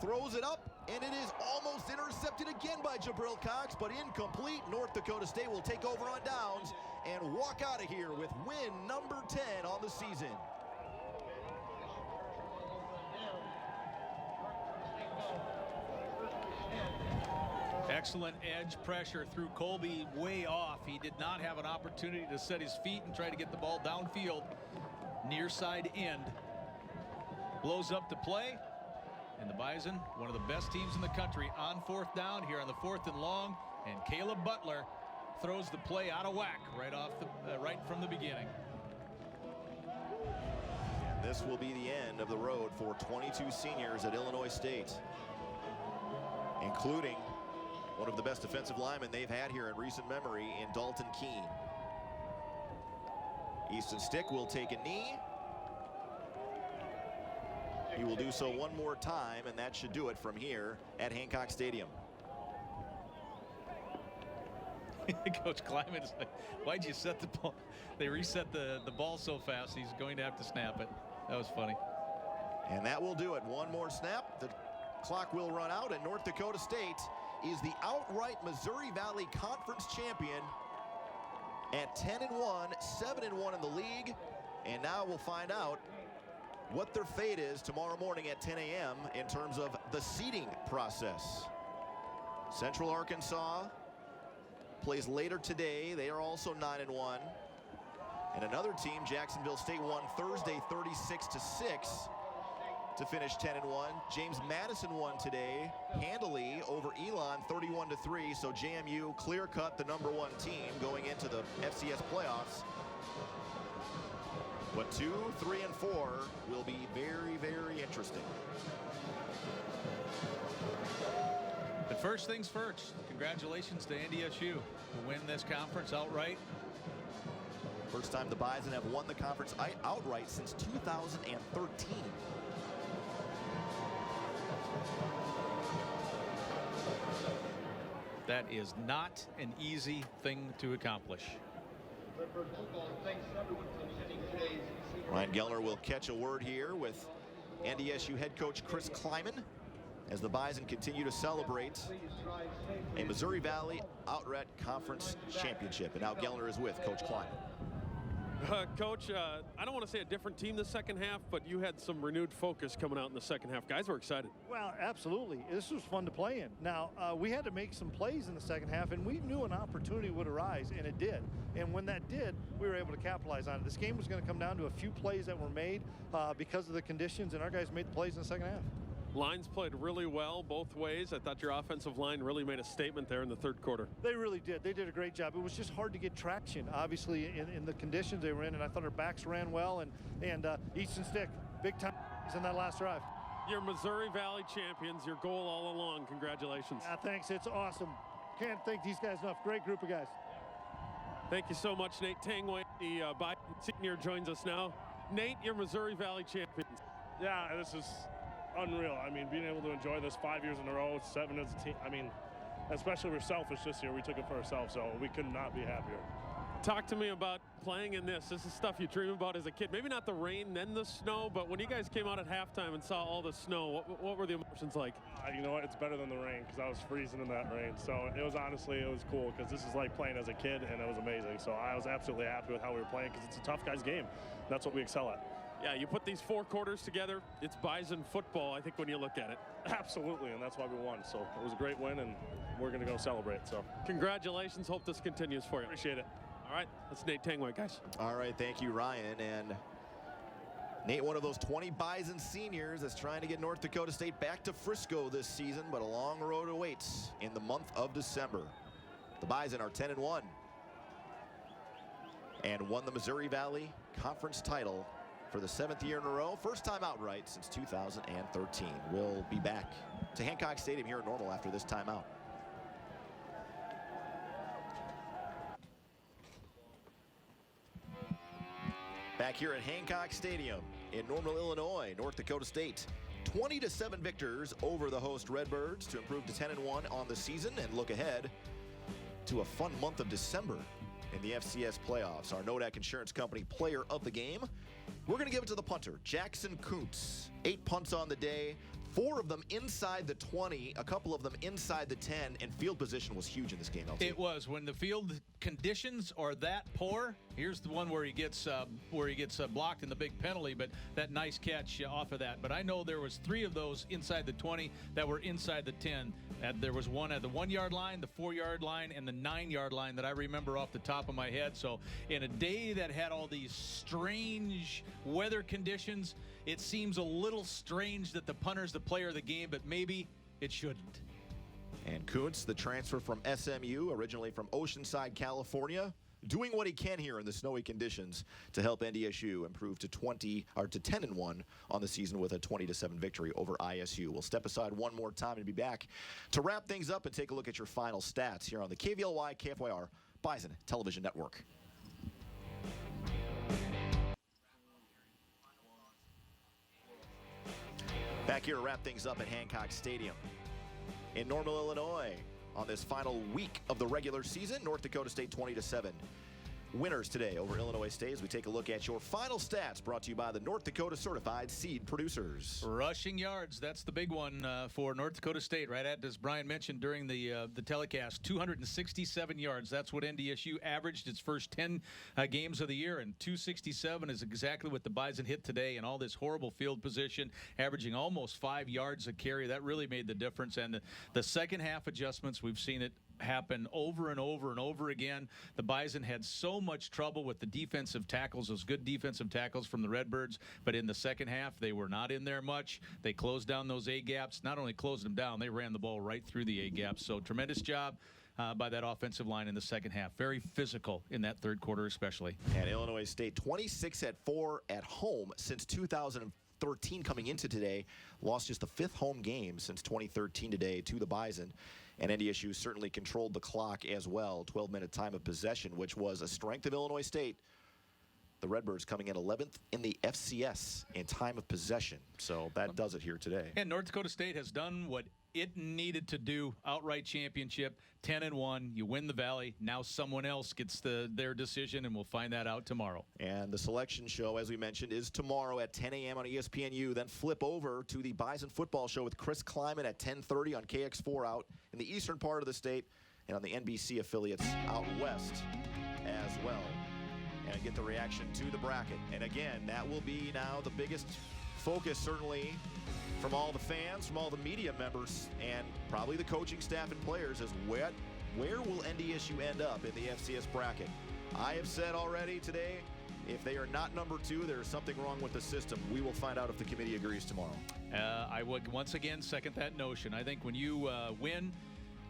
Throws it up, and it is almost intercepted again by Jabril Cox, but incomplete. North Dakota State will take over on downs and walk out of here with win number 10 on the season. Excellent edge pressure through Colby way off. He did not have an opportunity to set his feet and try to get the ball downfield. Near side end. Blows up to play. And the Bison, one of the best teams in the country, on 4th down here on the 4th and long. And Caleb Butler throws the play out of whack right from the beginning. And this will be the end of the road for 22 seniors at Illinois State, including one of the best defensive linemen they've had here in recent memory in Dalton Keene. Easton Stick will take a knee. He will do so one more time, and that should do it from here at Hancock Stadium. Coach Kleiman is like, why'd you set the ball? They reset the ball so fast, he's going to have to snap it. That was funny. And that will do it. One more snap. The clock will run out, and North Dakota State is the outright Missouri Valley Conference champion at 10-1, 7-1 in the league. And now we'll find out what their fate is tomorrow morning at 10 a.m. in terms of the seeding process. Central Arkansas plays later today. They are also 9-1. And another team, Jacksonville State, won Thursday 36-6 to finish 10-1. James Madison won today handily over Elon 31-3. So JMU clear-cut the #1 team going into the FCS playoffs. But 2, 3, and 4 will be very, very interesting. But first things first, congratulations to NDSU to win this conference outright. First time the Bison have won the conference outright since 2013. That is not an easy thing to accomplish. Ryan Gellner will catch a word here with NDSU head coach Chris Kleiman as the Bison continue to celebrate a Missouri Valley Outright Conference Championship. And now Gellner is with Coach Kleiman. Coach, I don't want to say a different team the second half, but you had some renewed focus coming out in the second half. Guys were excited. Well, absolutely. This was fun to play in. Now, we had to make some plays in the second half, and we knew an opportunity would arise, and it did. And when that did, we were able to capitalize on it. This game was going to come down to a few plays that were made because of the conditions, and our guys made the plays in the second half. Lines played really well both ways. I thought your offensive line really made a statement there in the third quarter. They really did. They did a great job. It was just hard to get traction, obviously, in the conditions they were in, and I thought our backs ran well, and Easton Stick, big time in that last drive. Your Missouri Valley champions, your goal all along. Congratulations. Thanks. It's awesome. Can't thank these guys enough. Great group of guys. Thank you so much, Nate Tangway, the Biden senior, joins us now. Nate, your Missouri Valley champions. Yeah, this is unreal. I mean, being able to enjoy this 5 years in a row, 7 as a team. I mean, especially we're selfish this year. We took it for ourselves, so we could not be happier. Talk to me about playing in this. This is stuff you dream about as a kid. Maybe not the rain, then the snow, but when you guys came out at halftime and saw all the snow, what were the emotions like? You know what? It's better than the rain because I was freezing in that rain. So it was honestly, it was cool because this is like playing as a kid, and it was amazing. So I was absolutely happy with how we were playing because it's a tough guy's game. That's what we excel at. Yeah, you put these 4 quarters together, it's Bison football, I think, when you look at it. Absolutely, and that's why we won. So it was a great win, and we're going to go celebrate. So congratulations. Hope this continues for you. Appreciate it. All right, that's Nate Tangway, guys. All right, thank you, Ryan. And Nate, one of those 20 Bison seniors that's trying to get North Dakota State back to Frisco this season, but a long road awaits in the month of December. The Bison are 10-1 and won the Missouri Valley Conference title for the 7th year in a row. First time outright since 2013. We'll be back to Hancock Stadium here in Normal after this timeout. Back here at Hancock Stadium in Normal, Illinois, North Dakota State. 20-7 victors over the host Redbirds to improve to 10-1 on the season and look ahead to a fun month of December in the FCS playoffs. Our Nodak Insurance Company player of the game, we're going to give it to the punter, Jackson Kuntz. 8 punts on the day, 4 of them inside the 20, a couple of them inside the 10, and field position was huge in this game, LT. It was. When the field conditions are that poor, here's the one where he gets blocked in the big penalty, but that nice catch off of that. But I know there was 3 of those inside the 20 that were inside the 10. There was one at the 1-yard line, the 4-yard line, and the 9-yard line that I remember off the top of my head. So in a day that had all these strange weather conditions, it seems a little strange that the punter's the player of the game, but maybe it shouldn't. And Kuntz, the transfer from SMU, originally from Oceanside, California, doing what he can here in the snowy conditions to help NDSU improve to 10-1 on the season with a 20-7 victory over ISU. We'll step aside one more time and be back to wrap things up and take a look at your final stats here on the KVLY KFYR Bison Television Network. Back here to wrap things up at Hancock Stadium in Normal, Illinois. On this final week of the regular season, North Dakota State 20-7 winners today over Illinois State as we take a look at your final stats brought to you by the North Dakota Certified Seed Producers. Rushing yards, that's the big one for North Dakota State, right at, as Brian mentioned during the telecast, 267 yards. That's what NDSU averaged its first 10 games of the year, and 267 is exactly what the Bison hit today, and all this horrible field position, averaging almost 5 yards a carry. That really made the difference, and the second half adjustments, we've seen it happen over and over and over again. The Bison had so much trouble with the defensive tackles, those good defensive tackles from the Redbirds, but in the second half, they were not in there much. They closed down those A-gaps. Not only closed them down, they ran the ball right through the A-gaps. So tremendous job by that offensive line in the second half. Very physical in that third quarter especially. And Illinois State 26-4 at home since 2013 coming into today. Lost just the 5th home game since 2013 today to the Bison. And NDSU certainly controlled the clock as well. 12-minute time of possession, which was a strength of Illinois State. The Redbirds coming in 11th in the FCS in time of possession. So that does it here today. And North Dakota State has done what it needed to do. Outright championship, 10-1. You win the Valley. Now someone else gets their decision, and we'll find that out tomorrow. And the selection show, as we mentioned, is tomorrow at 10 a.m. on ESPNU. Then flip over to the Bison football show with Chris Kleiman at 10:30 on KX4 out in the eastern part of the state and on the NBC affiliates out west as well. And get the reaction to the bracket. And again, that will be now the biggest focus, certainly, from all the fans, from all the media members, and probably the coaching staff and players, is where will NDSU end up in the FCS bracket? I have said already today, if they are not number 2, there is something wrong with the system. We will find out if the committee agrees tomorrow. I would once again second that notion. I think when you win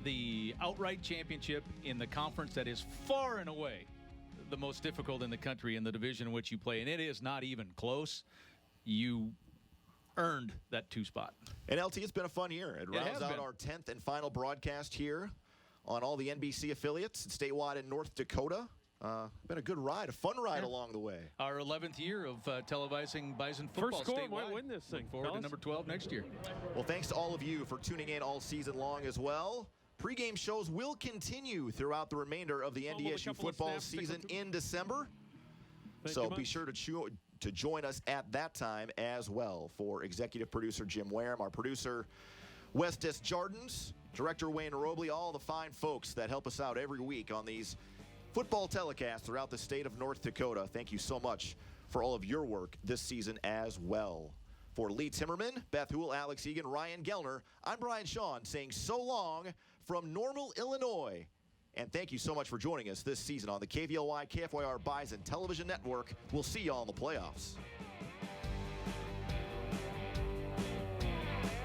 the outright championship in the conference that is far and away the most difficult in the country in the division in which you play, and it is not even close, you earned that 2 spot. And LT, it's been a fun year. It rounds out our 10th and final broadcast here on all the NBC affiliates statewide in North Dakota. Been a good ride, a fun ride along the way. Our 11th year of televising Bison football First score statewide. might win this thing. Look forward to number 12 next year. Well, thanks to all of you for tuning in all season long as well. Pre-game shows will continue throughout the remainder of the NDSU football season in December. So be sure to join us at that time as well. For executive producer Jim Wareham, our producer Westis Jardins, director Wayne Robley, all the fine folks that help us out every week on these football telecasts throughout the state of North Dakota. Thank you so much for all of your work this season as well. For Lee Timmerman, Beth Hool, Alex Egan, Ryan Gellner, I'm Brian Shawn saying so long from Normal, Illinois. And thank you so much for joining us this season on the KVLY KFYR Bison Television Network. We'll see you all in the playoffs.